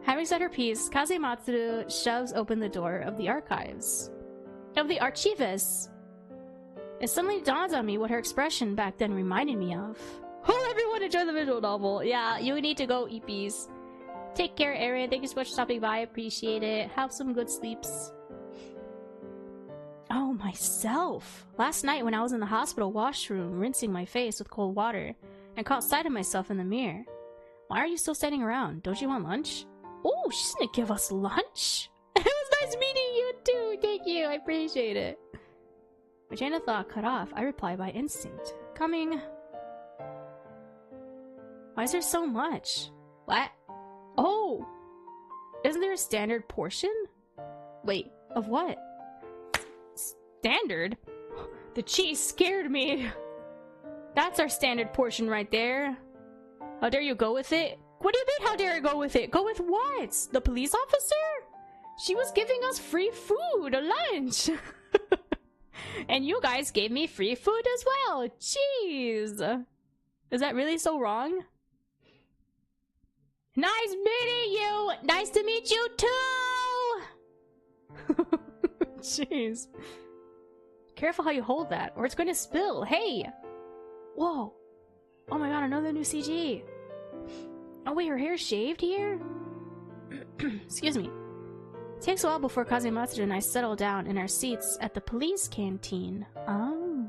Having said her piece, Kazematsuru shoves open the door of the archives. Of the archives! It suddenly dawns on me what her expression back then reminded me of. Oh, everyone enjoy the visual novel. Yeah, you need to go eat peas. Take care, Erin. Thank you so much for stopping by. I appreciate it. Have some good sleeps. Oh, myself. Last night when I was in the hospital washroom rinsing my face with cold water and caught sight of myself in the mirror. Why are you still standing around? Don't you want lunch? Oh, she's gonna give us lunch? It was nice meeting you too. Thank you. I appreciate it. My chain of thought cut off. I reply by instinct. Coming. Why is there so much? What? Oh! Isn't there a standard portion? Wait, of what? Standard? The cheese scared me. That's our standard portion right there. How dare you go with it? What do you mean, how dare I go with it? Go with what? The police officer? She was giving us free food, a lunch. And you guys gave me free food as well. Jeez. Is that really so wrong? Nice meeting you! Nice to meet you too! Jeez. Careful how you hold that, or it's going to spill. Hey! Whoa. Oh my god, another new CG. Oh wait, her hair's shaved here? Excuse me. It takes a while before Kazematsuru and I settle down in our seats at the police canteen. Oh.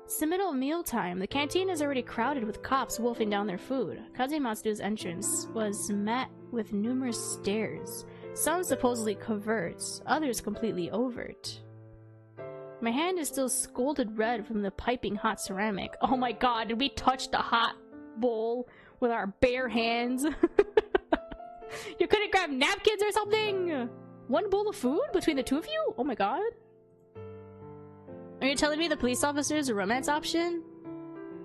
It's the middle of mealtime. The canteen is already crowded with cops wolfing down their food. Kazematsu's entrance was met with numerous stares. Some supposedly covert, others completely overt. My hand is still scalded red from the piping hot ceramic. Oh my god, did we touch the hot bowl with our bare hands? You couldn't grab napkins or something? One bowl of food between the two of you? Oh my god. Are you telling me the police officer is a romance option?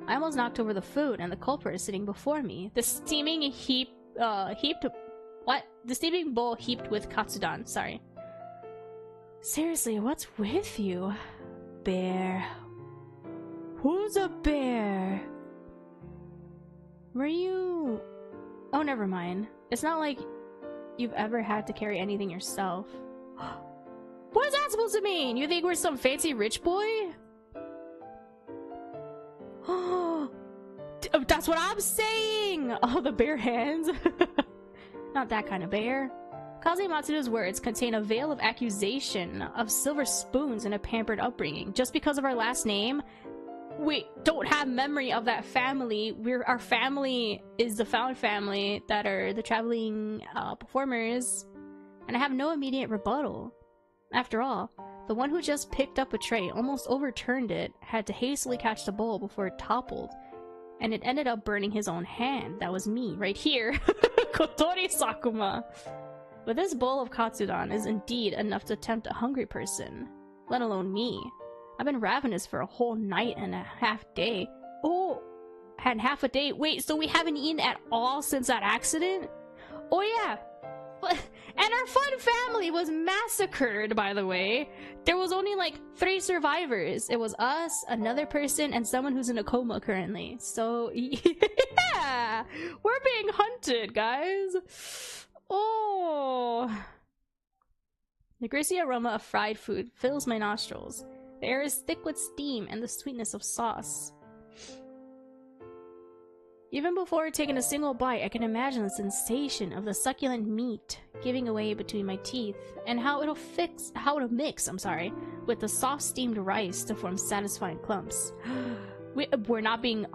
I almost knocked over the food and the culprit is sitting before me. The steaming The steaming bowl heaped with katsudon, sorry. Seriously, what's with you? Bear. Who's a bear? Were you... Oh, never mind. It's not like you've ever had to carry anything yourself. What is that supposed to mean? You think we're some fancy rich boy? Oh, that's what I'm saying! Oh, the bare hands. Not that kind of bear. Kazematsu's words contain a veil of accusation of silver spoons and a pampered upbringing. Just because of our last name, we don't have memory of that family. Our family is the found family that are the traveling performers, and I have no immediate rebuttal. After all, the one who just picked up a tray, almost overturned it, had to hastily catch the bowl before it toppled, and it ended up burning his own hand. That was me, right here. Kotori Sakuma. But this bowl of katsudon is indeed enough to tempt a hungry person, let alone me. I've been ravenous for a whole night and a half day. Oh, had half a day. Wait, so we haven't eaten at all since that accident? Oh yeah. And our fun family was massacred, by the way. There was only like 3 survivors. It was us, another person, and someone who's in a coma currently. So yeah, we're being hunted, guys. Oh. The greasy aroma of fried food fills my nostrils. The air is thick with steam and the sweetness of sauce. Even before taking a single bite, I can imagine the sensation of the succulent meat giving away between my teeth, and how it'll mix, with the soft steamed rice to form satisfying clumps. We're not being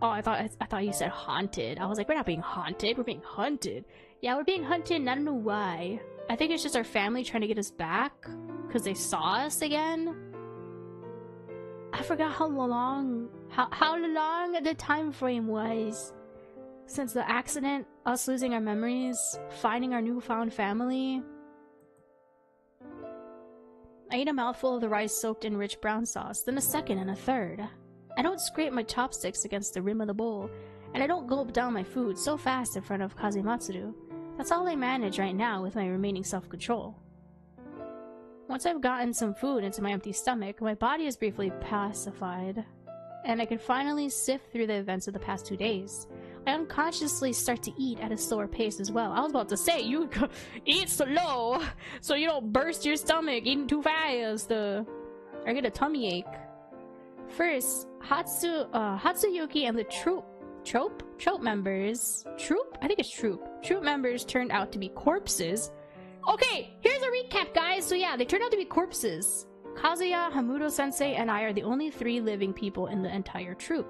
Oh, I thought you said haunted. I was like, we're not being haunted, we're being hunted. Yeah, we're being hunted, and I don't know why. I think it's just our family trying to get us back, because they saw us again. I forgot how long the time frame was. Since the accident, us losing our memories, finding our newfound family. I ate a mouthful of the rice soaked in rich brown sauce, then a second and a third. I don't scrape my chopsticks against the rim of the bowl, and I don't gulp down my food so fast in front of Kazematsuru. That's all I manage right now with my remaining self-control. Once I've gotten some food into my empty stomach, my body is briefly pacified, and I can finally sift through the events of the past 2 days. I unconsciously start to eat at a slower pace as well. I was about to say, you eat slow so you don't burst your stomach eating too fast or get a tummy ache. First, Hatsuyuki and the troop members. I think it's troop. Troop members turned out to be corpses. Okay, here's a recap, guys. So yeah, they turned out to be corpses. Kazuya, Hamuto-sensei, and I are the only 3 living people in the entire troop.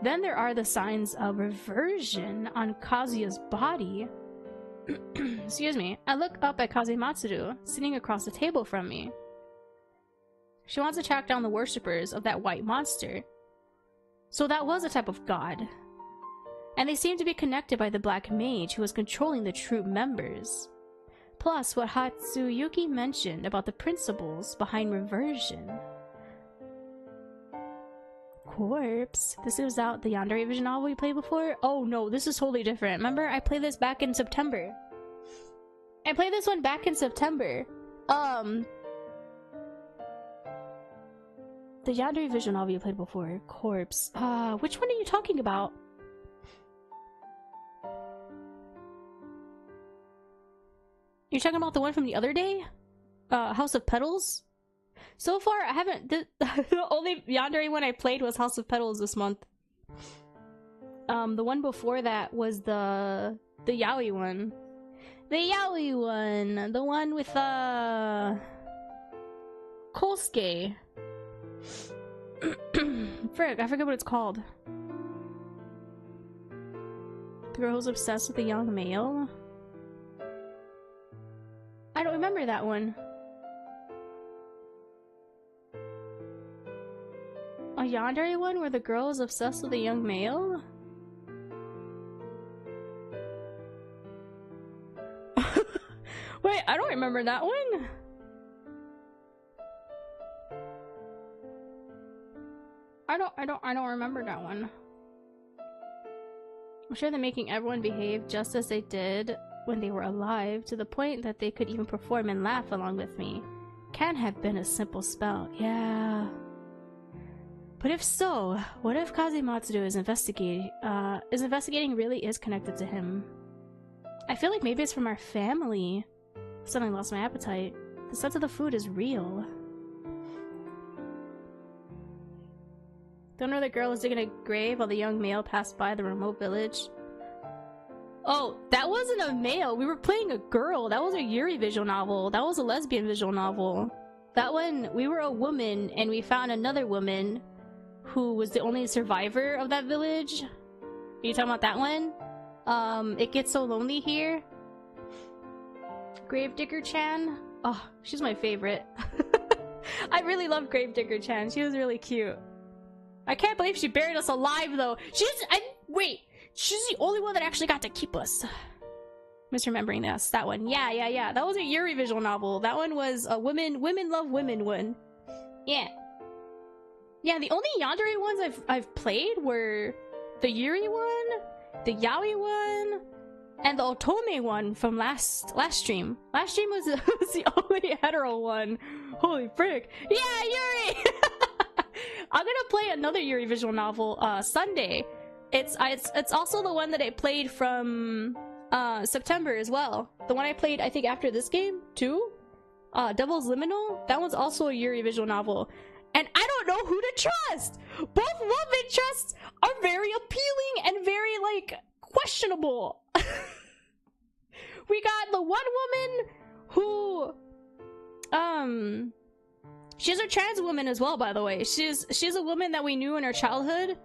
Then there are the signs of reversion on Kazuya's body. Excuse me. I look up at Kazematsuru, sitting across the table from me. She wants to track down the worshippers of that white monster. So that was a type of god. And they seem to be connected by the black mage who was controlling the troop members. Plus, what Hatsuyuki mentioned about the principles behind reversion. Corpse? This was out the Yandere Vision novel we played before? Oh no, this is totally different. Remember, I played this back in September. I played this one back in September. The Yandere Vision novel you played before. Corpse. Which one are you talking about? You're talking about the one from the other day? House of Petals? So far, I haven't... The only Yandere one I played was House of Petals this month. The one before that was the yaoi one. The yaoi one! The one with, Kosuke. Frick, I forget what it's called. The girl who's obsessed with a young male? I don't remember that one. A yandere one where the girl is obsessed with a young male? Wait, I don't remember that one. I don't remember that one. I'm sure they're making everyone behave just as they did when they were alive, to the point that they could even perform and laugh along with me. Can't have been a simple spell. Yeah. But if so, what if Kazematsu is investigating really is connected to him? I feel like maybe it's from our family. Suddenly lost my appetite. The sense of the food is real. Don't know the girl was digging a grave while the young male passed by the remote village. Oh, that wasn't a male. We were playing a girl. That was a Yuri visual novel. That was a lesbian visual novel. That one, we were a woman and we found another woman who was the only survivor of that village. Are you talking about that one? It Gets So Lonely Here. Gravedigger-chan. Oh, she's my favorite. I really love Gravedigger-chan. She was really cute. I can't believe she buried us alive, though. Wait, she's the only one that actually got to keep us. Misremembering this. That one. Yeah. That was a Yuri visual novel. That one was a women love women one. Yeah. Yeah, the only yandere ones I've played were the Yuri one, the Yaoi one, and the Otome one from last stream. Last stream was the only hetero one. Holy frick. Yeah, Yuri! I'm gonna play another Yuri visual novel Sunday. It's also the one that I played from September as well. The one I played, I think, after this game too. Devil's Liminal. That one's also a Yuri visual novel. And I don't know who to trust! Both love interests are very appealing and very, like, questionable. We got the one woman who, she's a trans woman as well, by the way. She's a woman that we knew in her childhood,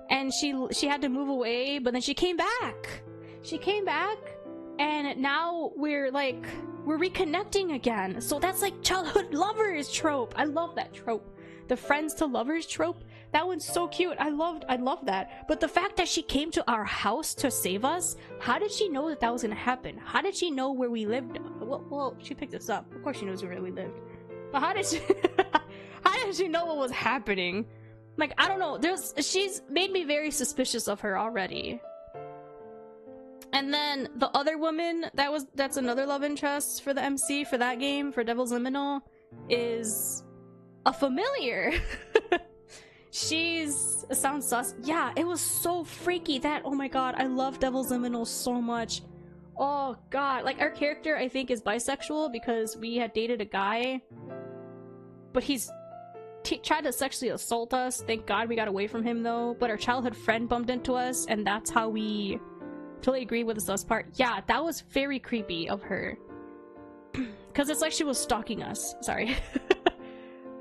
and she had to move away, but then she came back. She came back, and now we're reconnecting again. So that's like childhood lovers trope. I love that trope. The friends to lovers trope. That one's so cute. I love that. But the fact that she came to our house to save us, how did she know that was gonna happen? How did she know where we lived? Well, she picked us up. Of course she knows where we lived. But how did she know what was happening? Like, I don't know. She's made me very suspicious of her already. And then the other woman that's another love interest for the MC for that game, for Devil's Liminal, is a familiar. Sounds sus. Yeah, it was so freaky that, oh my god, I love Devil's Liminal so much. Oh god, like our character I think is bisexual because we had dated a guy, but he's tried to sexually assault us. Thank god we got away from him though. But our childhood friend bumped into us, and that's how we totally agree with the sus part. Yeah, that was very creepy of her. Because it's like she was stalking us. Sorry.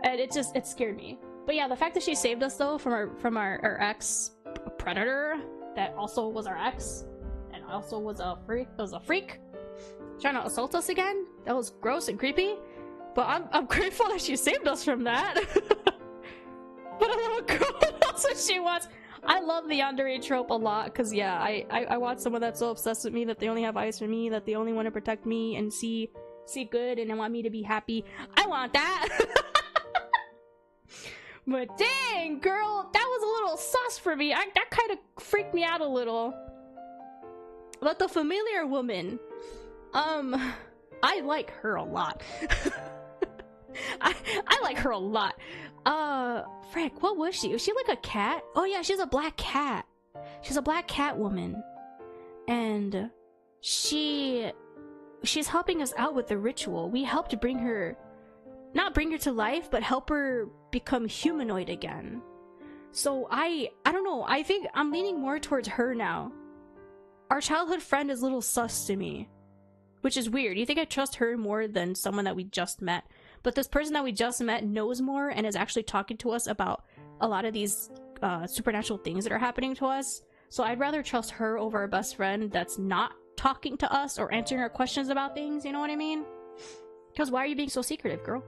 And it scared me. But yeah, the fact that she saved us though from our ex predator that also was our ex and also was a freak trying to assault us again. That was gross and creepy. But I'm grateful that she saved us from that. But a little girl knows what she wants. I love the yandere trope a lot because yeah, I watch someone that's so obsessed with me that they only have eyes for me, that they only want to protect me and see good and want me to be happy. I want that. But dang, girl, that was a little sus for me. That kind of freaked me out a little. But the familiar woman, I like her a lot. I like her a lot. Frick, what was she? Was she like a cat? Oh yeah, she's a black cat. She's a black cat woman. And she's helping us out with the ritual. We helped not bring her to life, but help her become humanoid again. So I don't know, I think I'm leaning more towards her now. Our childhood friend is a little sus to me, which is weird. You think I trust her more than someone that we just met, but this person that we just met knows more and is actually talking to us about a lot of these supernatural things that are happening to us. So I'd rather trust her over our best friend that's not talking to us or answering our questions about things, you know what I mean? Because why are you being so secretive, girl?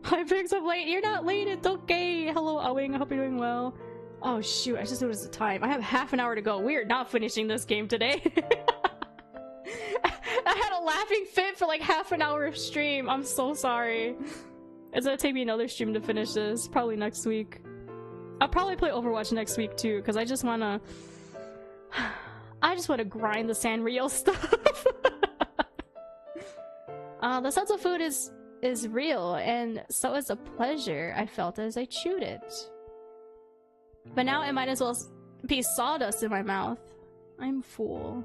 Hi, Pigs, I'm late. You're not late, it's okay. Hello, Owing, I hope you're doing well. Oh shoot, I just noticed the time. I have half an hour to go. We are not finishing this game today. I had a laughing fit for like half an hour of stream. I'm so sorry. It's gonna take me another stream to finish this. Probably next week. I'll probably play Overwatch next week too, because I just wanna... I just want to grind the Sanrio stuff. The sense of food is real, and so is the pleasure I felt as I chewed it. But now it might as well be sawdust in my mouth. I'm full.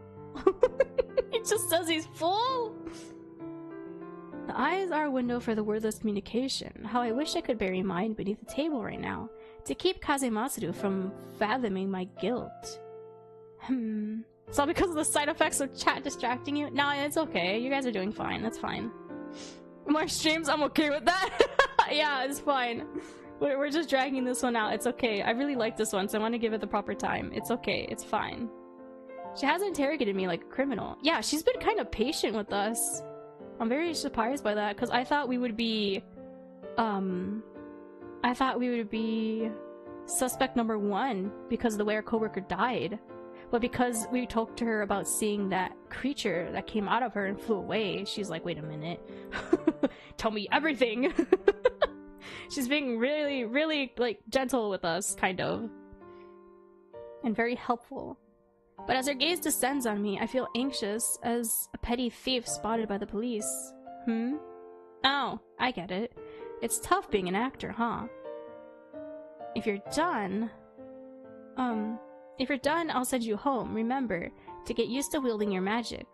He just says he's full. The eyes are a window for the wordless communication. How I wish I could bury mine beneath the table right now to keep Kazematsuru from fathoming my guilt. It's all because of the side effects of chat distracting you? No, it's okay. You guys are doing fine. That's fine. More streams, I'm okay with that. Yeah, it's fine. We're just dragging this one out. It's okay. I really like this one, so I want to give it the proper time. It's okay. It's fine. She hasn't interrogated me like a criminal. Yeah, she's been kind of patient with us. I'm very surprised by that, because I thought we would be... I thought we would be suspect number 1 because of the way our coworker died. But because we talked to her about seeing that creature that came out of her and flew away, she's like, wait a minute. Tell me everything! She's being really, really, like, gentle with us, kind of. And very helpful. But as her gaze descends on me, I feel anxious as a petty thief spotted by the police. Oh, I get it. It's tough being an actor, huh? If you're done, I'll send you home. Remember, to get used to wielding your magic.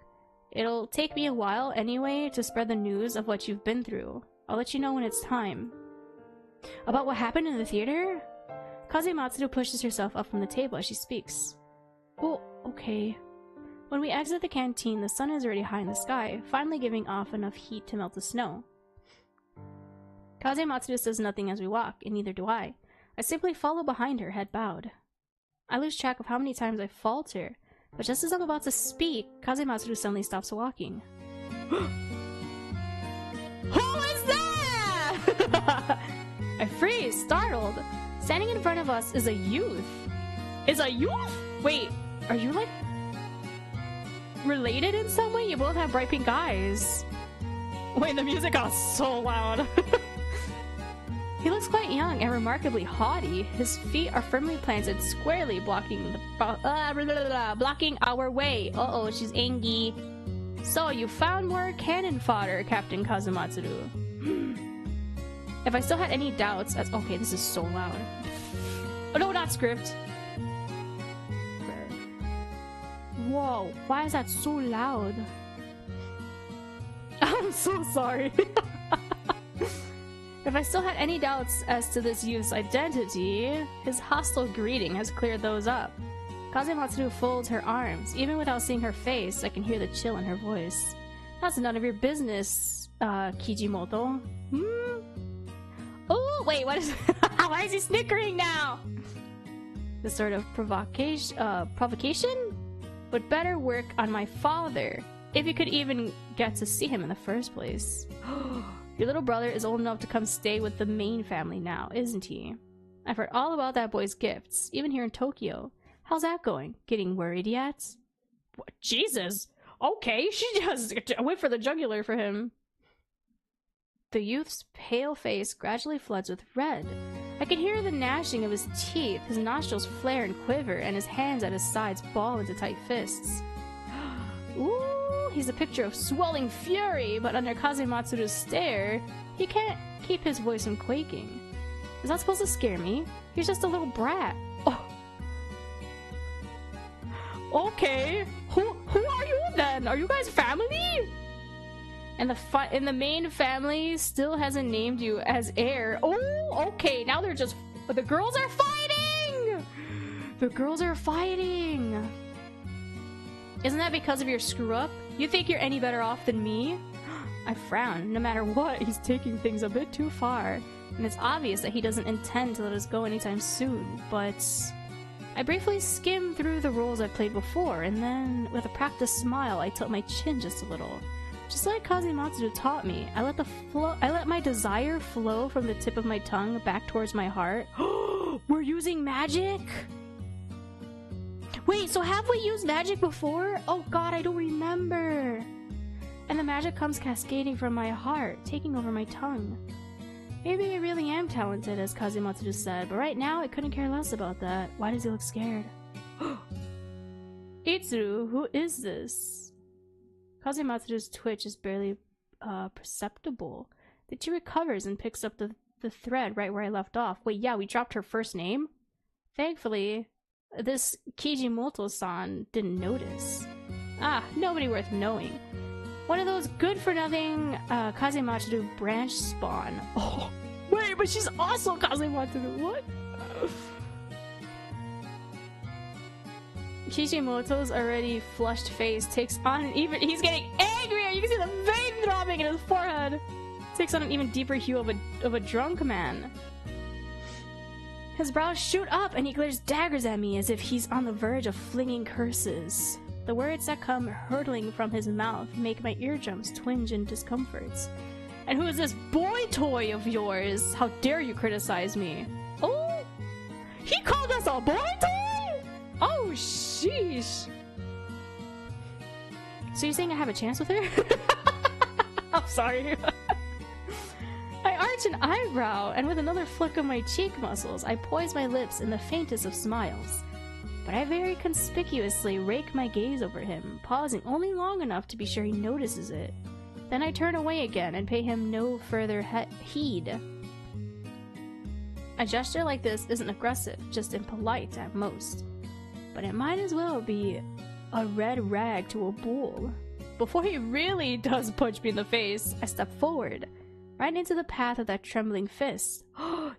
It'll take me a while anyway to spread the news of what you've been through. I'll let you know when it's time. About what happened in the theater? Kazematsuru pushes herself up from the table as she speaks. Oh, okay. When we exit the canteen, the sun is already high in the sky, finally giving off enough heat to melt the snow. Kazematsuru says nothing as we walk, and neither do I. I simply follow behind her, head bowed. I lose track of how many times I falter, but just as I'm about to speak, Kazematsuru suddenly stops walking. Who is that? I freeze, startled. Standing in front of us is a youth. Is a youth? Wait, are you like related in some way? You both have bright pink eyes. Wait, the music got so loud. He looks quite young and remarkably haughty. His feet are firmly planted squarely, blocking our way. Uh-oh, she's angry. So, you found more cannon fodder, Captain Kazematsuru. If I still had any doubts as— okay, this is so loud. Oh no, not script. Whoa, why is that so loud? I'm so sorry. If I still had any doubts as to this youth's identity, his hostile greeting has cleared those up. Kazematsuru folds her arms. Even without seeing her face, I can hear the chill in her voice. That's none of your business, Kijimoto. Oh, wait, what is— why is he snickering now? This sort of provocation would better work on my father, if you could even get to see him in the first place. Your little brother is old enough to come stay with the main family now, isn't he? I've heard all about that boy's gifts, even here in Tokyo. How's that going? Getting worried yet? What? Jesus! Okay, she just went for the jugular for him. The youth's pale face gradually floods with red. I can hear the gnashing of his teeth, his nostrils flare and quiver, and his hands at his sides ball into tight fists. Ooh, he's a picture of swelling fury, but under Kazematsuru's stare, he can't keep his voice from quaking. Is that supposed to scare me? He's just a little brat. Oh. Okay, who are you then? Are you guys family? And the main family still hasn't named you as heir. Oh, okay, now they're just— the girls are fighting! The girls are fighting! Isn't that because of your screw-up? You think you're any better off than me? I frown. No matter what, he's taking things a bit too far. And it's obvious that he doesn't intend to let us go anytime soon, but— I briefly skim through the roles I've played before, and then, with a practiced smile, I tilt my chin just a little. Just like Kazematsuru taught me, I let my desire flow from the tip of my tongue back towards my heart. We're using magic? Wait, so have we used magic before? Oh god, I don't remember. And the magic comes cascading from my heart, taking over my tongue. Maybe I really am talented, as Kazematsuru said, but right now I couldn't care less about that. Why does he look scared? Itsuru, who is this? Kazematsu's twitch is barely perceptible. Then she recovers and picks up the thread right where I left off. Wait, yeah, we dropped her first name? Thankfully, this Kijimoto-san didn't notice. Ah, nobody worth knowing. One of those good-for-nothing Kazematsu branch spawn. Oh, wait, but she's also Kazematsu. What? Kijimoto's already flushed face takes on an even— he's getting angrier! You can see the vein throbbing in his forehead! Takes on an even deeper hue of a drunk man. His brows shoot up and he glares daggers at me as if he's on the verge of flinging curses. The words that come hurtling from his mouth make my eardrums twinge in discomforts. And who is this boy toy of yours? How dare you criticize me? Oh! He called us a boy toy?! Oh, sheesh! So you're saying I have a chance with her? I'm sorry. I arch an eyebrow, and with another flick of my cheek muscles, I poise my lips in the faintest of smiles. But I very conspicuously rake my gaze over him, pausing only long enough to be sure he notices it. Then I turn away again and pay him no further heed. A gesture like this isn't aggressive, just impolite at most. But it might as well be a red rag to a bull. Before he really does punch me in the face, I step forward, right into the path of that trembling fist.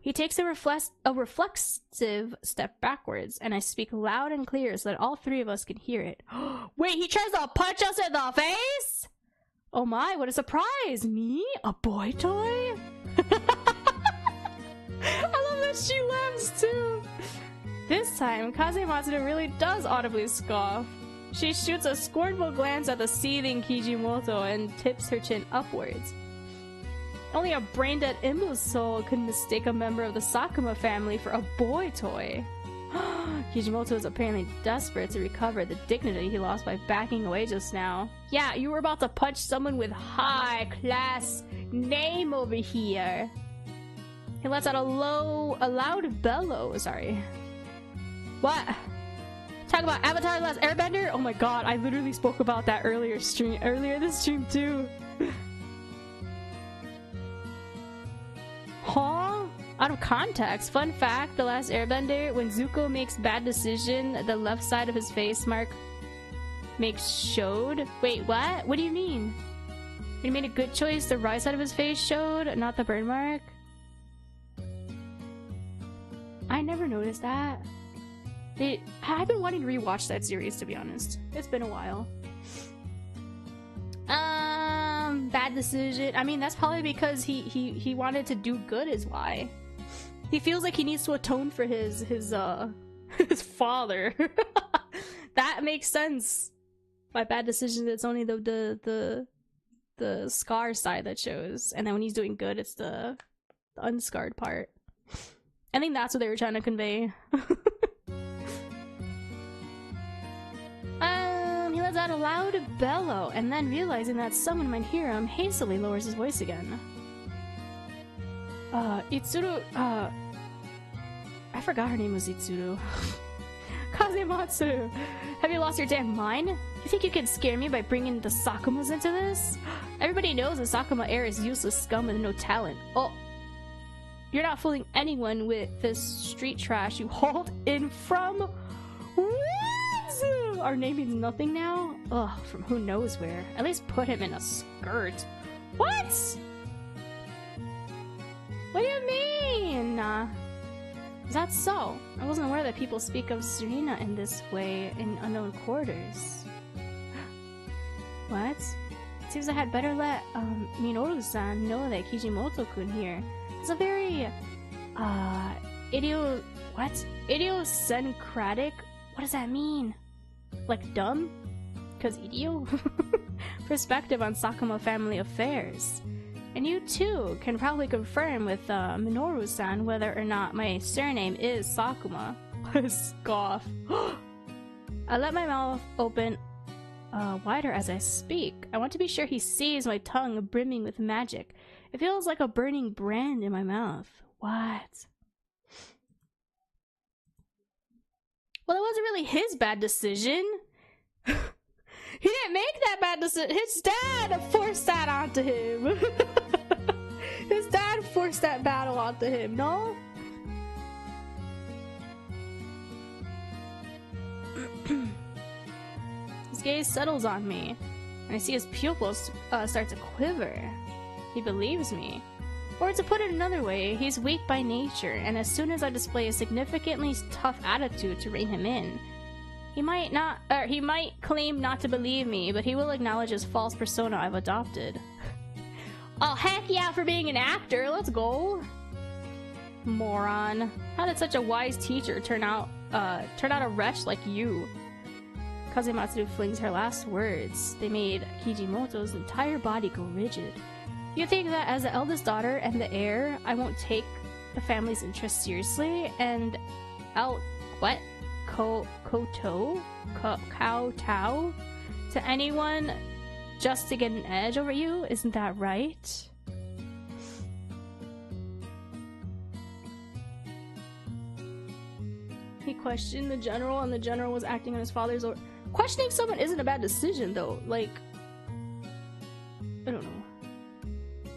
He takes a reflexive step backwards, and I speak loud and clear so that all three of us can hear it. Wait, he tries to punch us in the face?! Oh my, what a surprise! Me? A boy toy? I love that she laughs too! This time, Kazematsu really does audibly scoff. She shoots a scornful glance at the seething Kijimoto and tips her chin upwards. Only a brain-dead imbecile could mistake a member of the Sakuma family for a boy toy. Kijimoto is apparently desperate to recover the dignity he lost by backing away just now. Yeah, you were about to punch someone with high-class name over here. He lets out a loud bellow. Sorry. What? Talk about Avatar: The Last Airbender? Oh my god, I literally spoke about that earlier this stream too. Huh? Out of context. Fun fact, The Last Airbender, when Zuko makes bad decision, the left side of his face mark makes showed. Wait, what? What do you mean? When he made a good choice, the right side of his face showed, not the burn mark? I never noticed that. I've been wanting to rewatch that series, to be honest. It's been a while. Bad decision. I mean, that's probably because he wanted to do good is why. He feels like he needs to atone for his his father. That makes sense. By bad decisions, it's only the scar side that shows, and then when he's doing good, it's the unscarred part. I think that's what they were trying to convey. He lets out a loud bellow, and then realizing that someone might hear him, hastily lowers his voice again. Itsuru, I forgot her name was Itsuru. Kazematsu, have you lost your damn mind? You think you can scare me by bringing the Sakumas into this? Everybody knows the Sakuma heir is useless scum with no talent. Oh, you're not fooling anyone with this street trash you hauled in from... What? Our name means nothing now? Ugh, from who knows where. At least put him in a skirt. What? What do you mean? Is that so? I wasn't aware that people speak of Serena in this way in unknown quarters. What? Seems I had better let Minoru-san know that Kijimoto-kun here is a very idiosyncratic? What does that mean? Like dumb? Cause idio? Perspective on Sakuma family affairs. And you too can probably confirm with Minoru-san whether or not my surname is Sakuma. Scoff. I let my mouth open wider as I speak. I want to be sure he sees my tongue brimming with magic. It feels like a burning brand in my mouth. What? Well, it wasn't really his bad decision. He didn't make that bad decision. His dad forced that onto him. His dad forced that battle onto him, no? His gaze settles on me, and I see his pupils start to quiver. He believes me. Or to put it another way, he's weak by nature, and as soon as I display a significantly tough attitude to rein him in, he might claim not to believe me, but he will acknowledge his false persona I've adopted. Oh, heck yeah for being an actor, let's go! Moron. How did such a wise teacher turn out a wretch like you? Kazematsu flings her last words. They made Kijimoto's entire body go rigid. You think that as the eldest daughter and the heir, I won't take the family's interest seriously and kowtow to anyone just to get an edge over you? Isn't that right? He questioned the general, and the general was acting on his father's order. Questioning someone isn't a bad decision, though. Like, I don't know.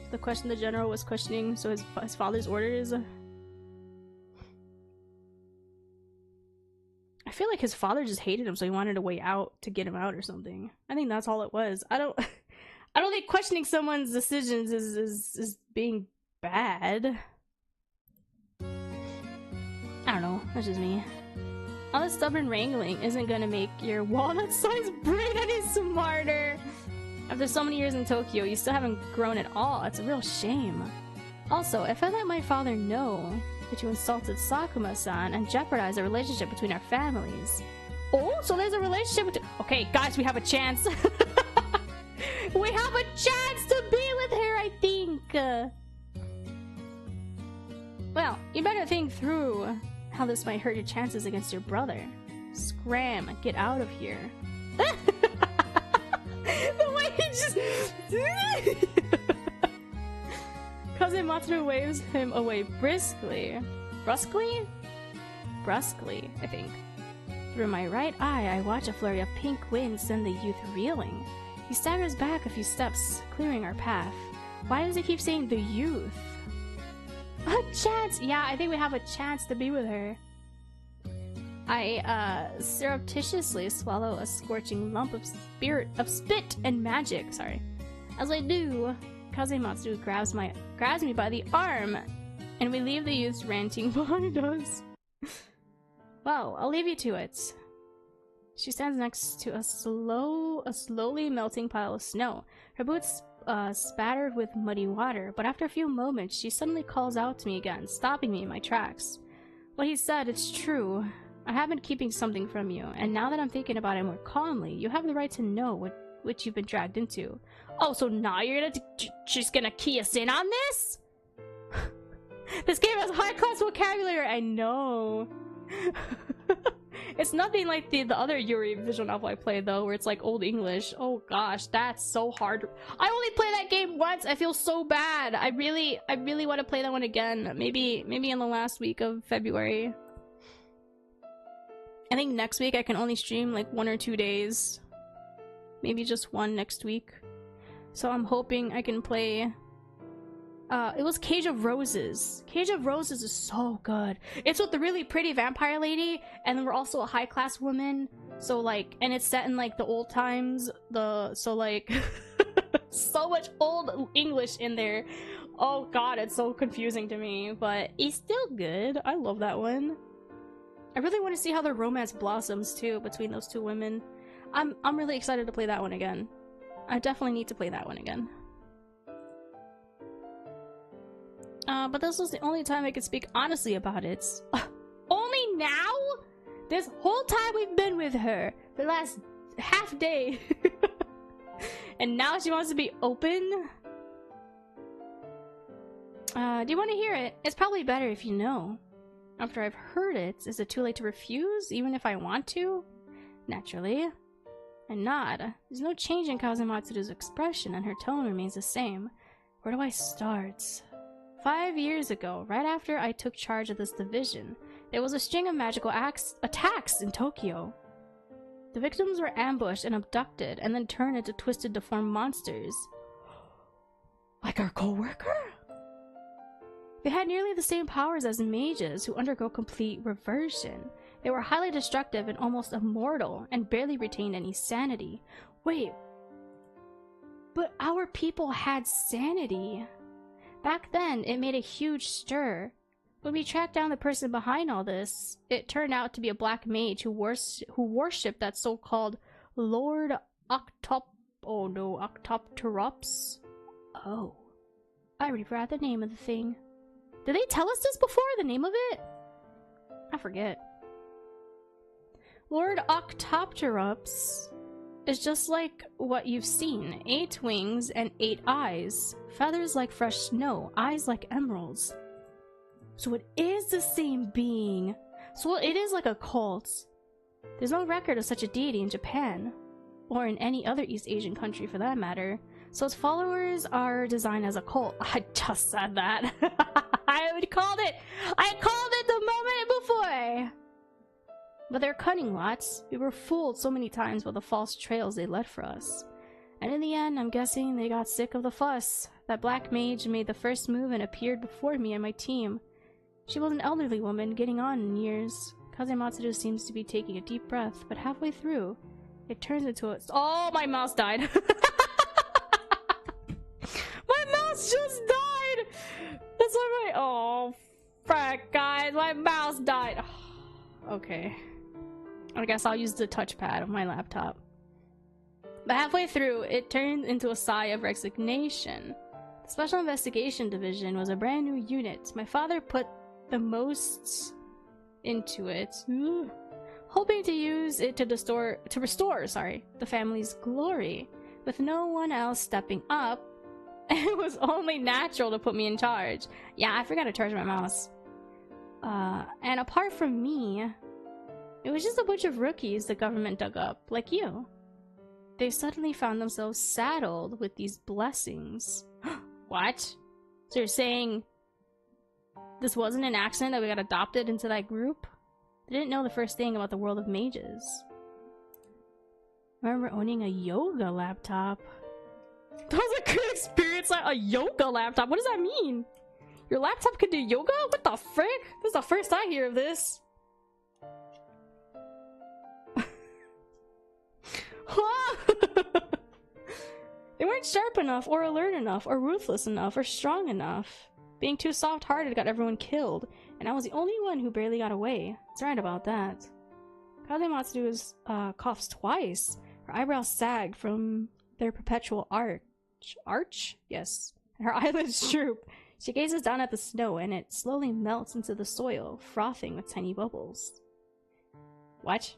The question the general was questioning, so his father's orders. I feel like his father just hated him, so he wanted a way out to get him out or something. I think that's all it was. I don't think questioning someone's decisions is being bad. I don't know. That's just me. All this stubborn wrangling isn't gonna make your walnut-sized brain any smarter. After so many years in Tokyo, you still haven't grown at all. It's a real shame. Also, if I let my father know that you insulted Sakuma-san and jeopardized the relationship between our families. Oh, so there's a relationship between— Okay, guys, we have a chance. We have a chance to be with her, I think. Well, you better think through how this might hurt your chances against your brother. Scram, get out of here. The way he just... Kazematsu waves him away briskly. Brusquely, I think. Through my right eye, I watch a flurry of pink wind send the youth reeling. He staggers back a few steps, clearing our path. Why does he keep saying the youth? A chance! Yeah, I think we have a chance to be with her. I surreptitiously swallow a scorching lump of spit and magic. Sorry. As I do, Kazematsu grabs me by the arm, and we leave the youths ranting behind us. Well, I'll leave you to it. She stands next to a slowly melting pile of snow. Her boots spattered with muddy water, but after a few moments, she suddenly calls out to me again, stopping me in my tracks. What he said, it's true. I have been keeping something from you, and now that I'm thinking about it more calmly, you have the right to know what you've been dragged into. Oh, so now you're just gonna key us in on this? This game has high-class vocabulary, I know. It's nothing like the other Yuri visual novel I played, though, where it's like Old English. Oh gosh, that's so hard. I only played that game once. I feel so bad. I really want to play that one again. Maybe in the last week of February. I think next week I can only stream like 1 or 2 days. Maybe just one next week. So I'm hoping I can play... it was Cage of Roses. Cage of Roses is so good. It's with the really pretty vampire lady, and then we're also a high-class woman. So like, and it's set in like the old times. So like, so much old English in there. Oh god, it's so confusing to me, but it's still good. I love that one. I really want to see how their romance blossoms too between those two women. I'm really excited to play that one again. I definitely need to play that one again. But this was the only time I could speak honestly about it. Only now? This whole time we've been with her. The last half day. And now she wants to be open? Do you want to hear it? It's probably better if you know. After I've heard it, is it too late to refuse, even if I want to? Naturally. I nod. There's no change in Kazematsu's expression, and her tone remains the same. Where do I start? 5 years ago, right after I took charge of this division, there was a string of magical attacks in Tokyo. The victims were ambushed and abducted, and then turned into twisted, deformed monsters. Like our co-worker? They had nearly the same powers as mages who undergo complete reversion. They were highly destructive and almost immortal, and barely retained any sanity. Wait, but our people had sanity. Back then, it made a huge stir. When we tracked down the person behind all this, it turned out to be a black mage who worshipped that so-called Lord Octopterops. Oh, I already forgot the name of the thing. Did they tell us this before, the name of it? I forget. Lord Octopterops is just like what you've seen. 8 wings and 8 eyes. Feathers like fresh snow. Eyes like emeralds. So it is the same being. So it is like a cult. There's no record of such a deity in Japan. Or in any other East Asian country for that matter. So its followers are designed as a cult. I just said that. I called it! I called it the moment before! But they're cunning lots. We were fooled so many times by the false trails they led for us. And in the end, I'm guessing they got sick of the fuss. That black mage made the first move and appeared before me and my team. She was an elderly woman, getting on in years. Kazematsuru seems to be taking a deep breath, but halfway through, it turns into a— Oh, my mouse died! My mouse just died! That's why my— Oh, frack, guys, my mouse died. Okay. I guess I'll use the touchpad of my laptop. But halfway through, it turned into a sigh of resignation. The Special Investigation Division was a brand new unit. My father put the most into it, hoping to use it to restore the family's glory. With no one else stepping up, it was only natural to put me in charge. Yeah, I forgot to charge my mouse. And apart from me, it was just a bunch of rookies the government dug up, like you. They suddenly found themselves saddled with these blessings. What? So you're saying this wasn't an accident that we got adopted into that group? They didn't know the first thing about the world of mages. I remember owning a yoga laptop. That was a good experience, like a yoga laptop. What does that mean? Your laptop can do yoga? What the frick? This is the first I hear of this. They weren't sharp enough, or alert enough, or ruthless enough, or strong enough. Being too soft-hearted got everyone killed, and I was the only one who barely got away. It's right about that. Kazematsuru coughs twice. Her eyebrows sagged from their perpetual arch? Yes. And her eyelids droop. She gazes down at the snow, and it slowly melts into the soil, frothing with tiny bubbles. What?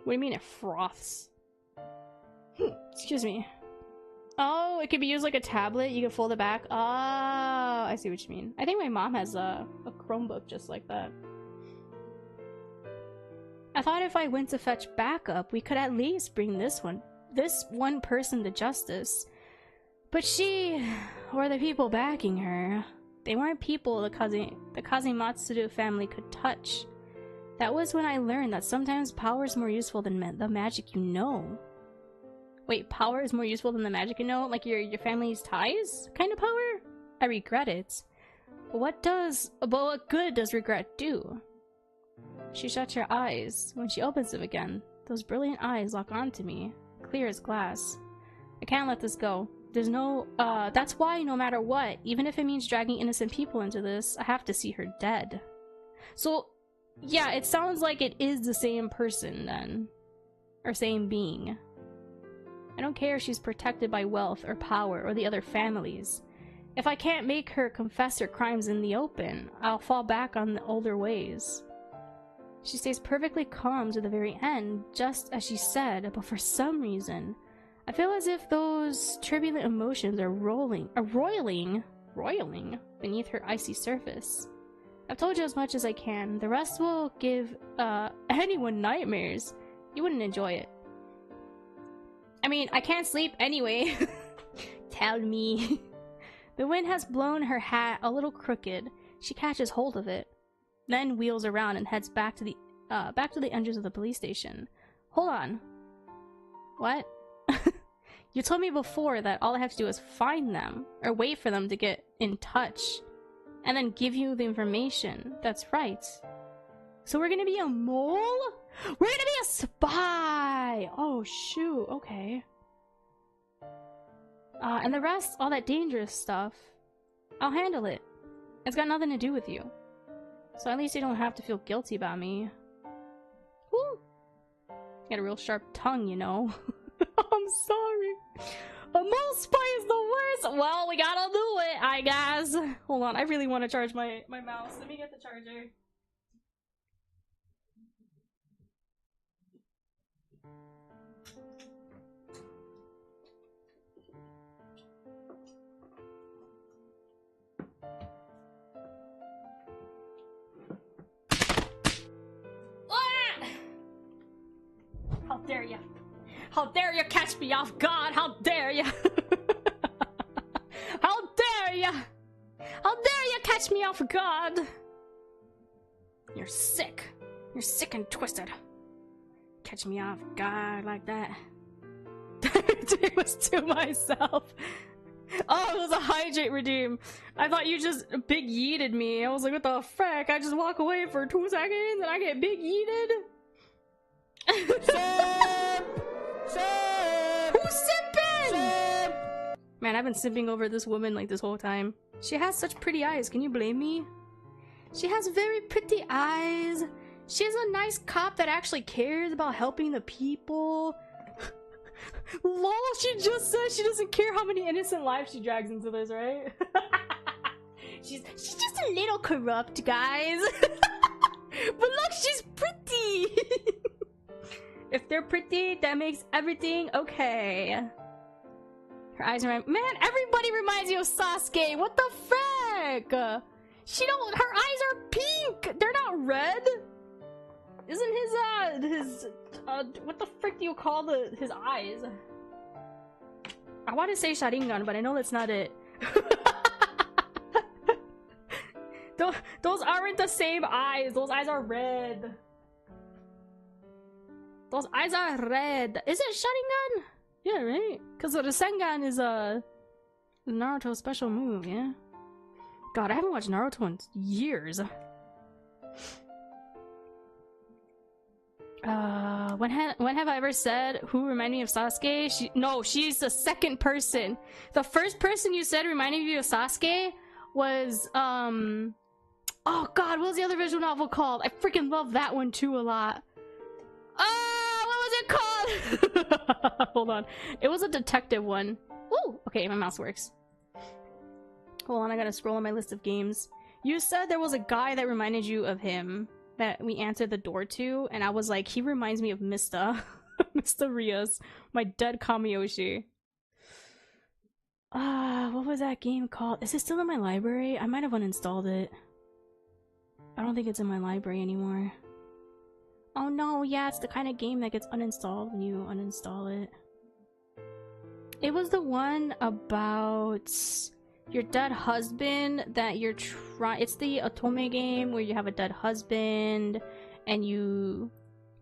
What do you mean it froths? Excuse me. Oh, it could be used like a tablet. You can fold it back. Ah, I see what you mean. I think my mom has a Chromebook just like that. I thought if I went to fetch backup, we could at least bring this one person to justice. But she, or the people backing her, they weren't people the Kazematsuru family could touch. That was when I learned that sometimes power is more useful than the magic you know. Wait, power is more useful than the magic you know? Like your family's ties kind of power? I regret it. But what good does regret do? She shuts her eyes. When she opens them again, those brilliant eyes lock onto me, clear as glass. I can't let this go. There's no, that's why no matter what, even if it means dragging innocent people into this, I have to see her dead. So, yeah, it sounds like it is the same person then. Or same being. I don't care if she's protected by wealth or power or the other families. If I can't make her confess her crimes in the open, I'll fall back on the older ways. She stays perfectly calm to the very end, just as she said, but for some reason, I feel as if those turbulent emotions are roiling beneath her icy surface. I've told you as much as I can. The rest will give anyone nightmares. You wouldn't enjoy it. I mean, I can't sleep anyway. Tell me. The wind has blown her hat a little crooked. She catches hold of it, then wheels around and heads back to the entrance of the police station. Hold on. What? You told me before that all I have to do is find them, or wait for them to get in touch, and then give you the information. That's right. So we're gonna be a mole? We're gonna be a spy! Oh shoot, okay. And the rest, all that dangerous stuff, I'll handle it. It's got nothing to do with you. So at least you don't have to feel guilty about me. Woo! Got a real sharp tongue, you know. I'm sorry. A mole spy is the worst! Well, we gotta do it, I guess. Hold on, I really want to charge my mouse. Let me get the charger. How dare you? How dare you catch me off guard? How dare you? How dare you? How dare you catch me off guard? You're sick. You're sick and twisted. Catch me off guard like that. It was to myself. Oh, it was a hydrate redeem. I thought you just big yeeted me. I was like, what the frick? I just walk away for 2 seconds and I get big yeeted? Who's simping? Man, I've been simping over this woman like this whole time. She has such pretty eyes. Can you blame me? She has very pretty eyes. She's a nice cop that actually cares about helping the people. Lol, she just said she doesn't care how many innocent lives she drags into this, right? she's just a little corrupt, guys. But look, she's pretty. If they're pretty, that makes everything okay. Her eyes are... Man, everybody reminds you of Sasuke! What the frick? Her eyes are pink! They're not red! Isn't what the frick do you call his eyes? I want to say Sharingan, but I know that's not it. Those aren't the same eyes. Those eyes are red. Those eyes are red. Is it Sharingan? Yeah, right? Because the Rasengan is Naruto's special move, yeah? God, I haven't watched Naruto in years. When have I ever said who reminded me of Sasuke? No, she's the second person. The first person you said reminded me of Sasuke was, oh god, what was the other visual novel called? I freaking love that one too a lot. What was it called? Hold on. It was a detective one. Ooh, okay, my mouse works. Hold on, I gotta scroll on my list of games. You said there was a guy that reminded you of him that we answered the door to, and I was like, he reminds me of Mista. Mr. Rios, my dead Kamiyoshi. What was that game called? Is it still in my library? I might have uninstalled it. I don't think it's in my library anymore. Oh no, yeah, it's the kind of game that gets uninstalled when you uninstall it. It was the one about your dead husband that you're trying. It's the Otome game where you have a dead husband and your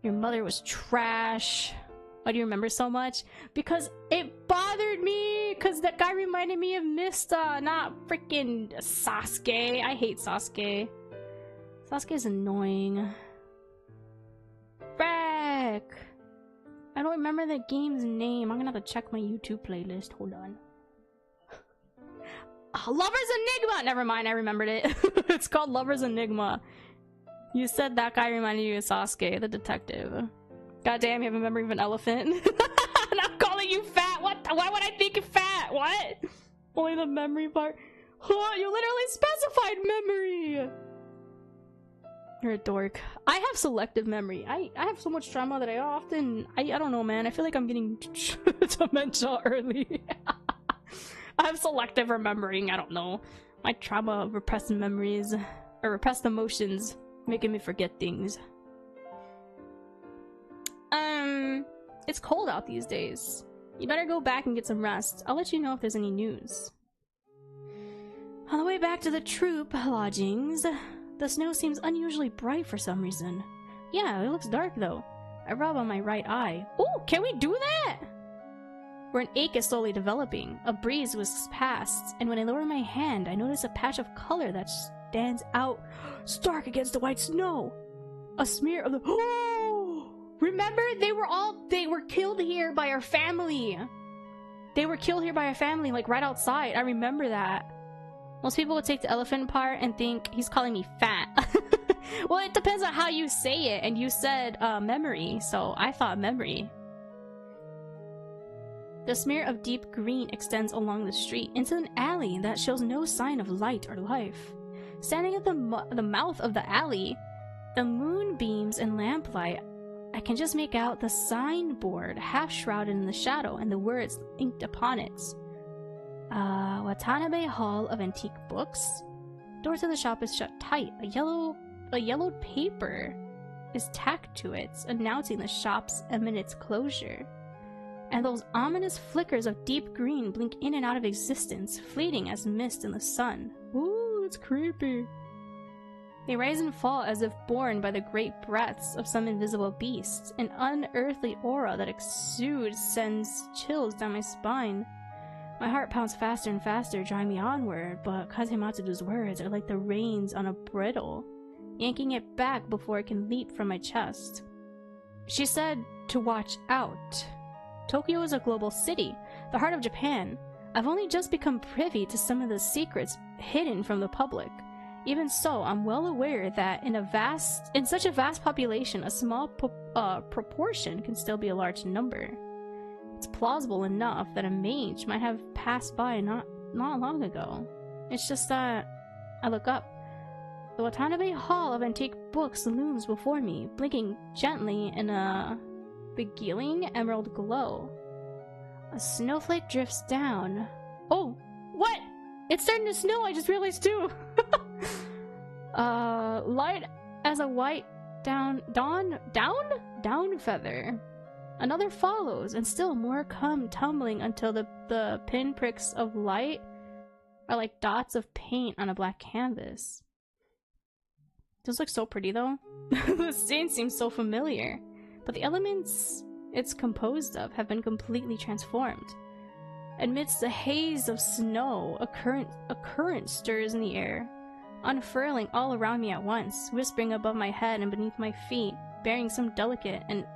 mother was trash. Why do you remember so much? Because it bothered me, because that guy reminded me of Mista, not freaking Sasuke. I hate Sasuke. Sasuke's annoying. Frick! I don't remember the game's name. I'm gonna have to check my YouTube playlist. Hold on. Lover's Enigma! Never mind, I remembered it. It's called Lover's Enigma. You said that guy reminded you of Sasuke, the detective. God damn, you have a memory of an elephant. And I'm calling you fat! What? Why would I think you're fat? What? Only the memory part. Oh, you literally specified memory! You're a dork. I have selective memory. I have so much trauma that I don't know, man. I feel like I'm getting dementia early. I have selective remembering. I don't know. My trauma of repressed memories or repressed emotions making me forget things. It's cold out these days. You better go back and get some rest. I'll let you know if there's any news. On the way back to the troop lodgings, the snow seems unusually bright for some reason. Yeah, it looks dark though. I rub on my right eye. Ooh, can we do that? Where an ache is slowly developing. A breeze whisks past, and when I lower my hand, I notice a patch of color that stands out stark against the white snow. A smear of the— oh! Remember, they were killed here by our family. They were killed here by our family, like right outside. I remember that. Most people would take the elephant part and think he's calling me fat. Well, it depends on how you say it, and you said memory, so I thought memory. The smear of deep green extends along the street into an alley that shows no sign of light or life. Standing at the mouth of the alley, the moonbeams and lamplight, I can just make out the signboard half shrouded in the shadow and the words inked upon it. Watanabe Hall of Antique Books. Door to the shop is shut tight. A yellowed paper is tacked to it, announcing the shop's imminent closure. And those ominous flickers of deep green blink in and out of existence, fleeting as mist in the sun. Ooh, it's creepy. They rise and fall as if borne by the great breaths of some invisible beast. An unearthly aura that exudes sends chills down my spine. My heart pounds faster and faster, drawing me onward, but Kazematsu's words are like the reins on a bridle, yanking it back before it can leap from my chest. She said to watch out. Tokyo is a global city, the heart of Japan. I've only just become privy to some of the secrets hidden from the public. Even so, I'm well aware that in such a vast population, a small proportion can still be a large number. It's plausible enough that a mage might have passed by not long ago. It's just that I look up. The Watanabe Hall of Antique Books looms before me, blinking gently in a beguiling emerald glow. A snowflake drifts down. Oh, what? It's starting to snow, I just realized too! Light as a white down feather. Another follows, and still more come tumbling until the pinpricks of light are like dots of paint on a black canvas. This looks so pretty though. The scene seems so familiar, but the elements it's composed of have been completely transformed. Amidst the haze of snow, a current stirs in the air, unfurling all around me at once, whispering above my head and beneath my feet, bearing some delicate and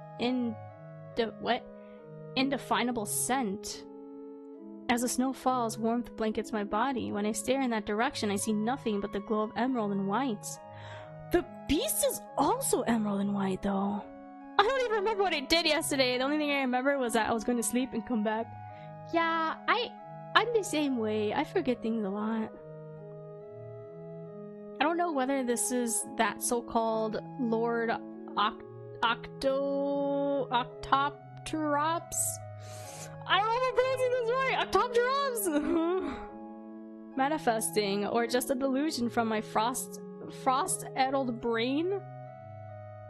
indefinable scent. As the snow falls, warmth blankets my body. When I stare in that direction, I see nothing but the glow of emerald and white. The beast is also emerald and white, though. I don't even remember what I did yesterday. The only thing I remember was that I was going to sleep and come back. Yeah, I'm the same way. I forget things a lot. I don't know whether this is that so-called Lord Octopterops. I don't know if I'm pronouncing this right. Octopterops! Manifesting, or just a delusion from my frost-addled brain.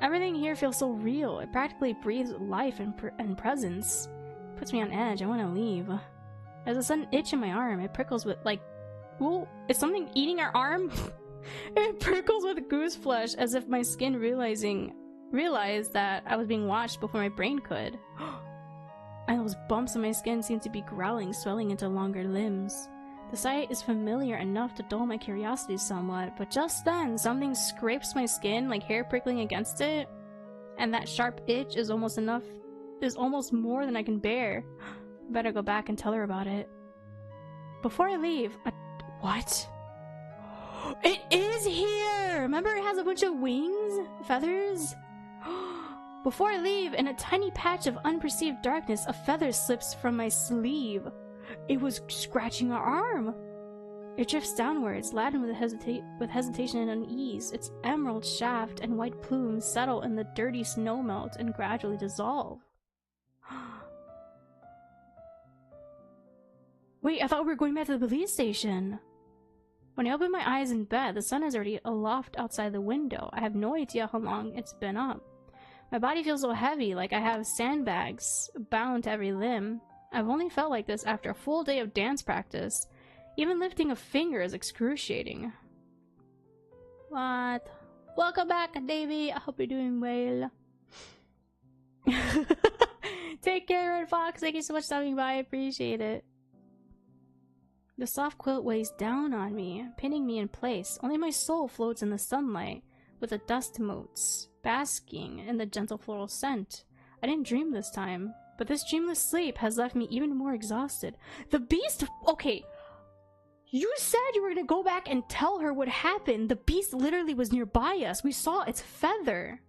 Everything here feels so real. It practically breathes life and presence. Puts me on edge. I want to leave. There's a sudden itch in my arm. It prickles with, like... Ooh, is something eating our arm? It prickles with goose flesh as if my skin realized that I was being watched before my brain could. And those bumps on my skin seem to be growling, swelling into longer limbs. The sight is familiar enough to dull my curiosity somewhat, but just then, something scrapes my skin, like hair prickling against it, and that sharp itch is almost more than I can bear. Better go back and tell her about it. Before I leave, what? It is here! Remember it has a bunch of wings? Feathers? Before I leave, in a tiny patch of unperceived darkness, a feather slips from my sleeve. It was scratching our arm. It drifts downwards, laden with hesitation and unease. Its emerald shaft and white plumes settle in the dirty snow melt and gradually dissolve. Wait, I thought we were going back to the police station. When I open my eyes in bed, the sun is already aloft outside the window. I have no idea how long it's been up. My body feels so heavy, like I have sandbags bound to every limb. I've only felt like this after a full day of dance practice. Even lifting a finger is excruciating. What? Welcome back, Davey. I hope you're doing well. Take care, Red Fox. Thank you so much for stopping by. I appreciate it. The soft quilt weighs down on me, pinning me in place. Only my soul floats in the sunlight, with the dust motes, basking in the gentle floral scent. I didn't dream this time, but this dreamless sleep has left me even more exhausted. The beast... Okay, you said you were gonna go back and tell her what happened. The beast literally was nearby us. We saw its feather.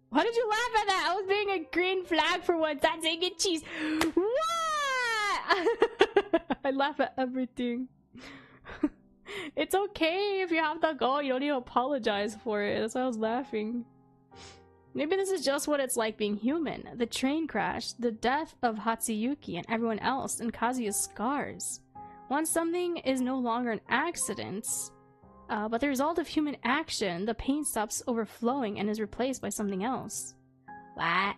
Why did you laugh at that? I was being a green flag for once. That's taking cheese. What? I laugh at everything. It's okay if you have to go. You don't need to apologize for it. That's why I was laughing. Maybe this is just what it's like being human. The train crash, the death of Hatsuyuki and everyone else, and Kazuya's scars. Once something is no longer an accident, but the result of human action, the pain stops overflowing and is replaced by something else. What?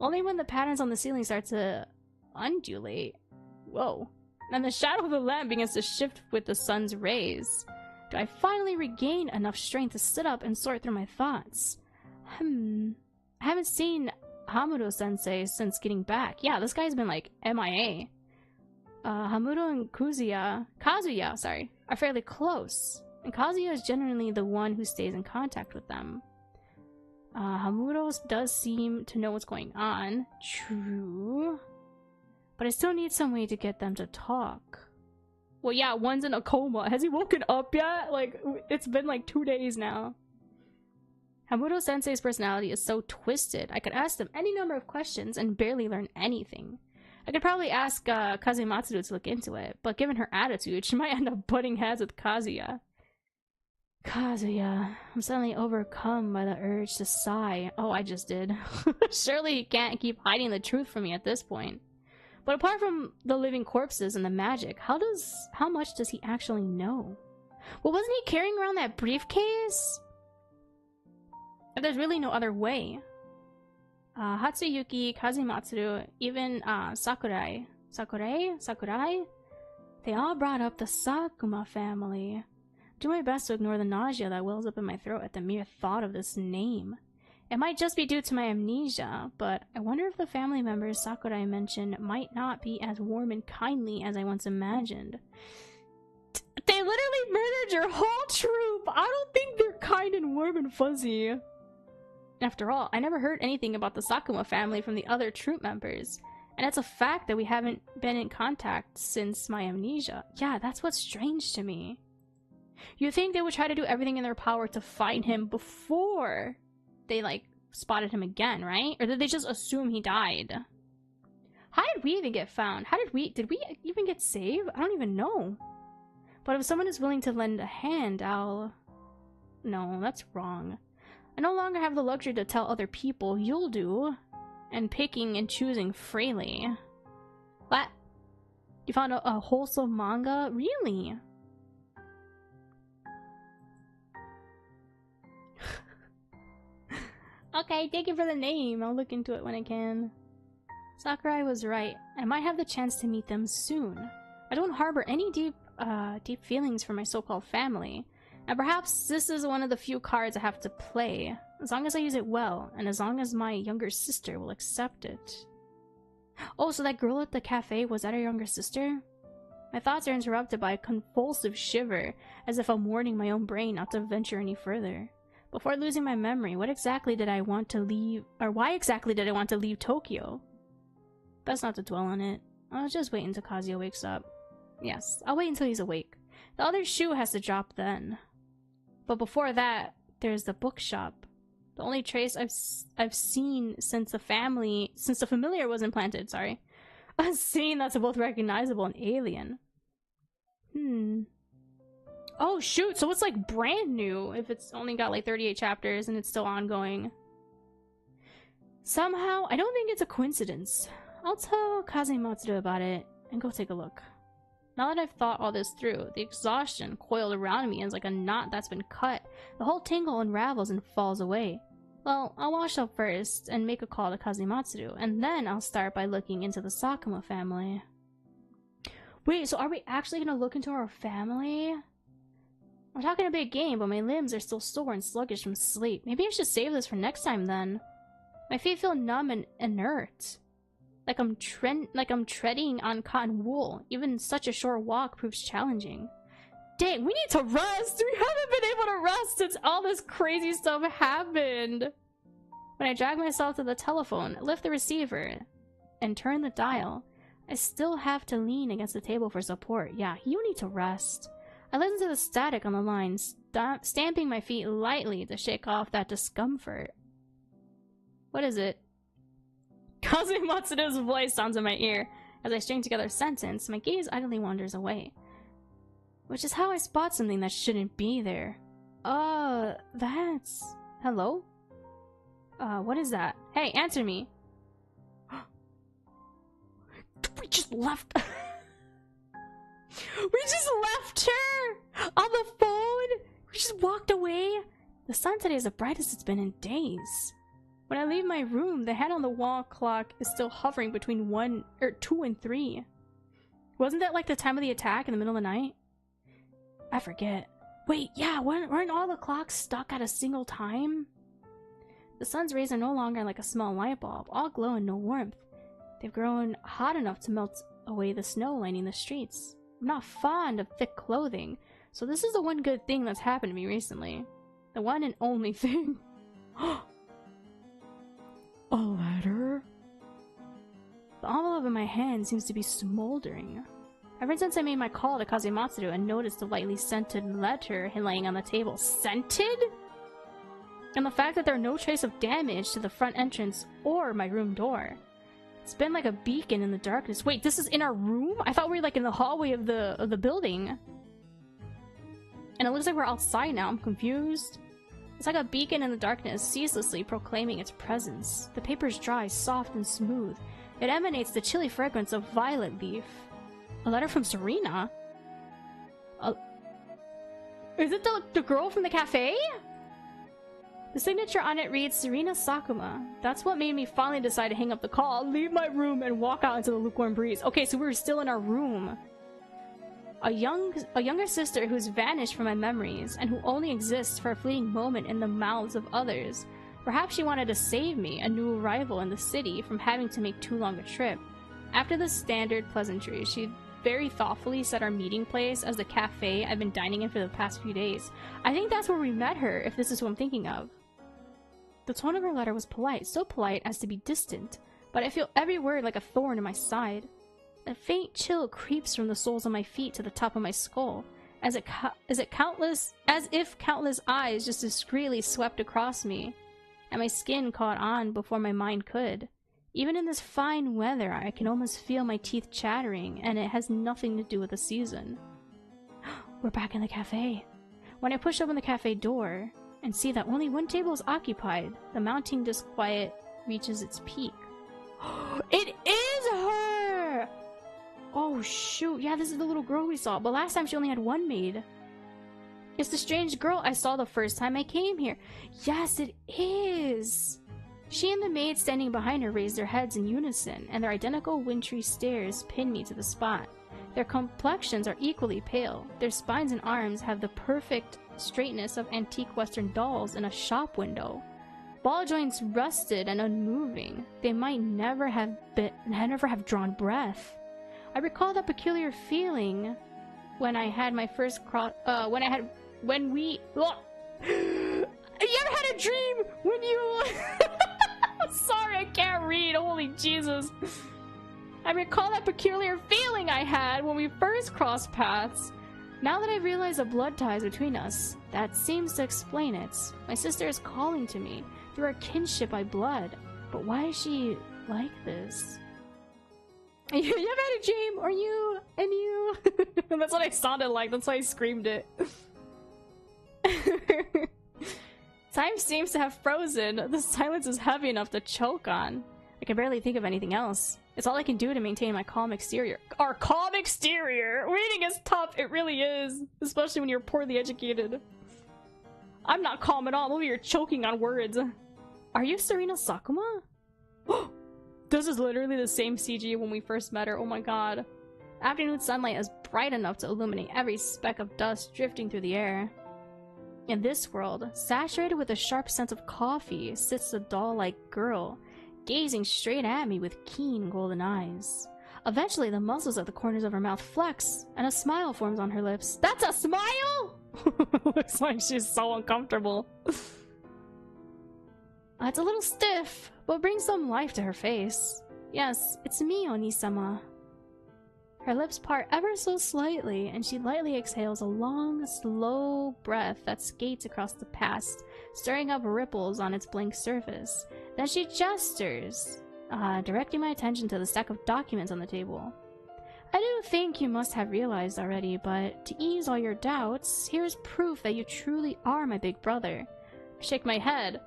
Only when the patterns on the ceiling start to undulate. Whoa. And the shadow of the lamp begins to shift with the sun's rays. Do I finally regain enough strength to sit up and sort through my thoughts? I haven't seen Hamuro-sensei since getting back. Yeah, this guy's been like MIA. Hamuro and Kazuya, sorry, are fairly close. And Kazuya is generally the one who stays in contact with them. Hamuro does seem to know what's going on. True. But I still need some way to get them to talk. Well, yeah, one's in a coma. Has he woken up yet? Like, it's been like 2 days now. Hamuro-sensei's personality is so twisted. I could ask him any number of questions and barely learn anything. I could probably ask Kazematsuru to look into it, but given her attitude, she might end up butting heads with Kazuya. Kazuya. I'm suddenly overcome by the urge to sigh. Oh, I just did. Surely he can't keep hiding the truth from me at this point. But apart from the living corpses and the magic, how much does he actually know? Well, wasn't he carrying around that briefcase? If there's really no other way. Hatsuyuki, Kazematsuru, even Sakurai, they all brought up the Sakuma family. Do my best to ignore the nausea that wells up in my throat at the mere thought of this name. It might just be due to my amnesia, but I wonder if the family members Sakurai mentioned might not be as warm and kindly as I once imagined. They literally murdered your whole troop! I don't think they're kind and warm and fuzzy. After all, I never heard anything about the Sakuma family from the other troop members, and it's a fact that we haven't been in contact since my amnesia. Yeah, that's what's strange to me. You think they would try to do everything in their power to find him before they, like, spotted him again, right? Or did they just assume he died? How did we even get found? Did we even get saved? I don't even know. But if someone is willing to lend a hand, I'll... No, that's wrong. I no longer have the luxury to tell other people, you'll do, and picking and choosing freely. What? You found a wholesome manga? Really? Okay, thank you for the name. I'll look into it when I can. Sakurai was right. I might have the chance to meet them soon. I don't harbor any deep feelings for my so-called family. And perhaps this is one of the few cards I have to play, as long as I use it well, and as long as my younger sister will accept it. Oh, so that girl at the cafe, was that her younger sister? My thoughts are interrupted by a convulsive shiver, as if I'm warning my own brain not to venture any further. Before losing my memory, what exactly did I want to leave, or why exactly did I want to leave Tokyo? Best not to dwell on it. I'll just wait until Kazuya wakes up. Yes, I'll wait until he's awake. The other shoe has to drop then. But before that, there's the bookshop. The only trace I've seen since the familiar was implanted, sorry. A scene that's both recognizable and alien. Oh shoot, so it's like brand new if it's only got like 38 chapters and it's still ongoing. Somehow, I don't think it's a coincidence. I'll tell Kazematsuru about it and go take a look. Now that I've thought all this through, the exhaustion coiled around me is like a knot that's been cut. The whole tingle unravels and falls away. Well, I'll wash up first and make a call to Kazematsuru, and then I'll start by looking into the Sakuma family. Wait, so are we actually gonna look into our family? I'm talking a big game, but my limbs are still sore and sluggish from sleep. Maybe I should save this for next time then. My feet feel numb and inert. Like I'm treading on cotton wool. Even such a short walk proves challenging. Dang, we need to rest! We haven't been able to rest since all this crazy stuff happened! When I drag myself to the telephone, lift the receiver, and turn the dial, I still have to lean against the table for support. Yeah, you need to rest. I listen to the static on the line, stamping my feet lightly to shake off that discomfort. What is it? Kaze Matsudo's voice sounds in my ear. As I string together a sentence, my gaze idly wanders away. Which is how I spot something that shouldn't be there. That's... Hello? What is that? Hey, answer me! We just left... We just left her! On the phone! We just walked away! The sun today is the brightest it's been in days. When I leave my room, the hand on the wall clock is still hovering between 2 and 3. Wasn't that like the time of the attack in the middle of the night? I forget. Wait, yeah, weren't all the clocks stuck at a single time? The sun's rays are no longer like a small light bulb, all glow and no warmth. They've grown hot enough to melt away the snow lining the streets. I'm not fond of thick clothing, so this is the one good thing that's happened to me recently. The one and only thing. A letter? The envelope in my hand seems to be smoldering. Ever since I made my call to Kaze Matsudo and noticed the lightly scented letter laying on the table. Scented? And the fact that there are no trace of damage to the front entrance or my room door. It's been like a beacon in the darkness. Wait, this is in our room? I thought we were like in the hallway of the building. And it looks like we're outside now. I'm confused. It's like a beacon in the darkness, ceaselessly proclaiming its presence. The paper is dry, soft, and smooth. It emanates the chilly fragrance of violet leaf. A letter from Serena? Is it the girl from the cafe? The signature on it reads Serena Sakuma. That's what made me finally decide to hang up the call, leave my room, and walk out into the lukewarm breeze. Okay, so we were still in our room. A younger sister who's vanished from my memories, and who only exists for a fleeting moment in the mouths of others. Perhaps she wanted to save me, a new arrival in the city, from having to make too long a trip. After the standard pleasantry, she very thoughtfully set our meeting place as the cafe I've been dining in for the past few days. I think that's where we met her, if this is who I'm thinking of. The tone of her letter was polite, so polite as to be distant, but I feel every word like a thorn in my side. A faint chill creeps from the soles of my feet to the top of my skull, as if countless eyes just discreetly swept across me, and my skin caught on before my mind could. Even in this fine weather, I can almost feel my teeth chattering, and it has nothing to do with the season. We're back in the cafe. When I push open the cafe door and see that only one table is occupied, the mounting disquiet reaches its peak. It is her! Oh shoot, yeah, this is the little girl we saw, but last time she only had one maid. It's the strange girl I saw the first time I came here. Yes, it is! She and the maid standing behind her raised their heads in unison, and their identical wintry stares pinned me to the spot. Their complexions are equally pale. Their spines and arms have the perfect straightness of antique Western dolls in a shop window. Ball joints rusted and unmoving. They might never have drawn breath. I recall that peculiar feeling when I had my first when we you ever had a dream when you sorry, I can't read, holy Jesus. I recall that peculiar feeling I had when we first crossed paths. Now that I've realized the blood ties between us, that seems to explain it. My sister is calling to me through our kinship by blood. But why is she like this? You ever had a dream? Or you? And you? That's what I sounded like. That's why I screamed it. Time seems to have frozen. The silence is heavy enough to choke on. I can barely think of anything else. It's all I can do to maintain my calm exterior. Our calm exterior! Reading is tough, it really is. Especially when you're poorly educated. I'm not calm at all. I'm over here choking on words. Are you Serena Sakuma? This is literally the same CG when we first met her. Oh my god. Afternoon sunlight is bright enough to illuminate every speck of dust drifting through the air. In this world, saturated with a sharp scent of coffee, sits a doll-like girl, gazing straight at me with keen golden eyes. Eventually, the muscles at the corners of her mouth flex, and a smile forms on her lips. That's a smile?! Looks like she's so uncomfortable. It's a little stiff, but brings some life to her face. Yes, it's me, Oni-sama. Her lips part ever so slightly, and she lightly exhales a long, slow breath that skates across the past, stirring up ripples on its blank surface. Then she gestures, directing my attention to the stack of documents on the table. I do think you must have realized already, but to ease all your doubts, here's proof that you truly are my big brother. I shake my head.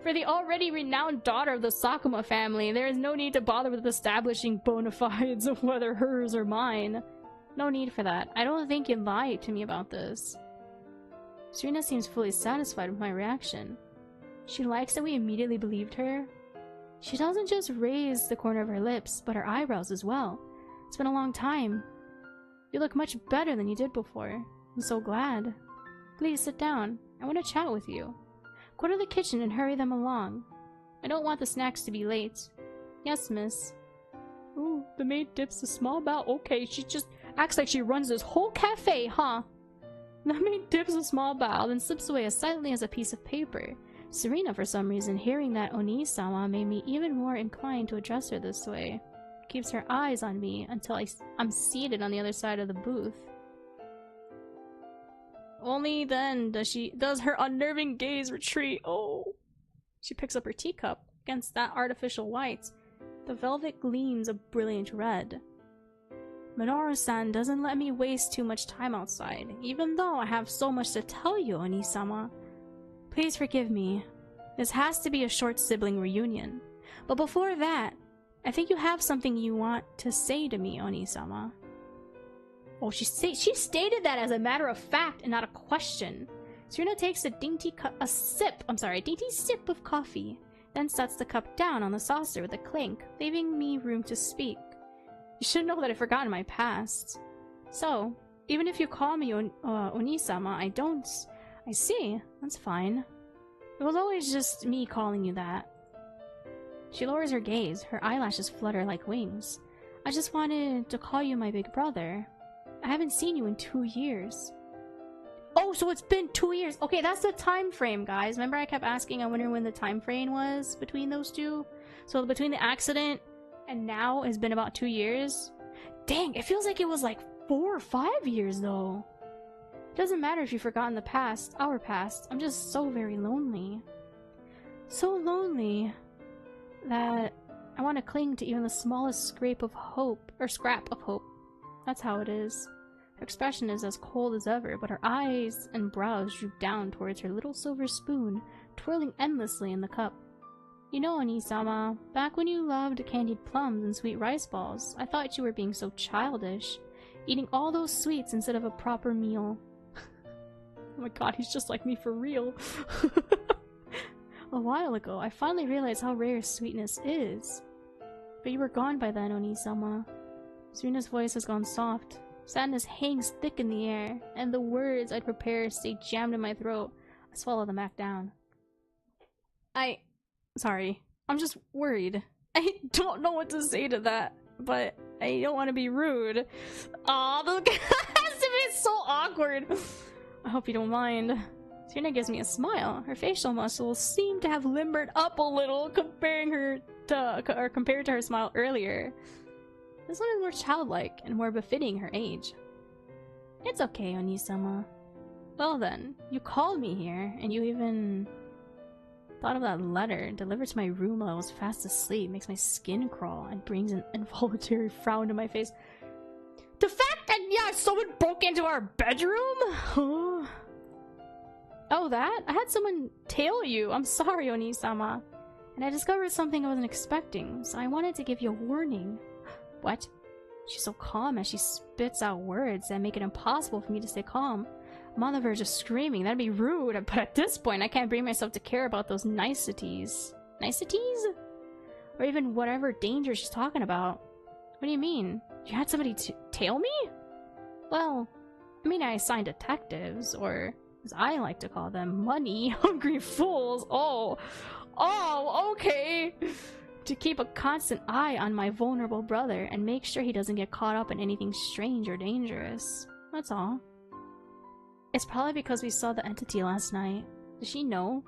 For the already renowned daughter of the Sakuma family, there is no need to bother with establishing bona fides of whether hers or mine. No need for that. I don't think you lied to me about this. Serena seems fully satisfied with my reaction. She likes that we immediately believed her. She doesn't just raise the corner of her lips, but her eyebrows as well. It's been a long time. You look much better than you did before. I'm so glad. Please sit down. I want to chat with you. Go to the kitchen and hurry them along. I don't want the snacks to be late. Yes, miss. Ooh, the maid dips a small bowl. Okay, she just acts like she runs this whole cafe, huh? The maid dips a small bowl, then slips away as silently as a piece of paper. Serena, for some reason, hearing that Oni-sama made me even more inclined to address her this way. Keeps her eyes on me until I'm seated on the other side of the booth. Only then does her unnerving gaze retreat. Oh. She picks up her teacup. Against that artificial white, the velvet gleams a brilliant red. Minoru-san doesn't let me waste too much time outside, even though I have so much to tell you, Oni-sama. Please forgive me. This has to be a short sibling reunion. But before that, I think you have something you want to say to me, Oni-sama. Oh, she stated that as a matter of fact and not a question. Serena takes a dainty sip of coffee, then sets the cup down on the saucer with a clink, leaving me room to speak. You should know that I've forgotten my past. So, even if you call me Oni-sama, I see. That's fine. It was always just me calling you that. She lowers her gaze, her eyelashes flutter like wings. I just wanted to call you my big brother. I haven't seen you in 2 years. Oh, so it's been 2 years. Okay, that's the time frame, guys. Remember I kept asking, I wonder when the time frame was between those two? So between the accident and now has been about 2 years. Dang, it feels like it was like 4 or 5 years though. It doesn't matter if you've forgotten the past, our past. I'm just so very lonely. So lonely that I want to cling to even the smallest scrap of hope. That's how it is. Her expression is as cold as ever, but her eyes and brows droop down towards her little silver spoon, twirling endlessly in the cup. You know, Oni-sama, back when you loved candied plums and sweet rice balls, I thought you were being so childish, eating all those sweets instead of a proper meal. Oh my god, he's just like me for real. A while ago, I finally realized how rare sweetness is. But you were gone by then, Oni-sama. Serena's voice has gone soft. Sadness hangs thick in the air, and the words I'd prepared stay jammed in my throat. I swallow them back down. Sorry. I'm just worried. I don't know what to say to that, but I don't want to be rude. Aw, the has to be so awkward. I hope you don't mind. Serena gives me a smile. Her facial muscles seem to have limbered up a little compared to her smile earlier. This one is more childlike and more befitting her age. It's okay, Oni-sama. Well then, you called me here, and you even thought of that letter delivered to my room while I was fast asleep. Makes my skin crawl and brings an involuntary frown to my face. The fact that, yeah, someone broke into our bedroom? Oh, that? I had someone tail you. I'm sorry, Oni-sama. And I discovered something I wasn't expecting, so I wanted to give you a warning. What? She's so calm as she spits out words that make it impossible for me to stay calm. I'm on the verge of screaming. That'd be rude, but at this point I can't bring myself to care about those niceties. Niceties? Or even whatever danger she's talking about. What do you mean? You had somebody tail me? Well, I mean I assigned detectives, or as I like to call them, money-hungry fools. Oh, okay. To keep a constant eye on my vulnerable brother and make sure he doesn't get caught up in anything strange or dangerous. That's all. It's probably because we saw the entity last night. Does she know?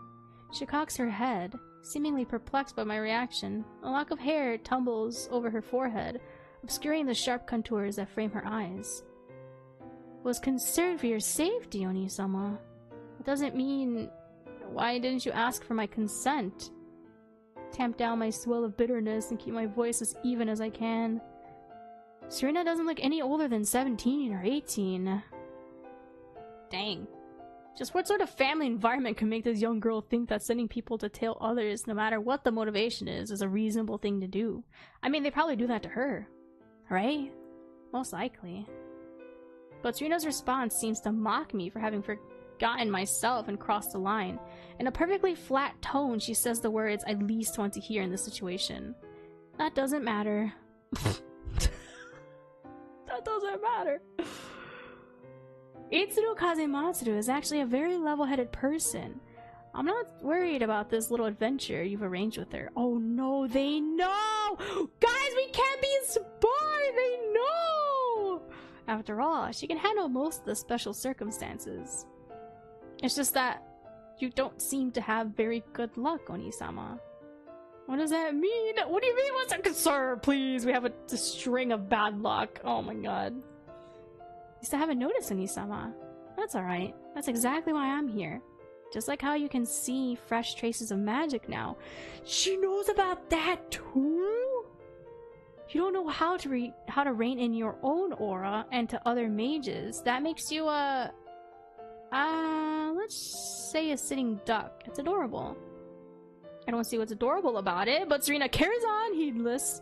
She cocks her head, seemingly perplexed by my reaction. A lock of hair tumbles over her forehead, obscuring the sharp contours that frame her eyes. Was concerned for your safety, Oni-sama. It doesn't mean... Why didn't you ask for my consent? Tamp down my swell of bitterness and keep my voice as even as I can. Serena doesn't look any older than 17 or 18. Dang. Just what sort of family environment can make this young girl think that sending people to tail others, no matter what the motivation is a reasonable thing to do? I mean, they probably do that to her, right? Most likely. But Serena's response seems to mock me for having forgotten myself and crossed the line. In a perfectly flat tone, she says the words I least want to hear in this situation. That doesn't matter. That doesn't matter. Itsuru Kazematsuru is actually a very level-headed person. I'm not worried about this little adventure you've arranged with her. Oh no, they know! Guys, we can't be inspired! They know! After all, she can handle most of the special circumstances. It's just that you don't seem to have very good luck, Oni-sama. What does that mean? What do you mean? What's that? Sir, please, we have a string of bad luck. Oh my god. I still haven't noticed Oni-sama. That's alright. That's exactly why I'm here. Just like how you can see fresh traces of magic now. She knows about that too? You don't know how to rein in your own aura and to other mages. That makes you let's say a sitting duck. It's adorable. I don't see what's adorable about it, but Serena carries on, heedless.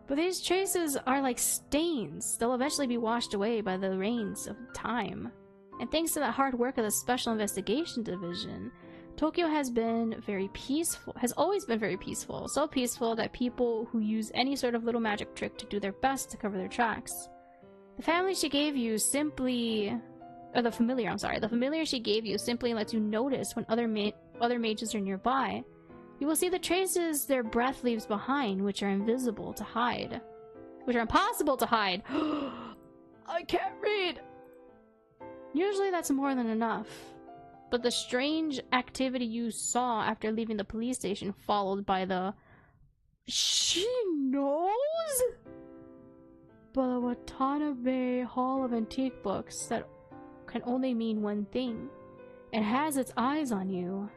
But these traces are like stains. They'll eventually be washed away by the rains of time. And thanks to the hard work of the Special Investigation Division, Tokyo has been very peaceful, has always been very peaceful. So peaceful that people who use any sort of little magic trick to do their best to cover their tracks. The family she gave you simply... the familiar she gave you simply lets you notice when other mages are nearby. You will see the traces their breath leaves behind, which are invisible to hide. Which are impossible to hide! I can't read! Usually that's more than enough. But the strange activity you saw after leaving the police station followed by the... She knows?! But the Watanabe Hall of Antique Books that can only mean one thing. It has its eyes on you.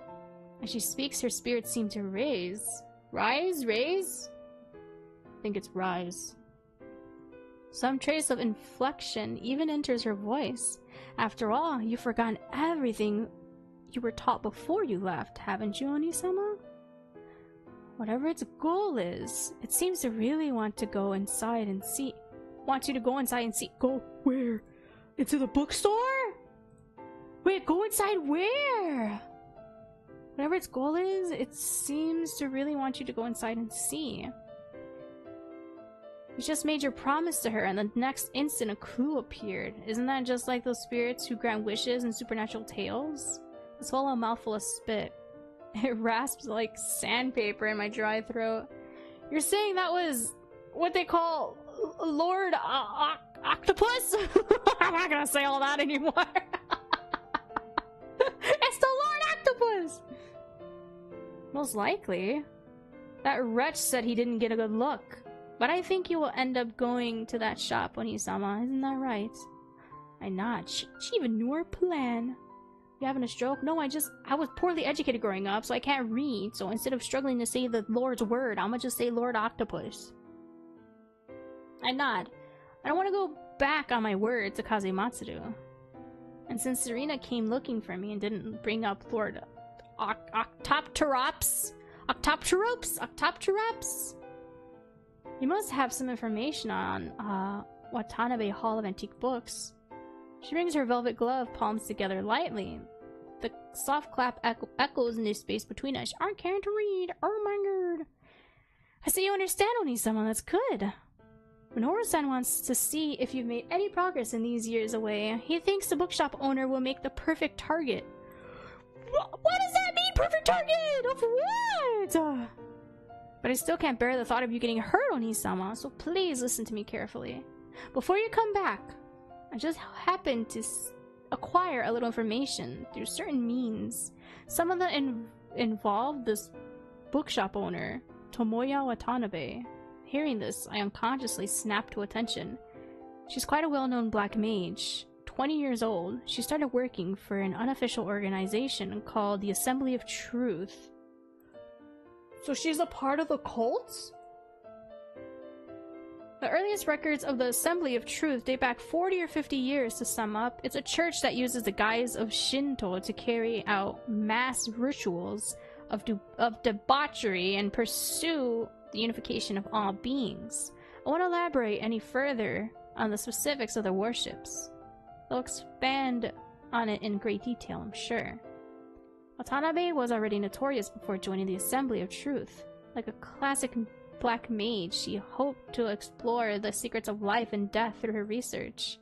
As she speaks, her spirits seem to raise. Rise? Raise? I think it's rise. Some trace of inflection even enters her voice. After all, you've forgotten everything you were taught before you left, haven't you, Oni-sama? Whatever its goal is, it seems to really want to go inside and see. Want you to go inside and see. Go where? Into the bookstore? Wait, go inside where? Whatever its goal is, it seems to really want you to go inside and see. You just made your promise to her, and the next instant a clue appeared. Isn't that just like those spirits who grant wishes in supernatural tales? I swallow a mouthful of spit. It rasps like sandpaper in my dry throat. You're saying that was what they call Lord Octopus? I'm not gonna say all that anymore. It's the Lord Octopus! Most likely. That wretch said he didn't get a good look. But I think you will end up going to that shop, Oni-sama. Isn't that right? I nod. She even knew her plan. You having a stroke? No, I was poorly educated growing up, so I can't read. So instead of struggling to say the Lord's word, I'm gonna just say Lord Octopus. I nod. I don't want to go back on my word to Kazematsuru. And since Serena came looking for me and didn't bring up Lord Octopterops, you must have some information on Watanabe Hall of Antique Books. She brings her velvet glove palms together lightly. The soft clap echoes in the space between us. Aren't caring to read. Oh my god. I see you understand, Oni-sama. That's good. Minoru-san wants to see if you've made any progress in these years away. He thinks the bookshop owner will make the perfect target. What does that mean, perfect target? Of what? But I still can't bear the thought of you getting hurt, Oni-sama, so please listen to me carefully. Before you come back, I just happened to acquire a little information through certain means. Some of them involve this bookshop owner, Tomoya Watanabe. Hearing this, I unconsciously snapped to attention. She's quite a well-known black mage. 20 years old, she started working for an unofficial organization called the Assembly of Truth. So she's a part of the cult? The earliest records of the Assembly of Truth date back 40 or 50 years to sum up. It's a church that uses the guise of Shinto to carry out mass rituals of debauchery and pursue the unification of all beings. I won't elaborate any further on the specifics of the worships. They'll expand on it in great detail, I'm sure. Watanabe was already notorious before joining the Assembly of Truth. Like a classic black mage, she hoped to explore the secrets of life and death through her research.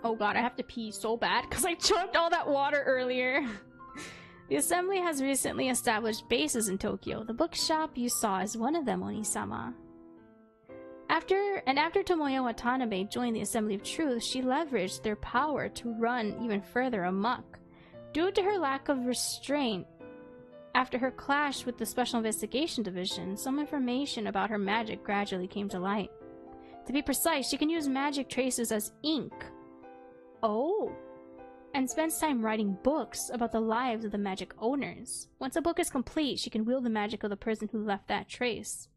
Oh god, I have to pee so bad because I chugged all that water earlier. The Assembly has recently established bases in Tokyo. The bookshop you saw is one of them, Oni-sama. After Tomoya Watanabe joined the Assembly of Truth, she leveraged their power to run even further amok. Due to her lack of restraint, after her clash with the Special Investigation Division, some information about her magic gradually came to light. To be precise, she can use magic traces as ink. Oh! And spends time writing books about the lives of the magic owners. Once a book is complete, she can wield the magic of the person who left that trace.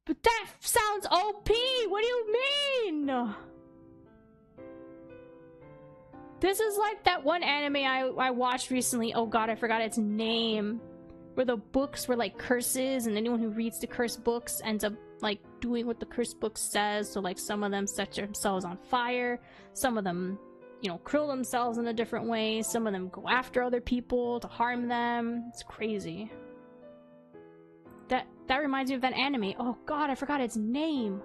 But that sounds OP! What do you mean? This is like that one anime I watched recently. Oh god, I forgot its name. Where the books were like curses, and anyone who reads the cursed books ends up like doing what the cursed book says. So like some of them set themselves on fire. Some of them, you know, kill themselves in a different way. Some of them go after other people to harm them. It's crazy. That reminds me of that anime. Oh god, I forgot its name.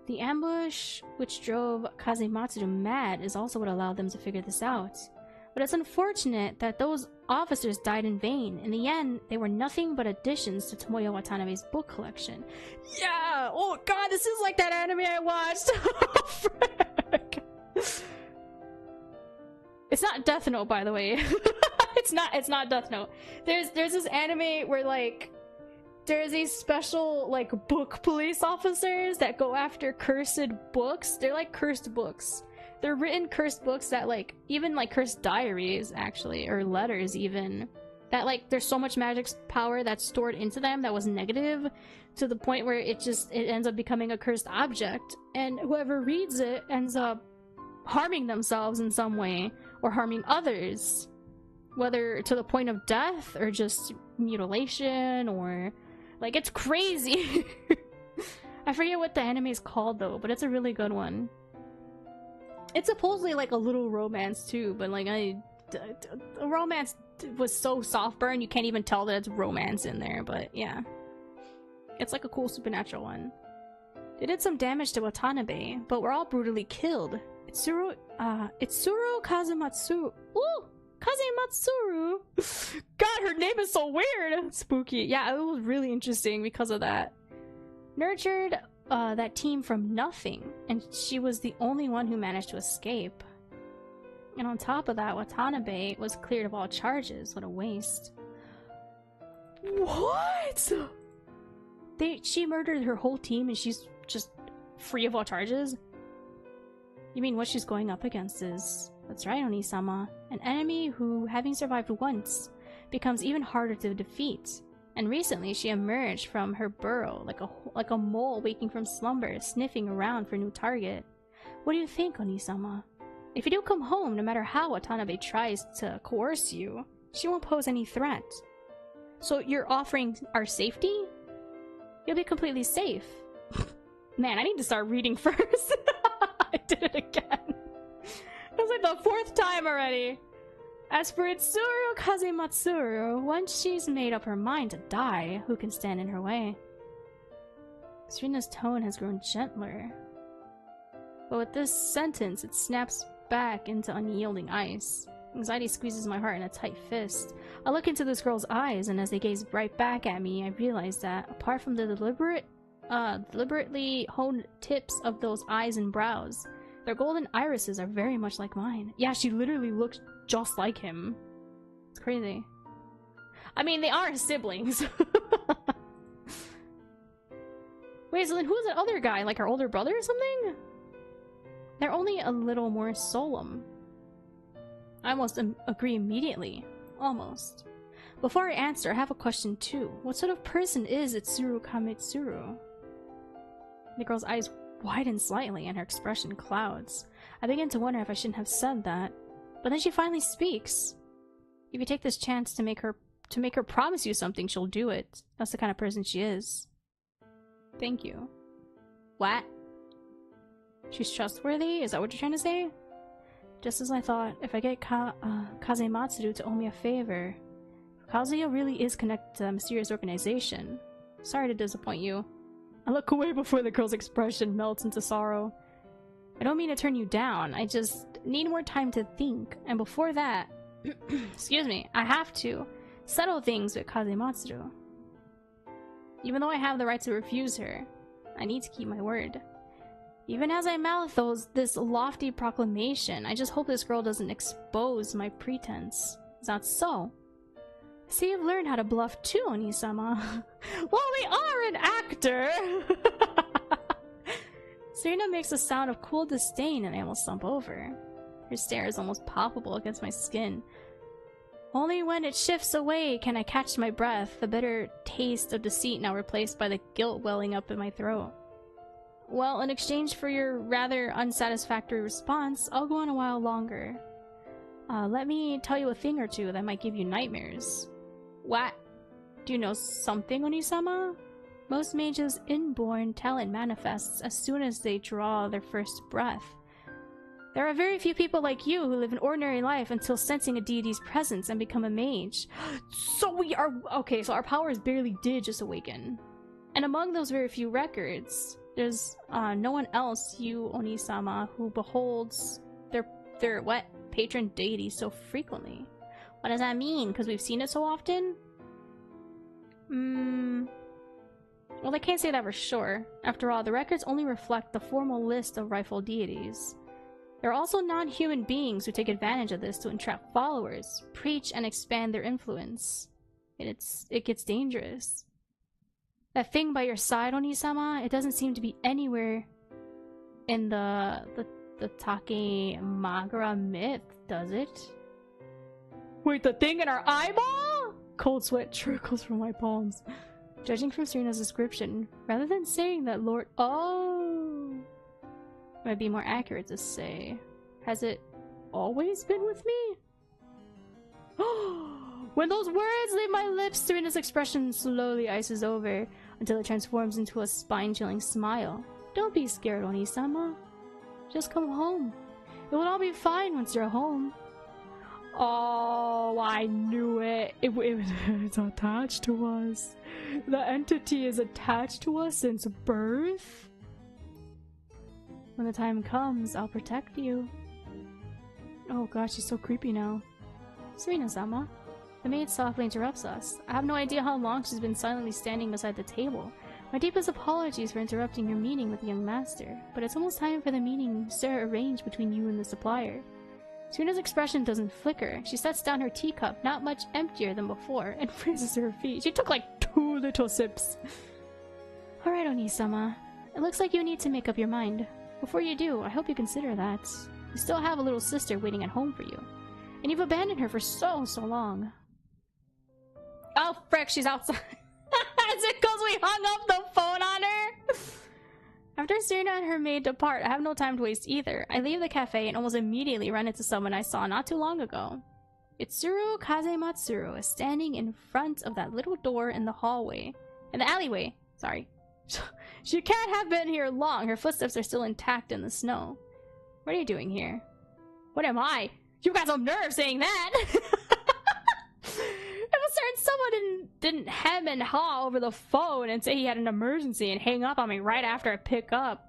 The ambush which drove Kazematsu mad is also what allowed them to figure this out. But it's unfortunate that those officers died in vain. In the end, they were nothing but additions to Tomoya Watanabe's book collection. Yeah! Oh god, this is like that anime I watched! Frick. It's not Death Note, by the way. It's not Death Note. There's this anime where like there's these special like book police officers that go after cursed books. They're like cursed books. They're written cursed books that like even like cursed diaries actually, or letters even, that like there's so much magic power that's stored into them that was negative to the point where it ends up becoming a cursed object, and whoever reads it ends up harming themselves in some way or harming others, whether to the point of death or just mutilation, or like it's crazy. I forget what the anime is called though, but it's a really good one. It's supposedly like a little romance too, but like the romance was so soft burn you can't even tell that it's romance in there. But yeah, it's like a cool supernatural one. They did some damage to Watanabe, but were all brutally killed. Itsuro Kazumatsu. Ooh, Kazematsuru. God, her name is so weird. Spooky. Yeah, it was really interesting because of that. Nurtured that team from nothing, and she was the only one who managed to escape. And on top of that, Watanabe was cleared of all charges. What a waste. What? She murdered her whole team and she's just free of all charges? You mean what she's going up against is... That's right, Oni-sama. An enemy who, having survived once, becomes even harder to defeat. And recently she emerged from her burrow like a mole waking from slumber, sniffing around for a new target. What do you think, Oni-sama? If you do come home, no matter how Watanabe tries to coerce you, she won't pose any threat. So you're offering our safety? You'll be completely safe. Man, I need to start reading first. I did it again. That was like the 4th time already. As for Itsuru Kazematsuru, once she's made up her mind to die, who can stand in her way? Serena's tone has grown gentler. But with this sentence, it snaps back into unyielding ice. Anxiety squeezes my heart in a tight fist. I look into this girl's eyes, and as they gaze right back at me, I realize that, apart from the deliberately honed tips of those eyes and brows, their golden irises are very much like mine. Yeah, she literally looks just like him. It's crazy. I mean, they are siblings. Wait, so then who's that other guy? Like her older brother or something? They're only a little more solemn. I almost agree immediately. Almost. Before I answer, I have a question too. What sort of person is Itsuru Kametsuru? The girl's eyes widen slightly and her expression clouds. I begin to wonder if I shouldn't have said that. But then she finally speaks. If you take this chance to make her promise you something, she'll do it. That's the kind of person she is. Thank you. What? She's trustworthy? Is that what you're trying to say? Just as I thought, if I get Kazematsuru to owe me a favor. Kazuya really is connected to a mysterious organization. Sorry to disappoint you. I look away before the girl's expression melts into sorrow. I don't mean to turn you down, I just need more time to think, and before that, excuse me, I have to settle things with Kazematsuru. Even though I have the right to refuse her, I need to keep my word. Even as I mouth this lofty proclamation, I just hope this girl doesn't expose my pretense. Is that so? See, you've learned how to bluff too, Onisama. Well, we are an actor! Serena makes a sound of cool disdain and I almost slump over. Her stare is almost palpable against my skin. Only when it shifts away can I catch my breath, the bitter taste of deceit now replaced by the guilt welling up in my throat. Well, in exchange for your rather unsatisfactory response, I'll go on a while longer. Let me tell you a thing or two that might give you nightmares. What? Do you know something, Onisama? Most mages' inborn talent manifests as soon as they draw their first breath. There are very few people like you who live an ordinary life until sensing a deity's presence and become a mage. So we are... Okay, so our powers barely did just awaken. And among those very few records, there's no one else, you, Onisama, who beholds their what? Patron deity so frequently. What does that mean? Because we've seen it so often? Well, I can't say that for sure. After all, the records only reflect the formal list of rightful deities. There are also non-human beings who take advantage of this to entrap followers, preach, and expand their influence. It gets dangerous. That thing by your side, Onisama, it doesn't seem to be anywhere in the Takemagara myth, does it? Wait, the thing in our eyeball? Cold sweat trickles from my palms. Judging from Serena's description, rather than saying that Lord... Oh! It might be more accurate to say, has it always been with me? When those words leave my lips, Serena's expression slowly ices over until it transforms into a spine-chilling smile. Don't be scared, Onisama. Just come home. It will all be fine once you're home. Oh, I knew it. It's attached to us. The entity is attached to us since birth. When the time comes, I'll protect you. Oh gosh, she's so creepy now. Serena-sama. The maid softly interrupts us. I have no idea how long she's been silently standing beside the table. My deepest apologies for interrupting your meeting with the young master, but it's almost time for the meeting Sir arranged between you and the supplier. Serena's expression doesn't flicker. She sets down her teacup, not much emptier than before, and raises her feet. She took like 2 little sips. Alright, Onisama. It looks like you need to make up your mind. Before you do, I hope you consider that. You still have a little sister waiting at home for you. And you've abandoned her for so long. Oh frick, she's outside. Is it because we hung up the phone on her? After Serena and her maid depart, I have no time to waste either. I leave the cafe and almost immediately run into someone I saw not too long ago. Itsuru Kazematsuru is standing in front of that little door in the hallway. In the alleyway, sorry. She can't have been here long. Her footsteps are still intact in the snow. What are you doing here? What am I? You got some nerve saying that. If a certain someone didn't hem and haw over the phone and say he had an emergency and hang up on me right after I pick up,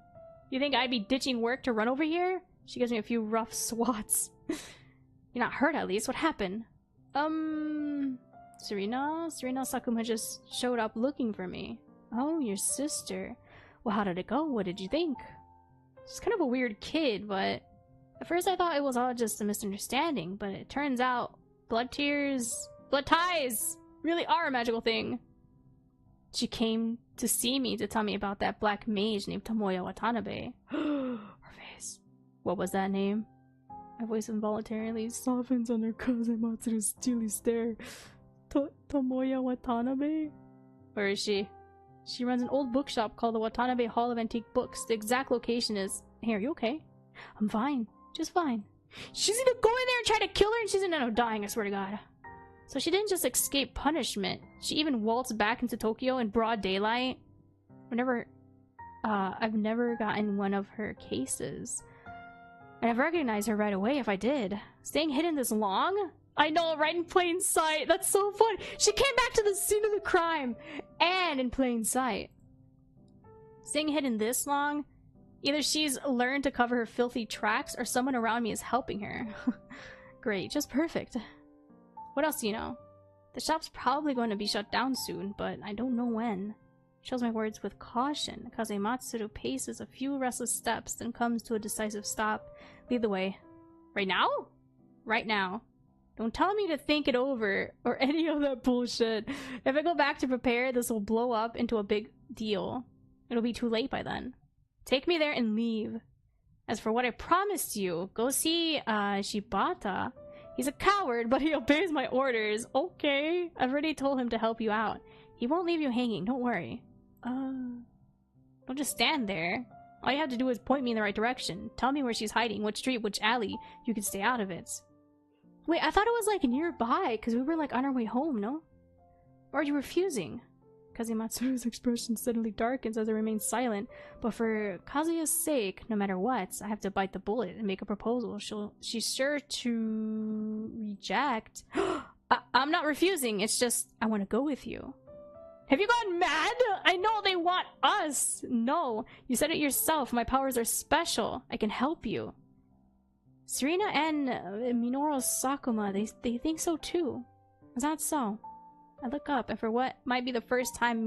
you think I'd be ditching work to run over here? She gives me a few rough swats. You're not hurt, at least. What happened? Serena Sakuma just showed up looking for me. Oh, your sister. Well, how did it go? What did you think? She's kind of a weird kid, but at first I thought it was all just a misunderstanding, but it turns out blood ties really are a magical thing. She came to see me to tell me about that black mage named Tomoya Watanabe. Her face. What was that name? My voice involuntarily softens under Kazematsu's steely stare. Tomoya Watanabe? Where is she? She runs an old bookshop called the Watanabe Hall of Antique Books. The exact location is... Hey, are you okay? I'm fine. Just fine. She's gonna go in there and try to kill her and she's gonna end up dying, I swear to God. So she didn't just escape punishment. She even waltzed back into Tokyo in broad daylight. I've never gotten one of her cases. I'd have recognized her right away if I did. Staying hidden this long? I know, right in plain sight. That's so funny. She came back to the scene of the crime and in plain sight. Staying hidden this long? Either she's learned to cover her filthy tracks or someone around me is helping her. Great, just perfect. What else do you know? The shop's probably going to be shut down soon, but I don't know when. Shows my words with caution. Kazematsuru paces a few restless steps, then comes to a decisive stop. Lead the way. Right now? Right now. Don't tell me to think it over, or any of that bullshit. If I go back to prepare, this will blow up into a big deal. It'll be too late by then. Take me there and leave. As for what I promised you, go see, Shibata. He's a coward, but he obeys my orders. Okay. I've already told him to help you out. He won't leave you hanging, don't worry. Don't just stand there. All you have to do is point me in the right direction. Tell me where she's hiding, which street, which alley. You can stay out of it. Wait, I thought it was like nearby, because we were like on our way home, no? Or are you refusing? Kazematsuru's expression suddenly darkens as I remain silent, but for Kazuya's sake, no matter what, I have to bite the bullet and make a proposal she's sure to reject. I'm not refusing, it's just, I want to go with you. Have you gone mad? I know they want us! No, you said it yourself, my powers are special. I can help you. Serena and Minoru Sakuma, they think so too. Is that so? I look up, and for what might be the first time I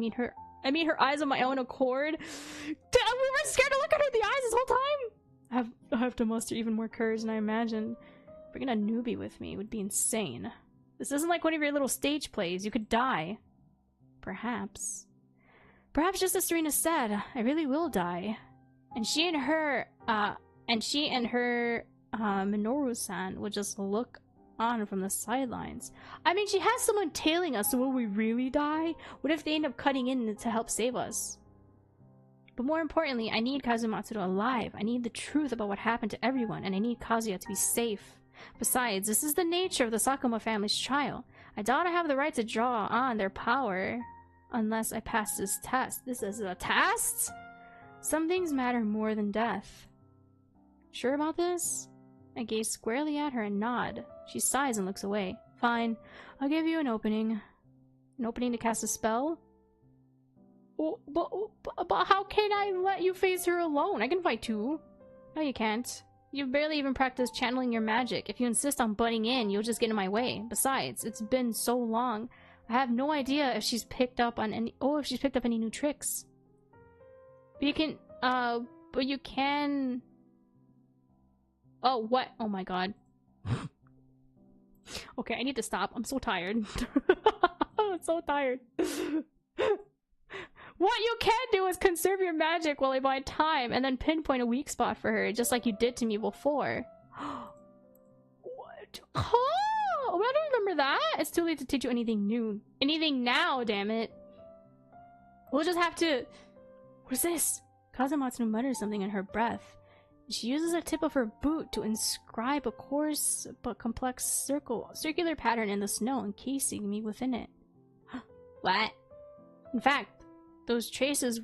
meet her eyes on my own accord. We were scared to look at her in the eyes this whole time! I have to muster even more courage than I imagined. Bringing a newbie with me would be insane. This isn't like one of your little stage plays. You could die. Perhaps. Perhaps just as Serena said, I really will die. And she and her Minoru-san would just look on from the sidelines. I mean, she has someone tailing us, so will we really die? What if they end up cutting in to help save us? But more importantly, I need Kazematsuru alive. I need the truth about what happened to everyone, and I need Kazuya to be safe. Besides, this is the nature of the Sakuma family's trial. I doubt I have the right to draw on their power unless I pass this test. This is a test? Some things matter more than death. Sure about this? I gaze squarely at her and nod. She sighs and looks away. Fine. I'll give you an opening. An opening to cast a spell? Oh, but how can I let you face her alone? I can fight too. No, you can't. You've barely even practiced channeling your magic. If you insist on butting in, you'll just get in my way. Besides, it's been so long. I have no idea if she's picked up on any... Oh, if she's picked up any new tricks. But you can... But you can... Oh, what? Oh my god. Okay, I need to stop. I'm so tired. I'm so tired. What you can do is conserve your magic while I buy time and then pinpoint a weak spot for her, just like you did to me before. What? Oh, I don't remember that. It's too late to teach you anything new. Anything now, damn it. We'll just have to... What's this? Kazematsuru mutters something in her breath. She uses a tip of her boot to inscribe a coarse but complex circular pattern in the snow, encasing me within it. What? In fact, those traces,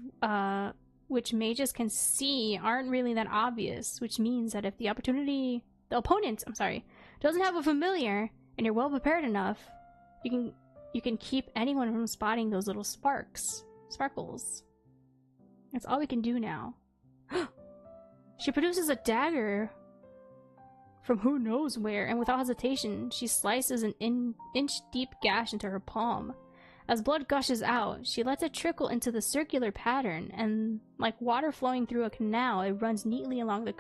which mages can see, aren't really that obvious, which means that if the opponent doesn't have a familiar, and you're well prepared enough, you can keep anyone from spotting those little sparkles. That's all we can do now. She produces a dagger from who knows where, and without hesitation, she slices an inch-deep gash into her palm. As blood gushes out, she lets it trickle into the circular pattern, and like water flowing through a canal, it runs neatly along the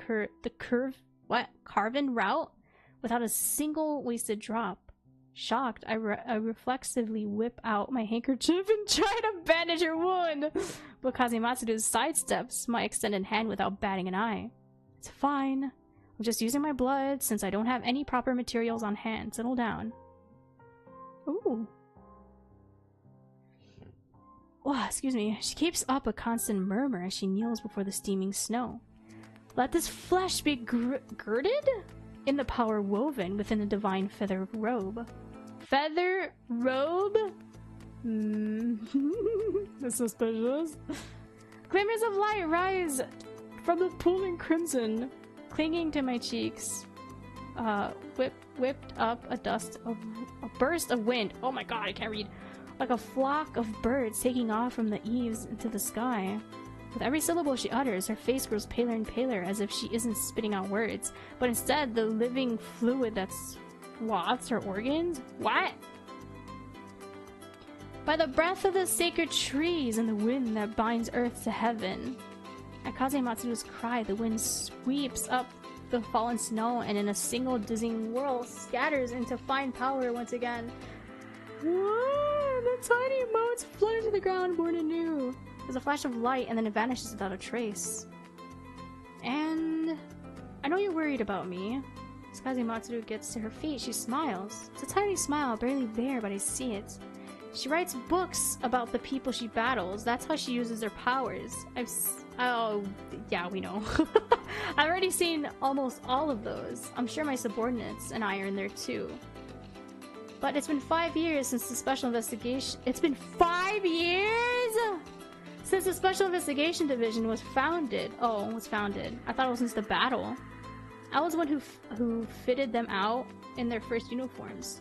carven route without a single wasted drop. Shocked, I reflexively whip out my handkerchief and try to bandage her wound, but Kazematsu sidesteps my extended hand without batting an eye. It's fine. I'm just using my blood since I don't have any proper materials on hand. Settle down. Ooh. Oh, excuse me. She keeps up a constant murmur as she kneels before the steaming snow. Let this flesh be girded in the power woven within the divine feather robe. Feather robe? That's suspicious. Glimmers of light rise from the pooling crimson, clinging to my cheeks. Whipped up a burst of wind. Oh my god, I can't read. Like a flock of birds taking off from the eaves into the sky. With every syllable she utters, her face grows paler and paler, as if she isn't spitting out words, but instead the living fluid that swathes her organs? What? By the breath of the sacred trees and the wind that binds earth to heaven. At Kazematsu's cry, the wind sweeps up the fallen snow and in a single dizzying whirl scatters into fine powder once again. Whoa, the tiny motes flutter to the ground, born anew. There's a flash of light and then it vanishes without a trace. And I know you're worried about me. As Kazematsu gets to her feet, she smiles. It's a tiny smile, barely there, but I see it. She writes books about the people she battles. That's how she uses their powers. Oh, yeah, we know. I've already seen almost all of those. I'm sure my subordinates and I are in there too. But it's been 5 years since the Special Investigation... It's been 5 years?! Since the Special Investigation Division was founded. Oh, was founded. I thought it was since the battle. I was the one who fitted them out in their first uniforms.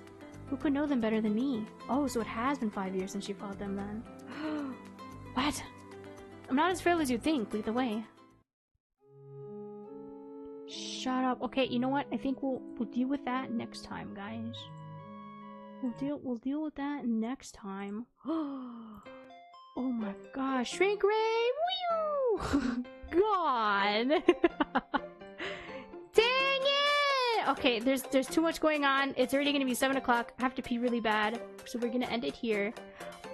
Who could know them better than me? Oh, so it has been 5 years since you fought them then. What? I'm not as frail as you think. Lead the way. Shut up. Okay, you know what? I think we'll deal with that next time, guys. We'll deal with that next time. Oh my gosh, shrink ray! Woo! God! Dang it! Okay, there's too much going on. It's already gonna be 7 o'clock. I have to pee really bad, so we're gonna end it here.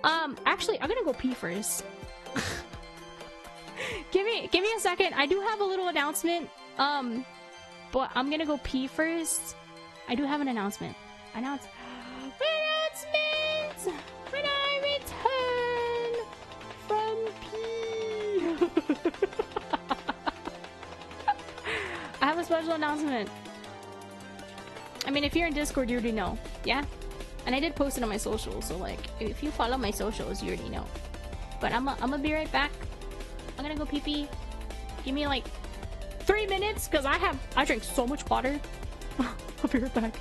Actually, I'm gonna go pee first. give me a second. I do have a little announcement. But I'm gonna go pee first. I do have an announcement. Announcement! When I return from pee. I have a special announcement. I mean, if you're in Discord, you already know. Yeah? And I did post it on my socials, so like, if you follow my socials, you already know. But I'm gonna be right back. I'm gonna go pee pee. Give me like 3 minutes, because I drink so much water. I'll be right back.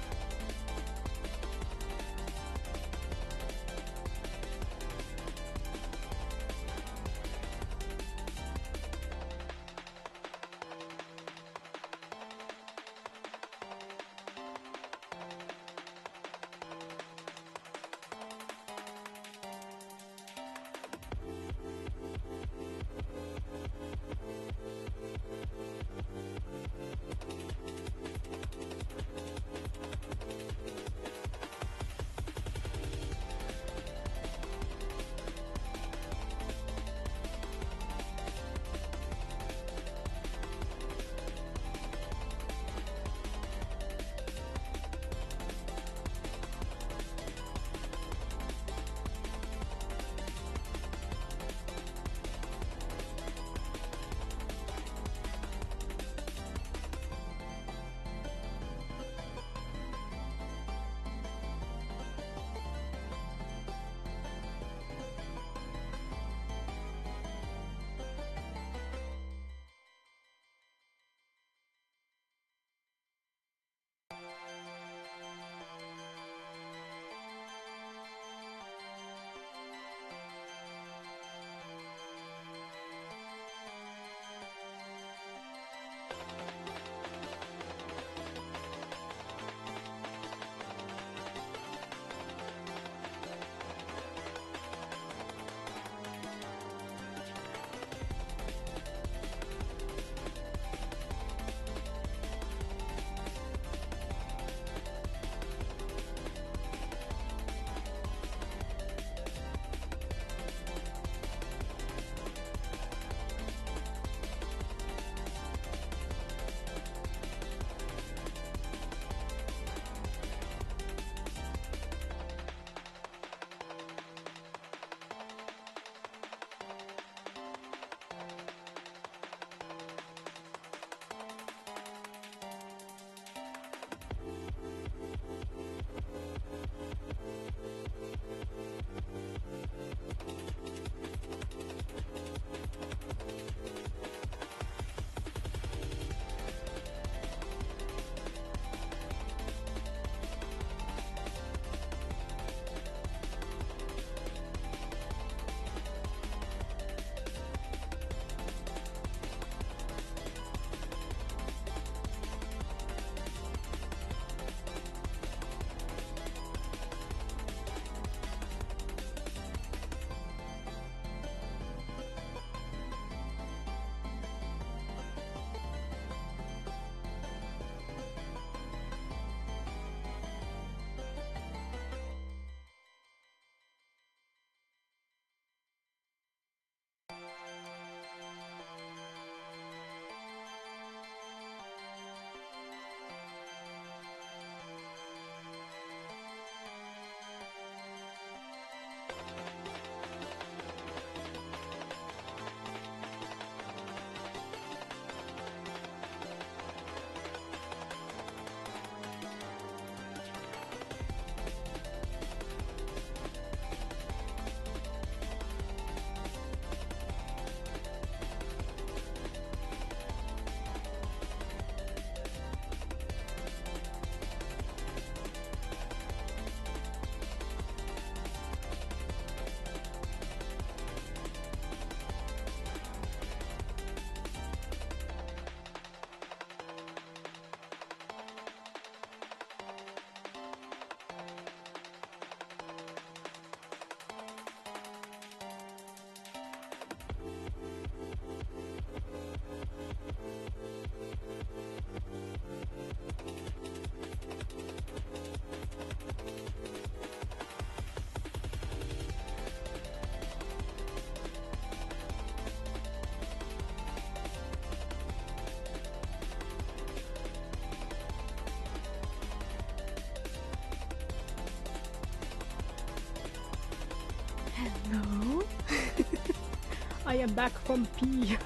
I am back from P.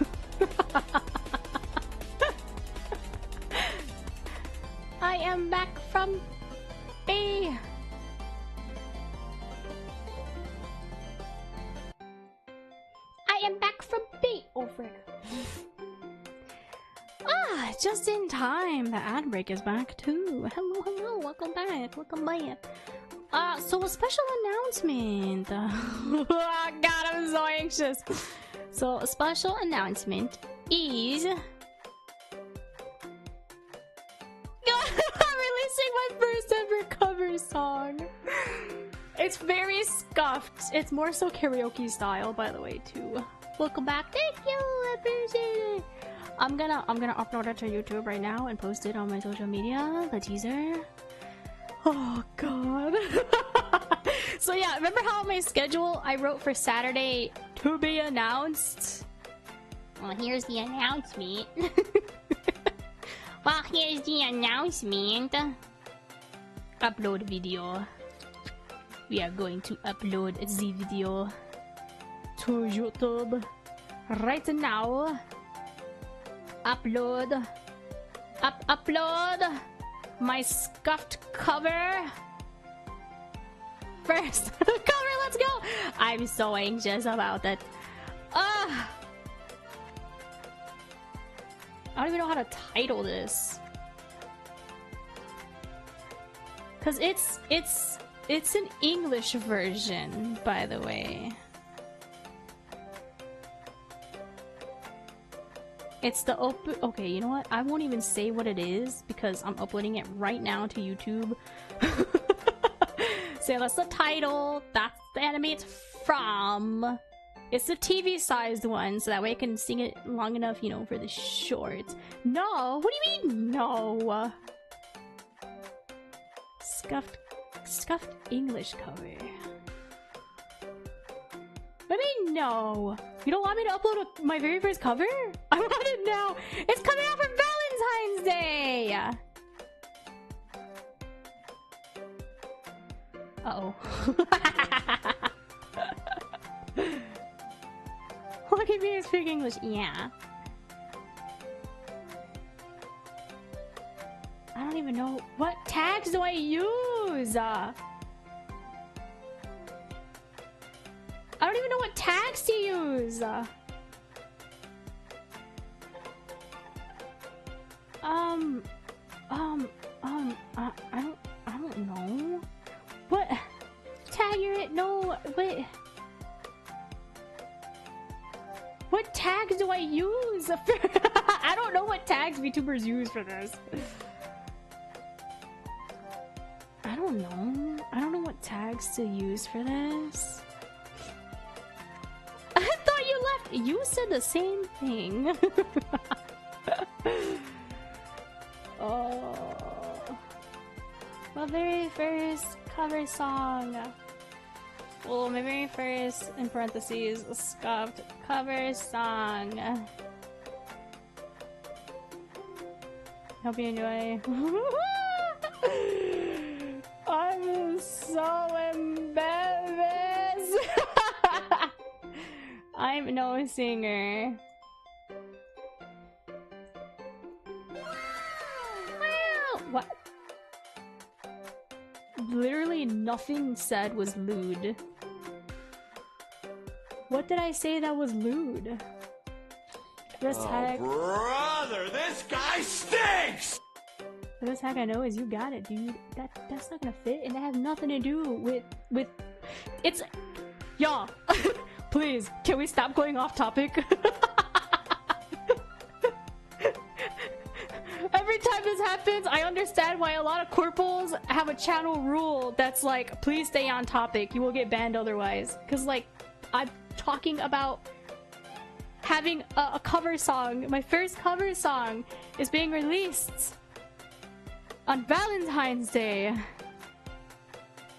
I am back from B. I am back from B. Oh frick. Ah, just in time. The ad break is back too. Hello, hello. Welcome back. Welcome back. So a special announcement. Oh god, I'm so anxious. So a special announcement is I'm releasing my first ever cover song. It's very scuffed. It's more so karaoke style, by the way, too. Welcome back. Thank you. I appreciate it. I'm gonna upload it to YouTube right now and post it on my social media. The teaser. Oh god. So yeah, remember how on my schedule I wrote for Saturday to be announced? Well, here's the announcement. Well, here's the announcement. Upload video. We are going to upload the video to YouTube right now. Upload. Upload my scuffed cover. First cover, let's go. I'm so anxious about it. I don't even know how to title this, cause it's an English version, by the way. It's the okay, you know what? I won't even say what it is because I'm uploading it right now to YouTube. So that's the title. That's the anime it's from. It's the TV sized one, so that way I can sing it long enough, you know, for the shorts. No, what do you mean no? Scuffed English cover. What do you mean no? You don't want me to upload my very first cover? I want it now. It's coming out for Valentine's Day. Uh-oh. Look at me speak English. Yeah. I don't even know what tags do I use. I don't even know what tags to use. I don't know. What tag you're it? No, wait. What tags do I use? I don't know what tags VTubers use for this. I don't know. I don't know what tags to use for this. I thought you left. You said the same thing. Oh. My very first cover song. Well, my very first, in parentheses, scuffed cover song. Hope you enjoy. I'm so embarrassed. I'm no singer. What? Literally nothing said was lewd. What did I say that was lewd? This tag. Brother, this guy stinks! The best hack I know is you got it, dude. That's not gonna fit, and that has nothing to do with it's. Y'all, please, can we stop going off topic? Every time this happens, I understand why a lot of corporals have a channel rule that's like, please stay on topic, you will get banned otherwise. Cause like, I'm talking about having a cover song. My first cover song is being released on Valentine's Day.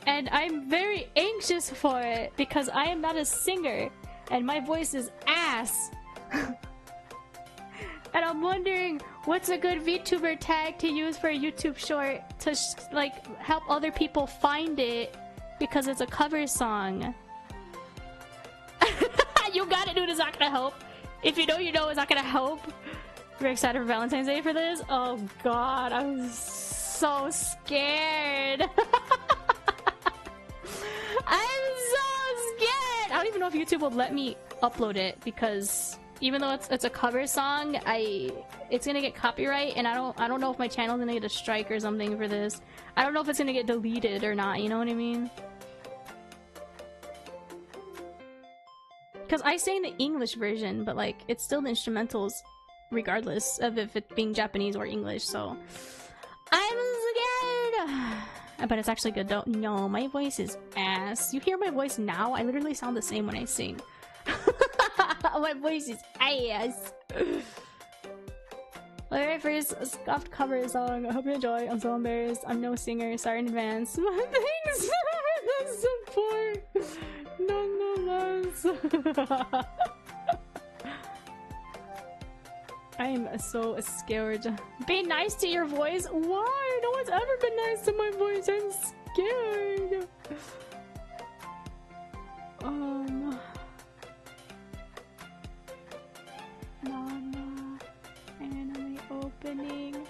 And I'm very anxious for it because I am not a singer and my voice is ass. And I'm wondering what's a good VTuber tag to use for a YouTube short to like help other people find it because it's a cover song. You you got it, dude. It's not gonna help. If you know, you know. It's not gonna help. We're excited for Valentine's Day for this. Oh god, I'm so scared. I'm so scared. I don't even know if YouTube will let me upload it because even though it's a cover song, it's gonna get copyright, and I don't know if my channel's gonna get a strike or something for this. I don't know if it's gonna get deleted or not. You know what I mean? Because I sang the English version, but like it's still the instrumentals, regardless of if it being Japanese or English. So I'm scared. But it's actually good though. No, my voice is ass. You hear my voice now? I literally sound the same when I sing. My voice is ass. My very first scuffed cover song. I hope you enjoy. I'm so embarrassed. I'm no singer. Sorry in advance. Thanks for the support. Nonetheless. I am so scared. Be nice to your voice? Why? No one's ever been nice to my voice. I'm scared. Mama, anime opening,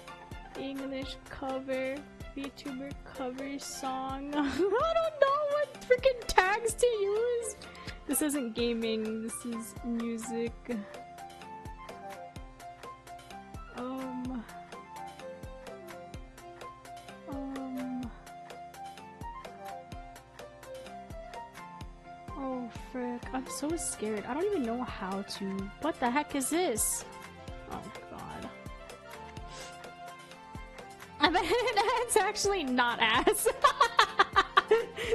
English cover, VTuber cover song. I don't know what freaking tags to use. This isn't gaming. This is music. Oh frick, I'm so scared. I don't even know how to. What the heck is this? Oh god. I bet it's actually not ass.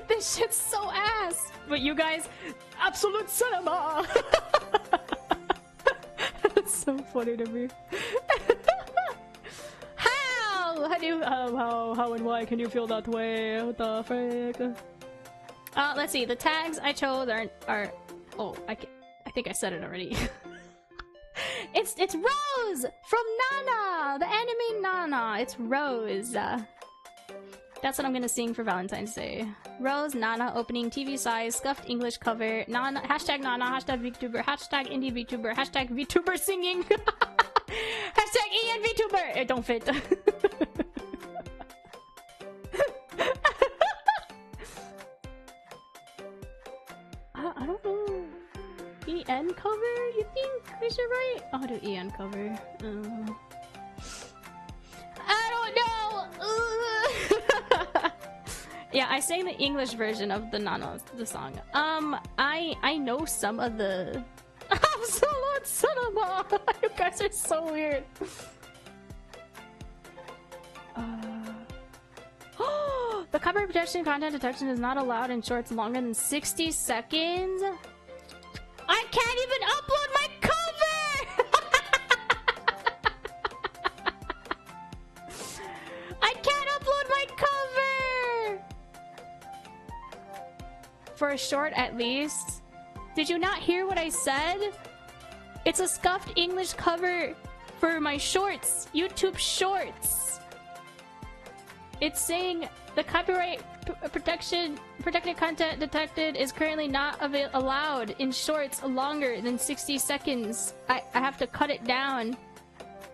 This shit's so ass. But you guys, absolute cinema. That's so funny to me. How do you, how and why can you feel that way? What the frick? Let's see. The tags I chose are oh, I think I said it already. It's Rose from Nana, the anime Nana. It's Rose. That's what I'm gonna sing for Valentine's Day. Rose, Nana, opening, TV size, scuffed English cover, Nana, hashtag Nana, hashtag VTuber, hashtag indie VTuber, hashtag VTuber singing, hashtag EN VTuber. It don't fit. I don't know. EN cover? You think we should write? I'll do EN cover. I don't know. Yeah, I sang the English version of the song. I know some of the absolute cinema. You guys are so weird. The cover protection content detection is not allowed in shorts longer than 60 seconds. I can't even upload my cover! I can't upload my cover! For a short at least. Did you not hear what I said? It's a scuffed English cover for my shorts. YouTube shorts. It's saying the copyright protected content detected is currently not allowed in shorts longer than 60 seconds. I have to cut it down.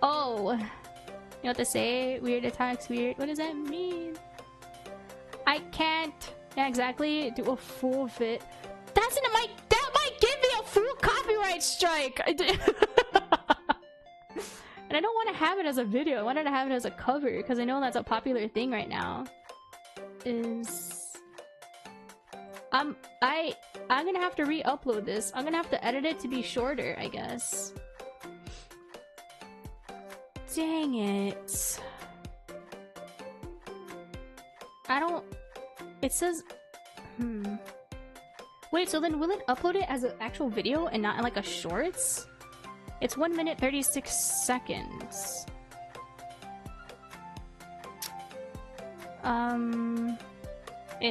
Oh. You know what to say? Weird attacks, weird. What does that mean? I can't, yeah, exactly, do a full fit. That might give me a full copyright strike! And I don't want to have it as a video. I wanted to have it as a cover because I know that's a popular thing right now. I'm gonna have to re-upload this. I'm gonna have to edit it to be shorter, I guess. Dang it. It says wait, so then will it upload it as an actual video and not like a shorts? It's 1 minute 36 seconds.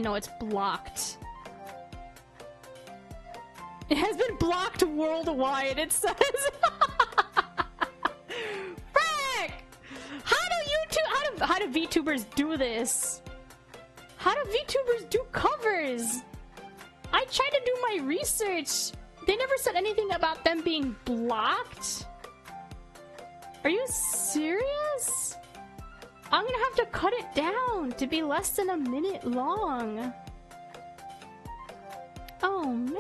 No, it's blocked. It has been blocked worldwide, it says. Frick! How do VTubers do this? How do VTubers do covers? I tried to do my research. They never said anything about them being blocked? Are you serious? I'm gonna have to cut it down to be less than a minute long. Oh man.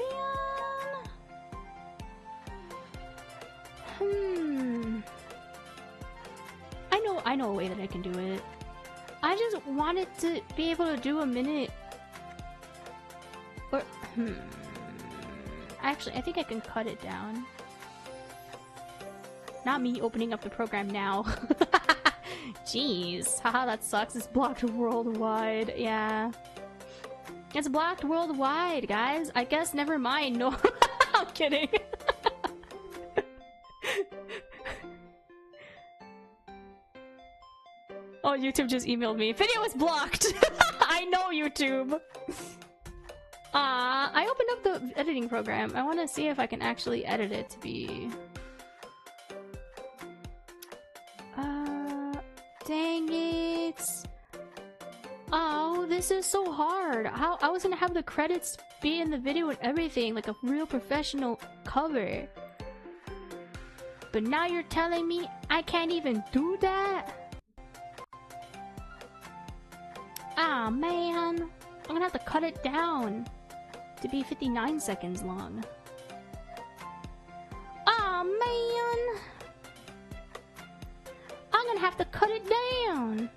I know a way that I can do it. I just wanted to be able to do a minute. Or actually, I think I can cut it down. Not me opening up the program now. Jeez, haha, that sucks. It's blocked worldwide. Yeah, it's blocked worldwide, guys. I guess never mind. No, I'm kidding. Oh, YouTube just emailed me. Video is blocked! I know, YouTube! I opened up the editing program. I want to see if I can actually edit it to be... Dang it! Oh, this is so hard! How I was gonna have the credits be in the video and everything, like a real professional cover. But now you're telling me I can't even do that? Ah, man. I'm gonna have to cut it down to be 59 seconds long. Ah, man. I'm gonna have to cut it down.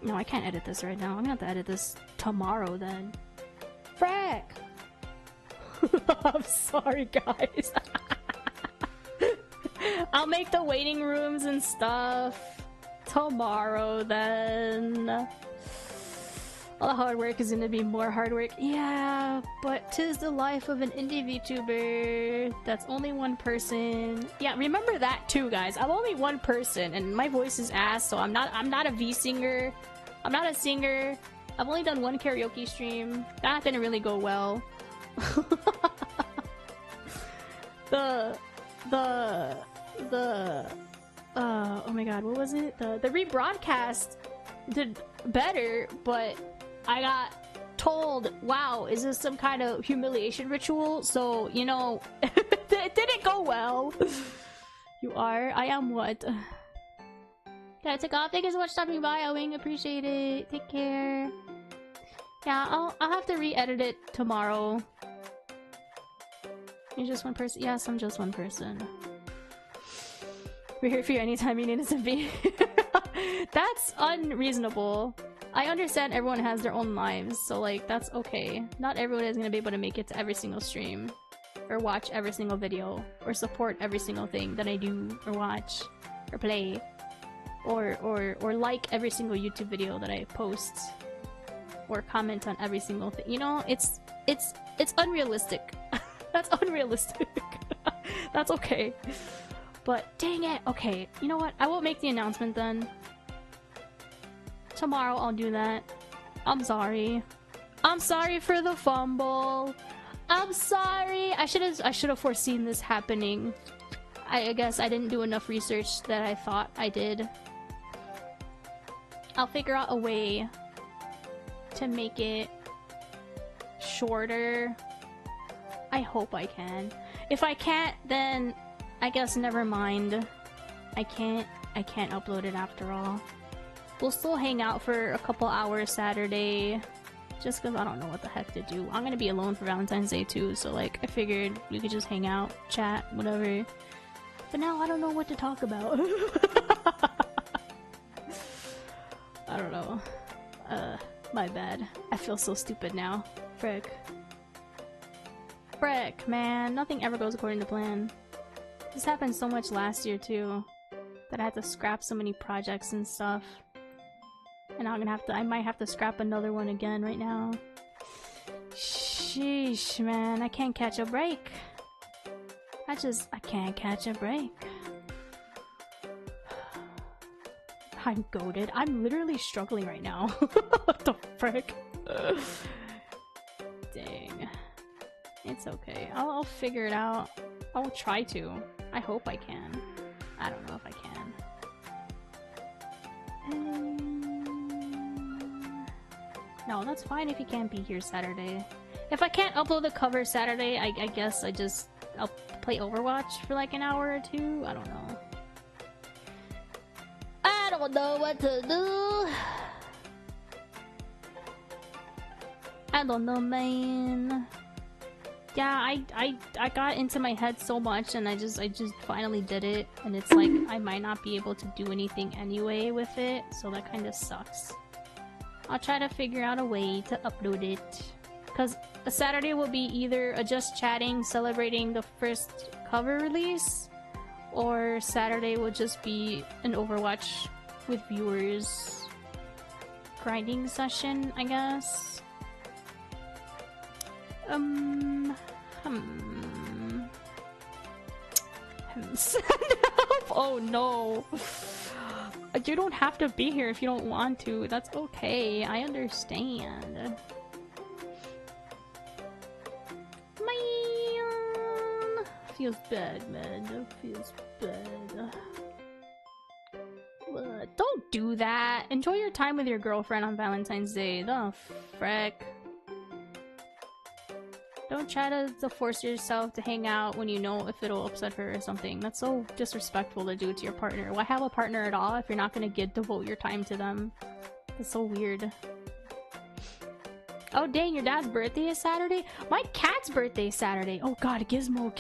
No, I can't edit this right now. I'm gonna have to edit this tomorrow then. Frack! I'm sorry, guys. I'll make the waiting rooms and stuff tomorrow then. All the hard work is gonna be more hard work. Yeah, but 'tis the life of an indie VTuber. That's only one person. Yeah, remember that too, guys. I'm only one person and my voice is ass, so I'm not a V singer. I'm not a singer. I've only done one karaoke stream. That didn't really go well. Oh my god, what was it? The rebroadcast did better, but I got told, wow, is this some kind of humiliation ritual? So, you know, it didn't go well. You are? I am what? Gotta take off. Thank you so much for stopping by, Owing. Appreciate it. Take care. Yeah, I'll have to re-edit it tomorrow. You're just one person? Yes, I'm just one person. We're here for you anytime you need us to be. That's unreasonable. I understand everyone has their own lives, so like, that's okay. Not everyone is gonna be able to make it to every single stream, or watch every single video, or support every single thing that I do, or watch, or play, or like every single YouTube video that I post, or comment on every single thing. You know, it's unrealistic. That's unrealistic. That's okay. But dang it, okay, you know what? I won't make the announcement then. Tomorrow I'll do that. I'm sorry. I'm sorry for the fumble. I'm sorry. I should have foreseen this happening. I guess I didn't do enough research that I thought I did. I'll figure out a way to make it shorter. I hope I can. If I can't, then I guess never mind. I can't upload it after all. We'll still hang out for a couple hours Saturday, just because I don't know what the heck to do. I'm gonna be alone for Valentine's Day too, so like I figured we could just hang out, chat, whatever. But now I don't know what to talk about. I don't know. My bad. I feel so stupid now. Frick. Frick, man. Nothing ever goes according to plan. This happened so much last year too, that I had to scrap so many projects and stuff. And I'm gonna have to, I might have to scrap another one again right now. Sheesh, man, I can't catch a break. I can't catch a break. I'm goated. I'm literally struggling right now. What the frick? Dang. It's okay. I'll figure it out. I'll try to. I hope I can. I don't know if I can. No, that's fine if you can't be here Saturday. If I can't upload the cover Saturday, I guess I'll play Overwatch for like an hour or two. I don't know. I don't know what to do. I don't know, man. Yeah, I got into my head so much, and I just finally did it, and it's like I might not be able to do anything anyway with it, so that kind of sucks. I'll try to figure out a way to upload it, because a Saturday will be either a just chatting celebrating the first cover release, or Saturday will just be an Overwatch with viewers grinding session, I guess. Send help! Oh no! You don't have to be here if you don't want to. That's okay. I understand. Man! Feels bad, man. That feels bad. What? Don't do that! Enjoy your time with your girlfriend on Valentine's Day. The frick. Don't try to force yourself to hang out when you know if it'll upset her or something. That's so disrespectful to do to your partner. Why have a partner at all if you're not gonna devote your time to them? That's so weird. Oh dang, your dad's birthday is Saturday? My cat's birthday is Saturday! Oh god, Gizmo!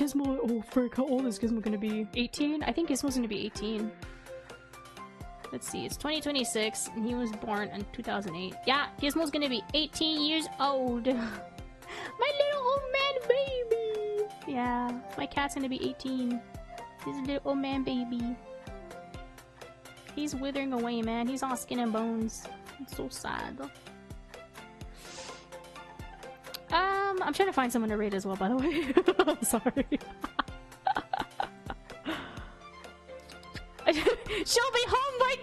Oh frick, how old is Gizmo gonna be? 18? I think Gizmo's gonna be 18. Let's see, it's 2026 and he was born in 2008. Yeah, Gizmo's gonna be 18 years old! My little old man baby! Yeah, my cat's gonna be 18. He's a little old man baby. He's withering away, man. He's all skin and bones. It's so sad. I'm trying to find someone to raid as well, by the way. I'm sorry. She'll be home by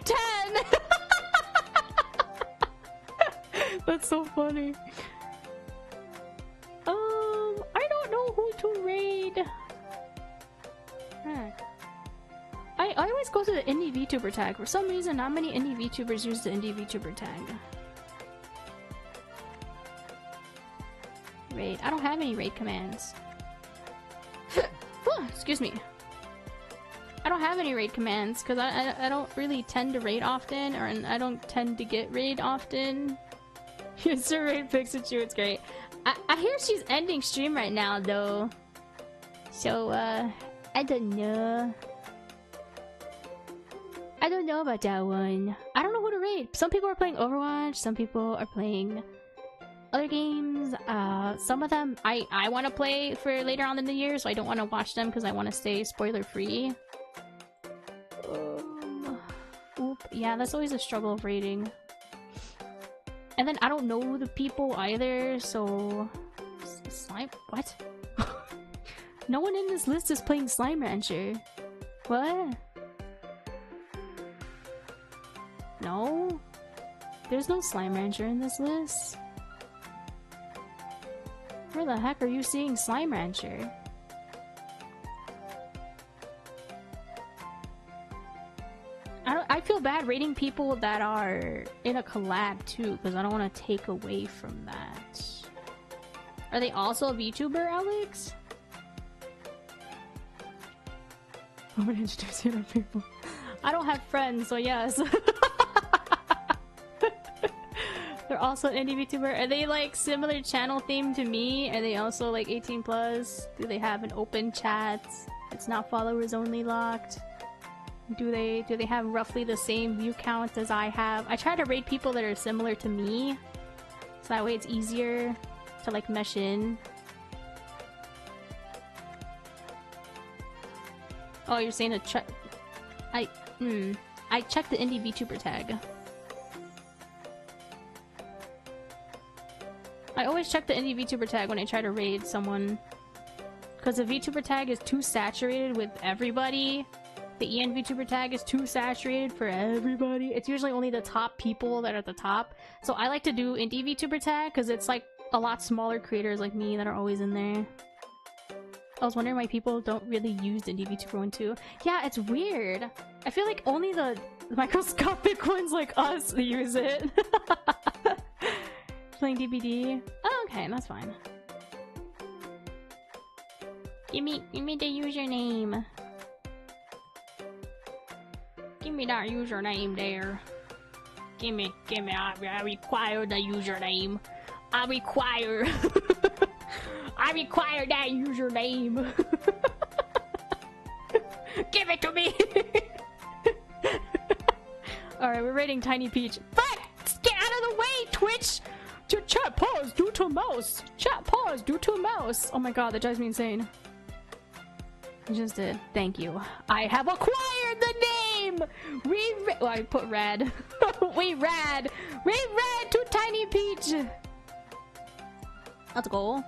10! That's so funny. I don't know who to raid. I always go to the indie VTuber tag. For some reason, not many indie VTubers use the indie VTuber tag. Raid. I don't have any raid commands. Excuse me. I don't have any raid commands because I don't really tend to raid often, or I don't tend to get raid often. Use the raid Pikachu, it's great. I hear she's ending stream right now though. So I don't know. I don't know about that one. I don't know who to raid. Some people are playing Overwatch, some people are playing other games. Some of them I want to play for later on in the year, so I don't want to watch them because I want to stay spoiler free. Oop. Yeah, that's always a struggle of raiding. And then I don't know the people either, so... Slime? What? No one in this list is playing Slime Rancher. What? No? There's no Slime Rancher in this list. Where the heck are you seeing Slime Rancher? I feel bad rating people that are in a collab too, because I don't want to take away from that. Are they also a VTuber, Alex? I'm gonna introduce you to people. I don't have friends, so yes. They're also an indie VTuber. Are they like similar channel theme to me? Are they also like 18 plus? Do they have an open chat? It's not followers only locked. Do they have roughly the same view count as I have? I try to raid people that are similar to me, so that way it's easier to like mesh in. Oh, you're saying to check? I checked the indie VTuber tag. I always check the indie VTuber tag when I try to raid someone, because the VTuber tag is too saturated with everybody. The EN VTuber tag is too saturated for everybody. It's usually only the top people that are at the top. So I like to do indie VTuber tag because it's like a lot smaller creators like me that are always in there. I was wondering why people don't really use indie VTuber one too. Yeah, it's weird. I feel like only the microscopic ones like us use it. Playing DBD. Oh, okay, that's fine. Give me the username. Give me that username there. Give me, I require the username. I require that username. Give it to me. Alright, we're rating Tiny Peach. Fuck! Get out of the way, Twitch! Chat pause due to mouse. Chat pause due to mouse. Oh my god, that drives me insane. I just did. Thank you. I have acquired the name! Oh, I put red. We red to Tiny Peach. Let's go.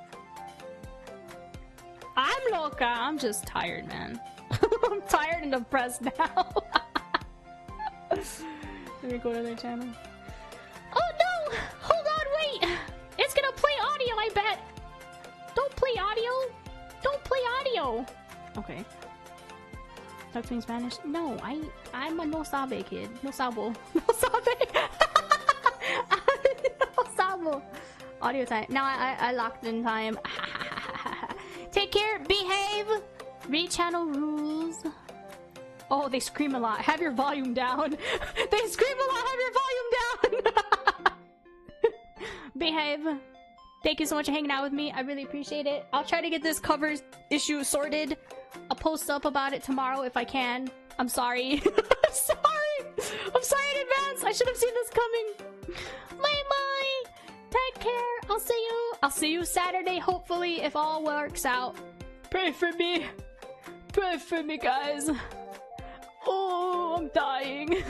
I'm loca. I'm just tired, man. I'm tired and depressed now. Let me go to their channel. Oh no! Hold on, wait! It's gonna play audio, I bet! Don't play audio! Don't play audio! Okay. Talk to me in Spanish? No, I'm a no sabe kid. No sabo. No sabe! No sabo! Audio time. Now I locked in time. Take care, behave! Read channel rules. Oh, they scream a lot. Have your volume down. They scream a lot. Have your volume down. Behave. Thank you so much for hanging out with me. I really appreciate it. I'll try to get this cover issue sorted. I'll post up about it tomorrow if I can. I'm sorry. I'm sorry. I'm sorry in advance. I should have seen this coming. Bye. Take care. I'll see you Saturday, hopefully, if all works out. Pray for me. Pray for me, guys. Oh, I'm dying.